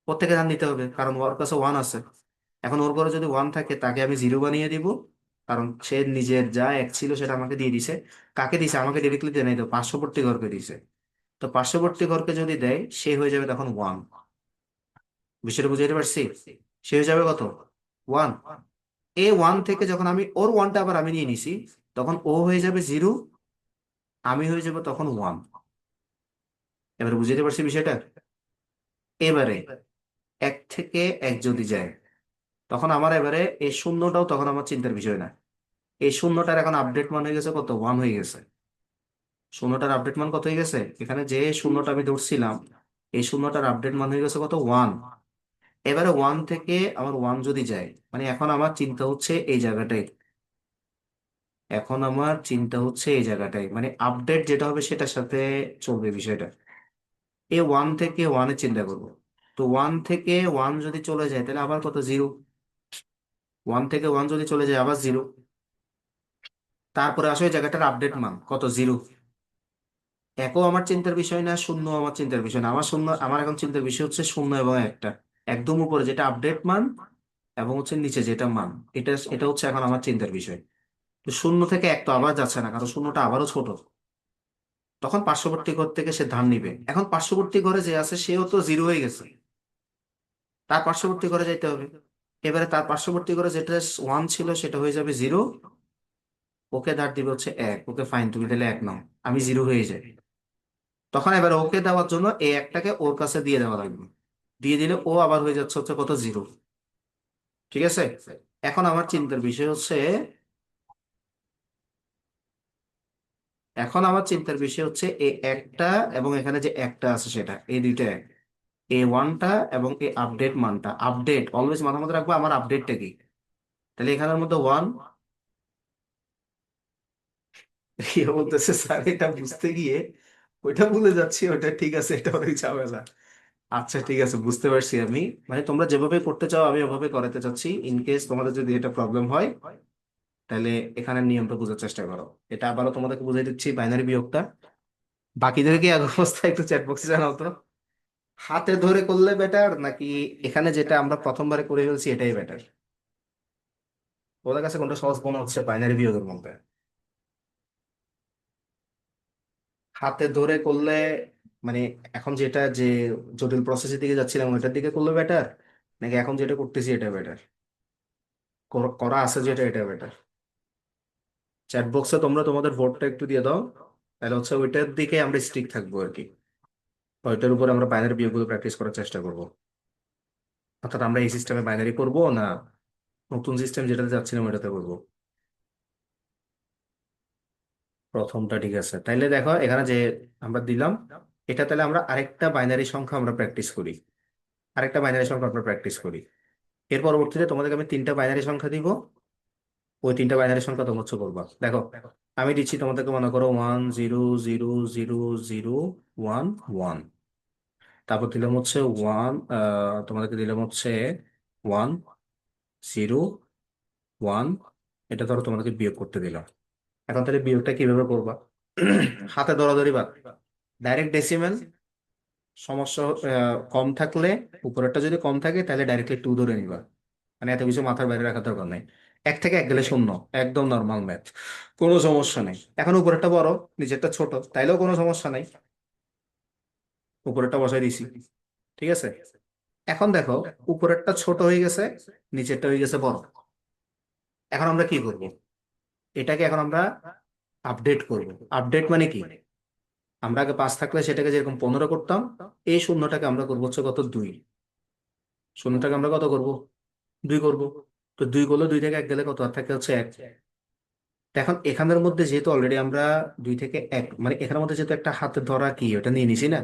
প্রত্যেকে ধান নিতে হবে, কারণ ওর কাছে ওয়ান আছে। এখন ওর ঘরে যদি ওয়ান থাকে, তাকে আমি 0 বানিয়ে দিব। কারণ সে নিজের যা এক ছিল সেটা আমাকে দিয়ে দিছে। কাকে দিছে, আমাকে ডিরেক্টলি দেয় নাই তো, পার্শ্ববর্তী ঘরকে দিছে। তো পার্শ্ববর্তী ঘরকে যদি দেয়, সে হয়ে যাবে তখন ওয়ান। বিষয়টা বুঝাইতে পারছি? সে হয়ে যাবে কত, ওয়ান। এ ওয়ান থেকে যখন আমি ওর ওয়ানটা আবার আমি নিয়ে নিছি, তখন ও হয়ে যাবে 0, আমি হয়ে যাব তখন ওয়ান। এবারে বুঝাইতে পারছি বিষয়টা? এবারে এক থেকে এক যদি যায়, তখন আমার এবারে এই শূন্যটাও তখন আমার চিন্তার বিষয় না। এই শূন্যটার এখন আপডেট মান হয়ে গেছে কত, ওয়ান হয়ে গেছে। শূন্যটার আপডেট মান কত হয়ে গেছে, এখানে যে শূন্যটা আমি ধরছিলাম, এই শূন্যটার আপডেট মান হয়ে গেছে কত, ওয়ান। এবারে ওয়ান থেকে আমার ওয়ান যদি যায়, মানে এখন আমার চিন্তা হচ্ছে এই জায়গাটাই। এখন আমার চিন্তা হচ্ছে এই জায়গাটাই, মানে আপডেট যেটা হবে সেটার সাথে চলবে বিষয়টা। এ ওয়ান থেকে ওয়ানে চিন্তা করবো। তো ওয়ান থেকে ওয়ান যদি চলে যায়, তাহলে আবার কত, 0। ওয়ান থেকে ওয়ান যদি চলে যায়, আবার 0। তারপরে আসলে জায়গাটার আপডেট মান কত, 0। একও আমার চিন্তার বিষয় না, শূন্য আমার চিন্তার বিষয় না। আমার শূন্য, আমার এখন চিন্তার বিষয় হচ্ছে শূন্য এবং একটা। একদম উপরে যেটা আপডেট মান, এবং হচ্ছে নিচে যেটা মান, এটা এটা হচ্ছে এখন আমার চিন্তার বিষয়। তো শূন্য থেকে এক তো আবার যাচ্ছে না, কারণ শূন্যটা আবারও ছোট। তখন পার্শ্ববর্তী ঘর থেকে সে ধান নিবে। এখন পার্শ্ববর্তী ঘরে যে আছে সেও তো 0 হয়ে গেছে, তার পার্শ্ববর্তী ঘরে যাইতে হবে। এবারে তার পার্শ্ববর্তী ঘরে যেটা ওয়ান ছিল সেটা হয়ে যাবে 0। ওকে ধার দিবে হচ্ছে এক, ওকে ফাইন, তুমি তাহলে এক নাও। আমি 0 হয়ে যাই। তখন এবার ওকে দেওয়ার জন্য এই একটাকে ওর কাছে দিয়ে দেওয়া লাগবে। দিয়ে দিলে ও আবার হয়ে যাচ্ছে হচ্ছে কত, 0। ঠিক আছে। এখন আমার চিন্তার বিষয় হচ্ছে, এখন আমার চিন্তার বিষয় হচ্ছে এই একটা এবং এখানে যে একটা আছে সেটা, এই দুইটা এক। এই ওয়ানটা এবং এই আপডেট মানটা, আপডেট অলওয়েজ মাথার মধ্যে রাখবো, আমার আপডেটটা কি। তাহলে এখানের মধ্যে ওয়ান। বলতেছে স্যার এটা বুঝতে গিয়ে ওইটা ভুলে যাচ্ছি, ওটা ঠিক আছে, এটা অনেক ঝামেলা। আচ্ছা ঠিক আছে, বুঝতে পারছি আমি। মানে তোমরা যেভাবে করতে চাও আমি ওভাবে করাতে চাচ্ছি। ইন কেস তোমাদের যদি এটা প্রবলেম হয়, তাহলে এখানের নিয়মটা বোঝার চেষ্টা করো। এটা আবারও তোমাদেরকে বুঝাই দিচ্ছি, বাইনারি বিয়োগটা। বাকিদেরকে এক অবস্থা একটু চ্যাট বক্সে জানাও তো, হাতে ধরে করলে বেটার নাকি এখানে যেটা আমরা প্রথমবারে করে ফেলছি এটাই বেটার? ওদের কাছে কোনটা সহজ মনে হচ্ছে বাইনারি বিয়োগের মধ্যে? হাতে ধরে করলে, মানে এখন যেটা যে জটিল প্রসেসের দিকে যাচ্ছিলাম ওইটার দিকে করলে বেটার, নাকি এখন যেটা করতেছি এটা বেটার, করা আছে যেটা এটা বেটার? চ্যাট বক্সে তোমরা তোমাদের ভোটটা একটু দিয়ে দাও, তাহলে হচ্ছে ওইটার দিকে আমরা স্ট্রিক থাকবো আর কি। ওইটার উপর আমরা বাইনারি বিয়োগগুলো প্র্যাকটিস করার চেষ্টা করবো। অর্থাৎ আমরা এই সিস্টেমে বাইনারি করবো না, নতুন সিস্টেম যেটাতে যাচ্ছিলাম ওইটাতে করবো। প্রথমটা ঠিক আছে, তাইলে দেখো এখানে যে আমরা দিলাম, এটা তাহলে আমরা আরেকটা বাইনারি সংখ্যা আমরা প্র্যাকটিস করি। আরেকটা বাইনারি সংখ্যা আমরা প্র্যাকটিস করি। এর পরবর্তীতে তোমাদেরকে আমি তিনটা বাইনারি সংখ্যা দিব। ওই তিনটা বাইনারি সংখ্যা তোমরা হচ্ছে করবা। দেখো আমি দিচ্ছি তোমাদেরকে, মনে করো 1 0 0 0 0 1 1। তারপর দিলাম হচ্ছে ওয়ান, তোমাদেরকে দিলাম হচ্ছে 1 0 1। এটা ধরো তোমাদেরকে বিয়োগ করতে দিলাম। এখন তাহলে বিয়োগটা কিভাবে করবা? হাতে ধরাধরি বাদ, ডাইরেক্ট ডেসিমেল। সমস্যা কম থাকলে, উপরেরটা যদি কম থাকে তাহলে ডাইরেক্টলি 2 ধরে নিবা। মানে এত কিছু মাথার বাইরে রাখার দরকার নেই। এক থেকে এক গেলে শূন্য, একদম নর্মাল ম্যাথ, কোনো সমস্যা নেই। এখন উপরেরটা বড়, নিচেরটা ছোট, তাইলেও কোনো সমস্যা নাই, উপরেরটা বসাই দিছি। ঠিক আছে। এখন দেখো উপরেরটা ছোট হয়ে গেছে, নিচেরটা হয়ে গেছে বড়। এখন আমরা কি করব, এটাকে এখন আমরা আপডেট করব। আপডেট মানে কি, আমরা আগে 5 থাকলে সেটাকে যেরকম 15 করতাম, এই শূন্যটাকে আমরা করবো হচ্ছে কত, 2। শূন্যটাকে আমরা কত করব, 2 করব। তো 2 করলে 2 থেকে 1 গেলে কত আর থাকে হচ্ছে 1। তো এখন এখানের মধ্যে যেহেতু অলরেডি আমরা 2 থেকে 1 মানে এখানের মধ্যে যেহেতু একটা হাতে ধরা কি ওটা নিয়ে নিছি না,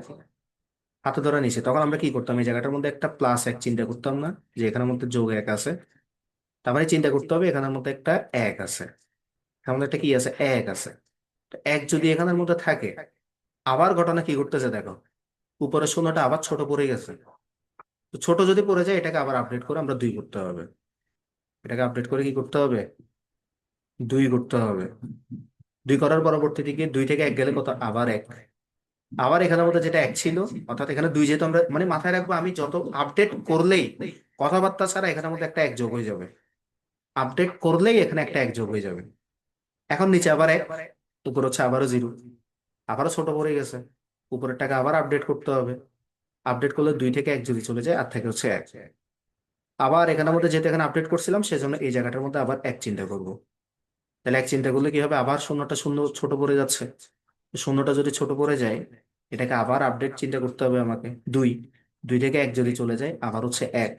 হাতে ধরা নিছি, তখন আমরা কি করতাম, এই জায়গাটার মধ্যে একটা +1 চিন্তা করতাম না, যে এখানের মধ্যে যোগ 1 আছে। তারপরে চিন্তা করতে হবে এখানের মধ্যে একটা 1 আছে, এখানের মধ্যে একটা কি আছে, 1 আছে। তো 1 যদি এখানের মধ্যে থাকে, আবার ঘটনা কি ঘটতেছে দেখো, উপরের শূন্যটা আবার ছোট পড়ে গেছে। তো ছোট যদি পড়ে যায় এটাকে আবার আপডেট করে আমরা 2 করতে হবে, এটাকে আপডেট করে কি করতে হবে, 2 করতে হবে। 2 করার পরবর্তী দিকে 2 থেকে 1 গেলে কত, আবার 1। আবার এখানের মধ্যে যেটা 1 ছিল, অর্থাৎ এখানে 2 যেহেতু আমরা মানে মাথায় রাখবো, আমি যত আপডেট করলেই কথাবার্তা ছাড়া এখানের মধ্যে একটা 1 যোগ হয়ে যাবে, আপডেট করলেই এখানে একটা 1 যোগ হয়ে যাবে। এখন নিচে আবার 1, উপর হচ্ছে আবারও 0, আবারও ছোট পড়ে গেছে, উপরের টাকা আবার আপডেট করতে হবে। আপডেট করলে 2 থেকে 1 যদি চলে যায়, আর থেকে হচ্ছে 1। আবার এখানের মধ্যে যেহেতু এখানে আপডেট করছিলাম সেজন্য এই জায়গাটার মধ্যে আবার 1 চিন্তা করব। তাহলে 1 চিন্তা করলে কি হবে, আবার শূন্যটা শূন্য ছোট পড়ে যাচ্ছে। শূন্যটা যদি ছোট পড়ে যায়, এটাকে আবার আপডেট চিন্তা করতে হবে আমাকে 2। 2 থেকে 1 যদি চলে যায়, আবার হচ্ছে 1।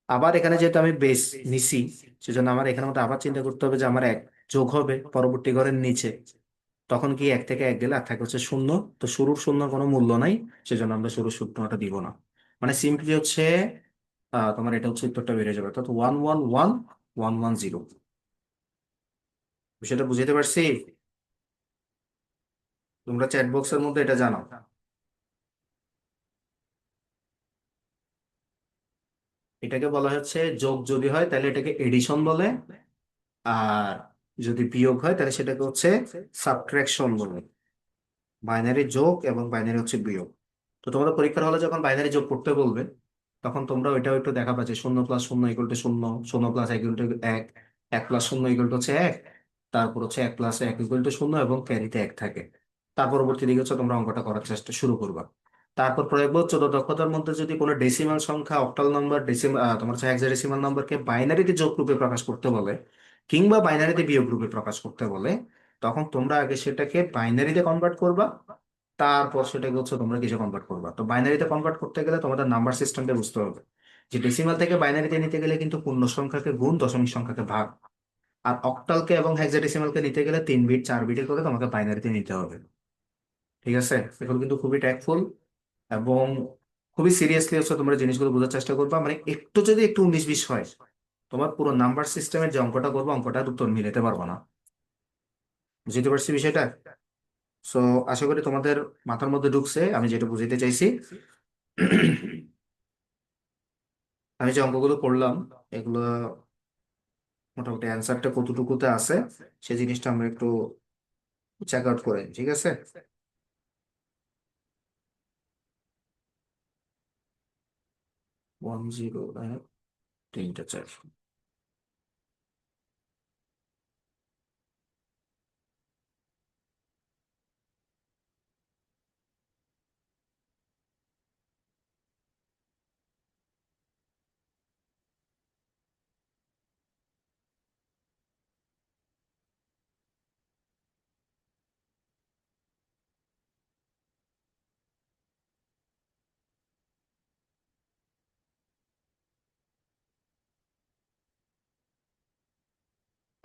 আবার এখানে যেহেতু আমি বেস নিছি, সেজন্য আমার এখানে মধ্যে আবার চিন্তা করতে হবে যে আমার 1 যোগ হবে পরবর্তী ঘরের নিচে। তখন কি 1 থেকে 1 গেলে আর থাকে হচ্ছে শূন্য। তো শুরুর শূন্য কোনো মূল্য নাই, সেজন্য আমরা শুরুর শূন্যটা দিব না। মানে সিম্পলি হচ্ছে তোমার এটা হচ্ছে উত্তরটা বেড়ে যাবে, অর্থাৎ 111 110। বিষয়টা বুঝতে পারছি? তোমরা চ্যাট বক্সের মধ্যে এটা জানাও। এটাকে বলা হচ্ছে যোগ, যদি হয় তাহলে এটাকে এডিশন বলে, আর যদি বিয়োগ হয় তাহলে সেটাকে হচ্ছে সাবট্রাকশন বলে। বাইনারি যোগ এবং বাইনারি হচ্ছে বিয়োগ। তো তোমাদের পরীক্ষার হলে যখন বাইনারি যোগ করতে বলবে, তখন তোমরা ওইটাও একটু দেখাবা যে 0+0 = 0, 0+1 = 1, 1+0 = হচ্ছে 1, তারপর হচ্ছে 1+1 = 0 এবং ক্যারিতে 1 থাকে। তার পরবর্তী দিকে হচ্ছে তোমরা অঙ্কটা করার চেষ্টা শুরু করবা। তারপর প্রয়োগ চোদ্দ দক্ষতার মধ্যে যদি কোনো ডেসিমাল সংখ্যা, অক্টাল নাম্বার, তোমার হচ্ছে হেক্সাডেসিমাল নাম্বারকে বাইনারিতে যোগ রূপে প্রকাশ করতে বলে, কিংবা বাইনারিতে বিয়োগ রূপে প্রকাশ করতে বলে, তখন তোমরা আগে সেটাকে বাইনারিতে কনভার্ট করবা, তারপর সেটাকে হচ্ছে তোমরা কিছু কনভার্ট করবা। তো বাইনারিতে কনভার্ট করতে গেলে তোমাদের নাম্বার সিস্টেমটা বুঝতে হবে, যে ডেসিমাল থেকে বাইনারিতে নিতে গেলে কিন্তু পূর্ণ সংখ্যাকে গুণ, দশমিক সংখ্যাকে ভাগ। আর অক্টালকে এবং হেক্সাডেসিমালকে নিতে গেলে 3 বিট 4 বিটের করে তোমাকে বাইনারিতে নিতে হবে। ঠিক আছে, এগুলো কিন্তু খুবই ট্যাক্টফুল এবং খুবই সিরিয়াসলি হচ্ছে তোমরা জিনিসগুলো বোঝার চেষ্টা করবা। মানে একটু যদি একটু 19-20 হয়, তোমার পুরো নাম্বার সিস্টেমের যে অঙ্কটা করবো, অঙ্কটার উত্তর মিলাতে পারবো না। বুঝতে পারছি বিষয়টা? সো আশা করি তোমাদের মাথার মধ্যে ঢুকছে আমি যেটা বুঝাইতে চাইছি। আমি যে অঙ্কগুলো করলাম, এগুলো মোটামুটি অ্যান্সারটা কতটুকুতে আছে সেই জিনিসটা আমরা একটু চেক আউট করে নিই, ঠিক আছে?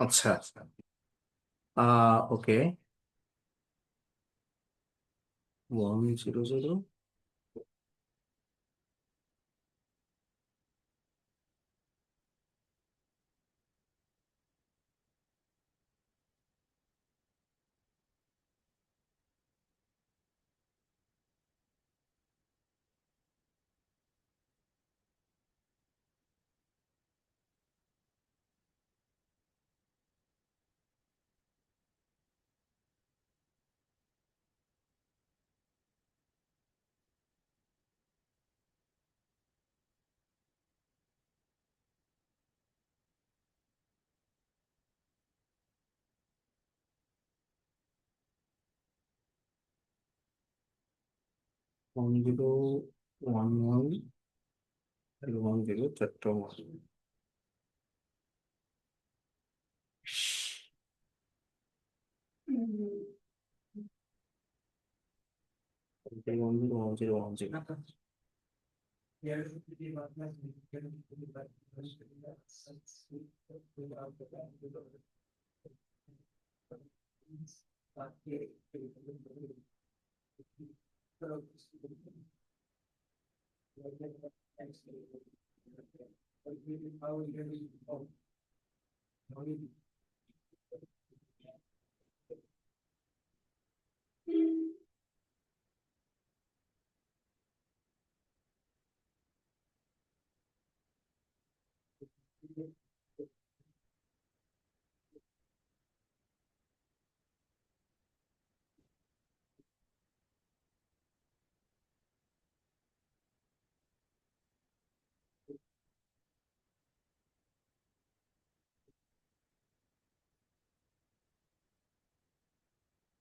10, আচ্ছা। ওকে। 100। ওয়ান জিরো 11 10, চারটা 1। 10, 10, 10, 10।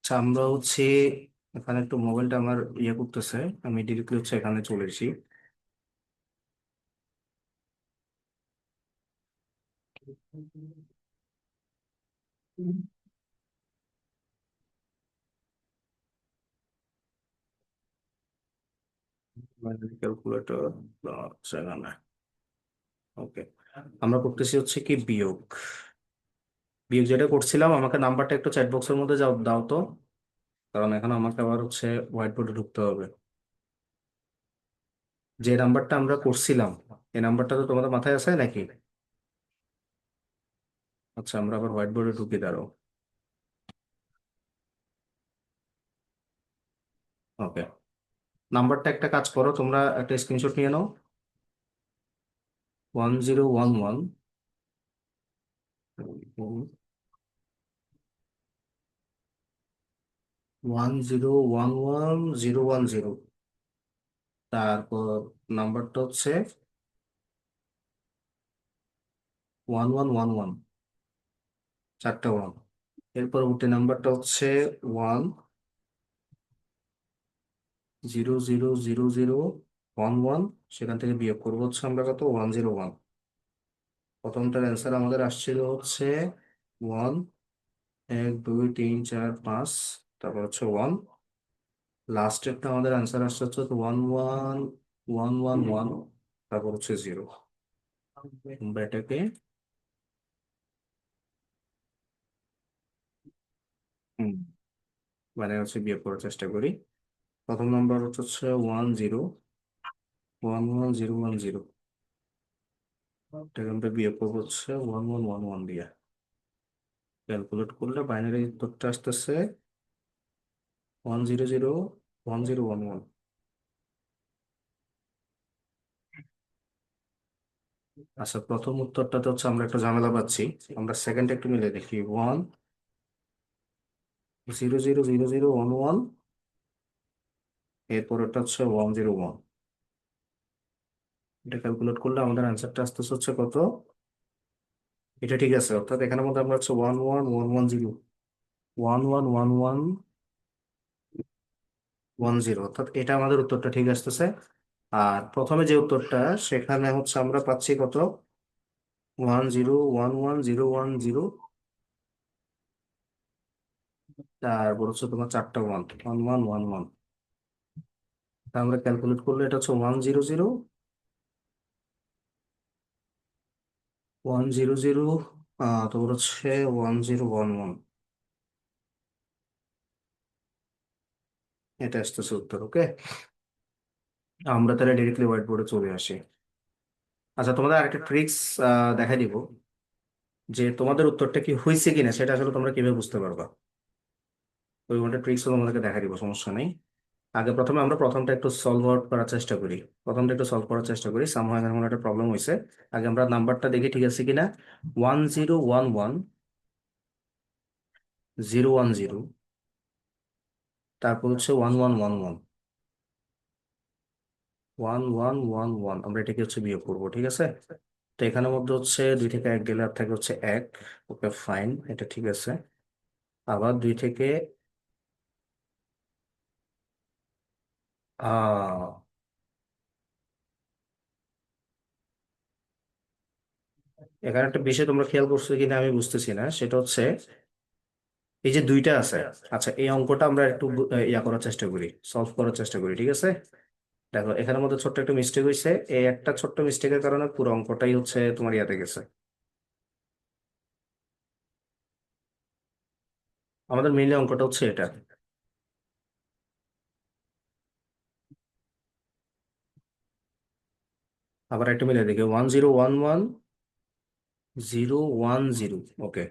আচ্ছা, আমরা হচ্ছে এখানে একটু মোবাইলটা আমার ইয়ে করতেছে, আমি ডিরেক্টলি হচ্ছে এখানে চলে এসেছি। ক্যালকুলেটর এখানে, ওকে। আমরা করতেছি হচ্ছে কি বিয়োগ। বিয়োগ যেটা করছিলাম, আমাকে নাম্বারটা একটু চ্যাট বক্সের মধ্যে যাও দাও তো, কারণ এখন আমাকে আবার হচ্ছে হোয়াইট বোর্ডে ঢুকতে হবে। যে নাম্বারটা আমরা করছিলাম, এই নাম্বারটা তো তোমাদের মাথায় আছে নাকি? আচ্ছা, আমরা আবার হোয়াইট বোর্ডে ঢুকি, দাঁড়াও। ওকে, নাম্বারটা একটা কাজ করো, তোমরা একটা স্ক্রিনশট নিয়ে নাও। 1011, 1011, 010। তারপর নাম্বারটা হচ্ছে 1111, চারটা ওয়ান। এর পরবর্তী নাম্বারটা হচ্ছে 10000011। সেখান থেকে বিয়োগ করবো হচ্ছে আমরা কত, 101। প্রথমটার অ্যান্সার আমাদের আসছিল হচ্ছে ওয়ান, 1 2 3 4 5, তারপর হচ্ছে ওয়ান। লাস্টেরটা আমাদের অ্যান্সার আসছে হচ্ছে 111111, তারপর হচ্ছে জিরো। আমরা এটাকে হুম, মানে হচ্ছে বিয়োগ করার চেষ্টা করি। প্রথম নাম্বার হচ্ছে 10111010। এটাকে আমরা বিয়োগ করবো হচ্ছে 1111 দিয়ে। ক্যালকুলেট করলে বাইনারি উত্তরটা আসতেছে 1001011। আচ্ছা, প্রথম উত্তরটাতে হচ্ছে আমরা একটা ঝামেলা পাচ্ছি। আমরা সেকেন্ড একটু মিলে দেখি, 10000011। এরপর এটা হচ্ছে 101। এটা ক্যালকুলেট করলে আমাদের অ্যান্সারটা আসতেছে হচ্ছে কত? এটা ঠিক আছে, অর্থাৎ এখানের মধ্যে আমরা হচ্ছে 11110, 111110, অর্থাৎ এটা আমাদের উত্তরটা ঠিক আসতেছে। আর প্রথমে যে উত্তরটা, সেখানে হচ্ছে আমরা পাচ্ছি কত, 10111010। তারপর হচ্ছে তোমার চারটা ওয়ান, 1111। আমরা ক্যালকুলেট করলে এটা হচ্ছে 1001010। তোমার হচ্ছে 1011। এটা আসতেছে উত্তর, ওকে। আমরা তাহলে ডিরেক্টলি হোয়াইট বোর্ডে চলে আসি। আচ্ছা, তোমাদের আরেকটা ট্রিক্স দেখাই দিব, যে তোমাদের উত্তরটা কি হয়েছে কিনা সেটা আসলে তোমরা কিভাবে বুঝতে পারবা। ওই একটা ট্রিক্স তোমাদেরকে দেখা দিব, সমস্যা নেই। আগে প্রথমে আমরা প্রথমটা একটু সলভ আউট করার চেষ্টা করি। প্রথমটা একটু সলভ করার চেষ্টা করি, সামহাও এখানে কোনো একটা প্রবলেম হয়েছে। আগে আমরা নাম্বারটা দেখি ঠিক আছে কিনা। 1011 010, তারপর হচ্ছে 1111, 1111। আমরা এটাকে হচ্ছে বিয়োগ করবো, ঠিক আছে। তো এখানের মধ্যে হচ্ছে 2 থেকে 1 গেলে আর থাকে হচ্ছে 1। ওকে, ফাইন, এটা ঠিক আছে। আবার 2 থেকে আহ এখানে একটা বিষয় তোমরা খেয়াল করছো কিনা আমি বুঝতেছি না, সেটা হচ্ছে এই যে দুইটা আছে। আচ্ছা, এই অঙ্কটা আমরা একটু ইয়া করার চেষ্টা করি, সলভ করার চেষ্টা করি, ঠিক আছে। দেখো, এখানের মধ্যে ছোট্ট একটা মিস্টেক হয়েছে। এই একটা ছোট্ট মিস্টেকের কারণে পুরো অঙ্কটাই হচ্ছে তোমার ইয়াতে গেছে। আমাদের মেইনলি অঙ্কটা হচ্ছে এটা। আবার একটা মিলে দেখি, 1011 010। ওকে,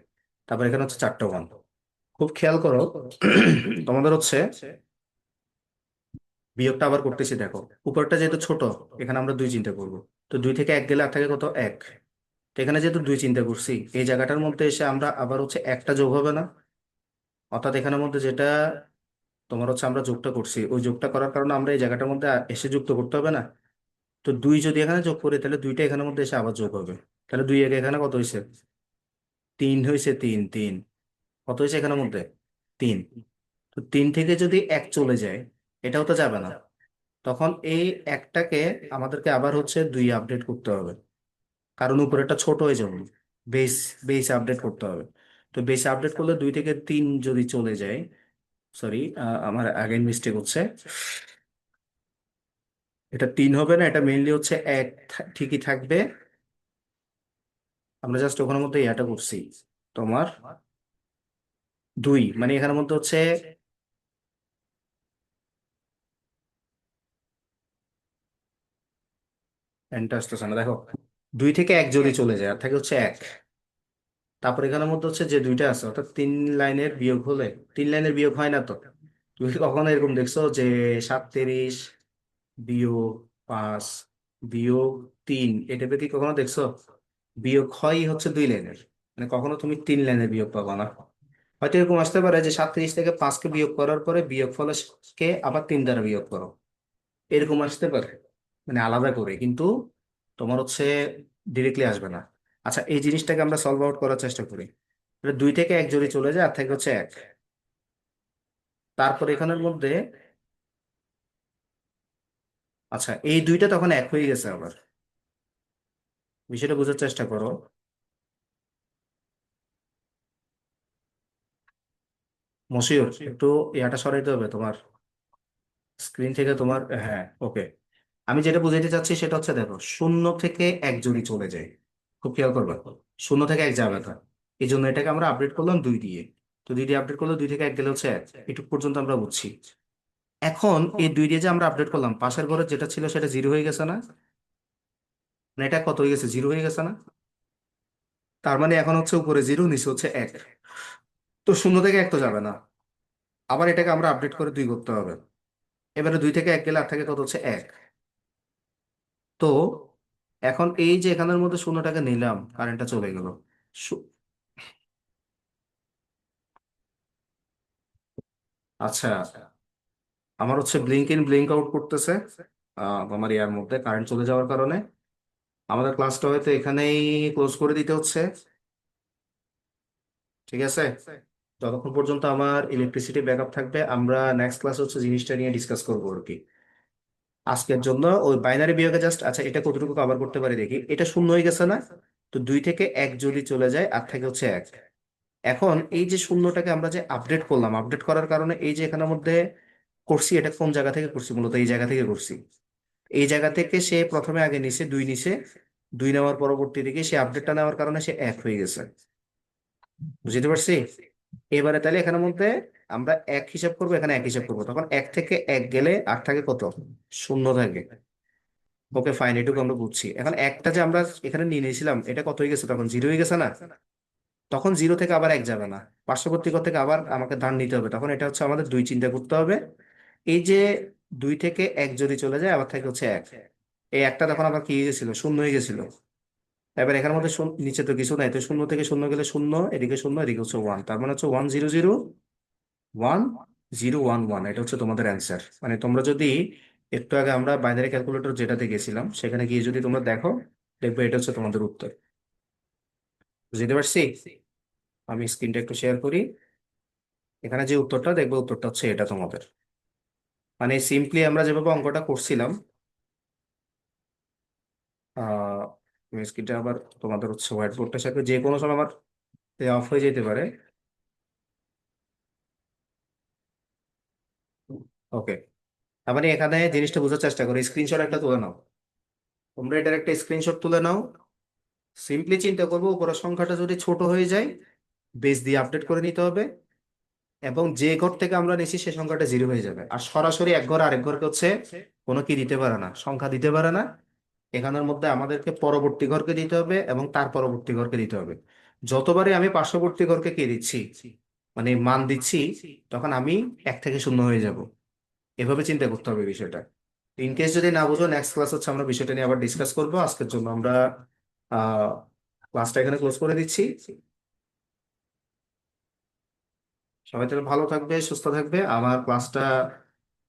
তারপর এখানে হচ্ছে 4টা 1। খুব খেয়াল করো, তোমাদের হচ্ছে বিয়োগটা আবার করতেছি, দেখো উপরটা যেহেতু ছোট, এখানে আমরা 2 চিন্তা করব। তো 2 থেকে 1 গেলে আর থাকে কত, 1। তো এখানে যেহেতু 2 চিন্তা করছি, এই জায়গাটার মধ্যে এসে আমরা আবার হচ্ছে একটা যোগ হবে না? অর্থাৎ এখানের মধ্যে যেটা তোমার হচ্ছে আমরা যোগটা করছি, ওই যোগটা করার কারণে আমরা এই জায়গাটার মধ্যে এসে যুক্ত করতে হবে না? তো 2 যদি এখানে যোগ করি, তাহলে 2টা এখানের মধ্যে এসে আবার যোগ হবে। তাহলে 2 একে এখানে কত হয়েছে, 3 হয়েছে। 3 কত হয়েছে এখানের মধ্যে, 3। তো 3 থেকে যদি 1 চলে যায়, এটাও তো যাবে না। তখন এই একটাকে আমাদেরকে আবার হচ্ছে 2 আপডেট করতে হবে, কারণ উপরেরটা ছোট হয়ে যাবে। বেস বেস আপডেট করতে হবে। তো বেস আপডেট করলে 2 থেকে 3 যদি চলে যায়, সরি, আমার আগের মিস্টেক হচ্ছে, এটা 3 হবে না, এটা মেইনলি হচ্ছে 1 ঠিকই থাকবে। আমরা জাস্ট ওখানের মধ্যে ইয়াটা করছি, তোমার 2, মানে এখানের মধ্যে হচ্ছে এন্টার আসতেছে না, দেখো 2 থেকে 1 যদি চলে যায় আর থাকে হচ্ছে 1। তারপর এখানের মধ্যে হচ্ছে যে 2টা আছে, অর্থাৎ 3 লাইনের বিয়োগ হলে, 3 লাইনের বিয়োগ হয় না তো? তুমি কি কখনো এরকম দেখছো যে 37 বিয়োগ 5 বিয়োগ 3, এটা কি কখনো দেখছো? বিয়োগ হয় হচ্ছে 2 লাইনের, মানে কখনো তুমি 3 লাইনের বিয়োগ পাবা না। হয়তো এরকম আসতে পারে যে 37 থেকে 5কে বিয়োগ করার পরে বিয়োগ ফলকে আবার 3 দ্বারা বিয়োগ করো, এরকম আসতে পারে, মানে আলাদা করে, কিন্তু তোমার হচ্ছে ডিরেক্টলি আসবে না। আচ্ছা, এই জিনিসটাকে আমরা সলভ আউট করার চেষ্টা করি। 2 থেকে 1 যদি চলে যায় আর থাকে হচ্ছে 1। তারপর এখানের মধ্যে, আচ্ছা এই 2টা তখন 1 হয়ে গেছে আবার। বিষয়টা বোঝার চেষ্টা করো। মশিউর, একটু ইয়াটা সরাইতে হবে তোমার স্ক্রিন থেকে তোমার, হ্যাঁ ওকে। আমি যেটা বুঝাইতে চাচ্ছি সেটা হচ্ছে, দেখো 0 থেকে 1 যদি চলে যায়, খুব খেয়াল করবে, 0 থেকে 1 যাবে না। এই জন্য এটাকে আমরা আপডেট করলাম 2 দিয়ে। তো 2 দিয়ে আপডেট করলে 2 থেকে 1 গেলে হচ্ছে 1, এটুকু পর্যন্ত আমরা বুঝছি। এখন এই 2 দিয়ে যে আমরা আপডেট করলাম, পাশের ঘরে যেটা ছিল সেটা 0 হয়ে গেছে না? না, এটা কত হয়ে গেছে, 0 হয়ে গেছে না? তার মানে এখন হচ্ছে উপরে 0, নিচে হচ্ছে 1। তো 0 থেকে 1 তো যাবে না, আবার এটাকে আমরা আপডেট করে 2 করতে হবে। এবারে 2 থেকে 1 গেলে আর থাকে কত, হচ্ছে 1। তো এখন এই যে এখানের মধ্যে 0টাকে নিলাম, কারেন্টটা চলে গেল। শু- আচ্ছা, আমার হচ্ছে ব্লিঙ্ক ইন ব্লিঙ্ক আউট করতেছে আমার ইয়ার মধ্যে কারেন্ট চলে যাওয়ার কারণে। আমাদের ক্লাসটা হয়তো এখানেই ক্লোজ করে দিতে হচ্ছে, ঠিক আছে? যতক্ষণ পর্যন্ত আমার ইলেকট্রিসিটি ব্যাকআপ থাকবে, আমরা নেক্সট ক্লাস হচ্ছে জিনিসটা নিয়ে ডিসকাস করবো আর কি। আজকের জন্য ওই বাইনারি বিয়োগে জাস্ট, আচ্ছা এটা কতটুকু কভার করতে পারি দেখি। এটা 0 হয়ে গেছে না? তো 2 থেকে 1 যদি চলে যায় আর থাকে হচ্ছে 1। এখন এই যে 0টাকে আমরা যে আপডেট করলাম, আপডেট করার কারণে এই যে এখানের মধ্যে করছি, এটা কোন জায়গা থেকে করছি, মূলত এই জায়গা থেকে করছি। এই জায়গা থেকে সে প্রথমে আগে নিছে 2 নিছে, 2 নেওয়ার পরবর্তী দিকে সে আপডেটটা নেওয়ার কারণে সে 1 হয়ে গেছে। বুঝতে পারছি? এবারে তাহলে এখানের মধ্যে আমরা 1 হিসাব করবো, এখানে 1 হিসাব করবো, তখন 1 থেকে 1 গেলে আর থাকে কত, 0 থাকে। ওকে ফাইন, এটুকু আমরা বুঝছি। এখন একটা যে আমরা এখানে নিয়ে নিয়েছিলাম, এটা কত হয়ে গেছে, তখন 0 হয়ে গেছে না? তখন 0 থেকে আবার 1 যাবে না, পার্শ্ববর্তী ঘর থেকে আবার আমাকে ধার নিতে হবে, তখন এটা হচ্ছে আমাদের 2 চিন্তা করতে হবে। এই যে 2 থেকে 1 যদি চলে যায় আবার থাকে হচ্ছে 1, এই একটা তখন আবার কি হয়ে গেছিল, 0 হয়ে গেছিল। এবার এখানের মধ্যে নিচে তো কিছু নাই, তো 0 থেকে 0 গেলে 0, এদিকে 0, এদিকে হচ্ছে 1, তার মানে হচ্ছে 1 0 0 1 0 1 1, এটা হচ্ছে তোমাদের অ্যান্সার। মানে তোমরা যদি একটু আগে আমরা বাইনারি ক্যালকুলেটর যেটাতে গেছিলাম সেখানে গিয়ে যদি তোমরা দেখো, দেখবে এটা হচ্ছে তোমাদের উত্তর। বুঝতে পারছি? আমি স্ক্রিনটা একটু শেয়ার করি। এখানে যে উত্তরটা দেখবে, উত্তরটা হচ্ছে এটা তোমাদের। মানে সিম্পলি আমরা যেভাবে অঙ্কটা করছিলাম, আহ স্ক্রিনটা আবার তোমাদের হচ্ছে হোয়াইট বোর্ডটার সাথে যে কোনো সময় আমার অফ হয়ে যেতে পারে। ওকে, তার মানে এখানে জিনিসটা বোঝার চেষ্টা করো, স্ক্রিনশট একটা তুলে নাও। তোমরা এটার একটা স্ক্রিনশট তুলে নাও। সিম্পলি চিন্তা করবো, উপরের সংখ্যাটা যদি ছোট হয়ে যায়, বেস দিয়ে আপডেট করে নিতে হবে। এবং যে ঘর থেকে আমরা নিচ্ছি সে সংখ্যাটা জিরো হয়ে যাবে। আর সরাসরি এক ঘর আরেক ঘরকে হচ্ছে কোনো কি দিতে পারে না, সংখ্যা দিতে পারে না। এখানের মধ্যে আমাদেরকে পরবর্তী ঘরকে দিতে হবে এবং তার পরবর্তী ঘরকে দিতে হবে। যতবারই আমি পার্শ্ববর্তী ঘরকে কে দিচ্ছি, মানে মান দিচ্ছি, তখন আমি এক থেকে শূন্য হয়ে যাব। এভাবে চিন্তা করতে হবে বিষয়টা। ইন কেস যদি না বুঝো, নেক্সট ক্লাস হচ্ছে আমরা বিষয়টা নিয়ে আবার ডিসকাস করবো। আজকের জন্য আমরা আহ ক্লাসটা এখানে ক্লোজ করে দিচ্ছি। সবাই তাহলে ভালো থাকবে, সুস্থ থাকবে। আমার ক্লাসটা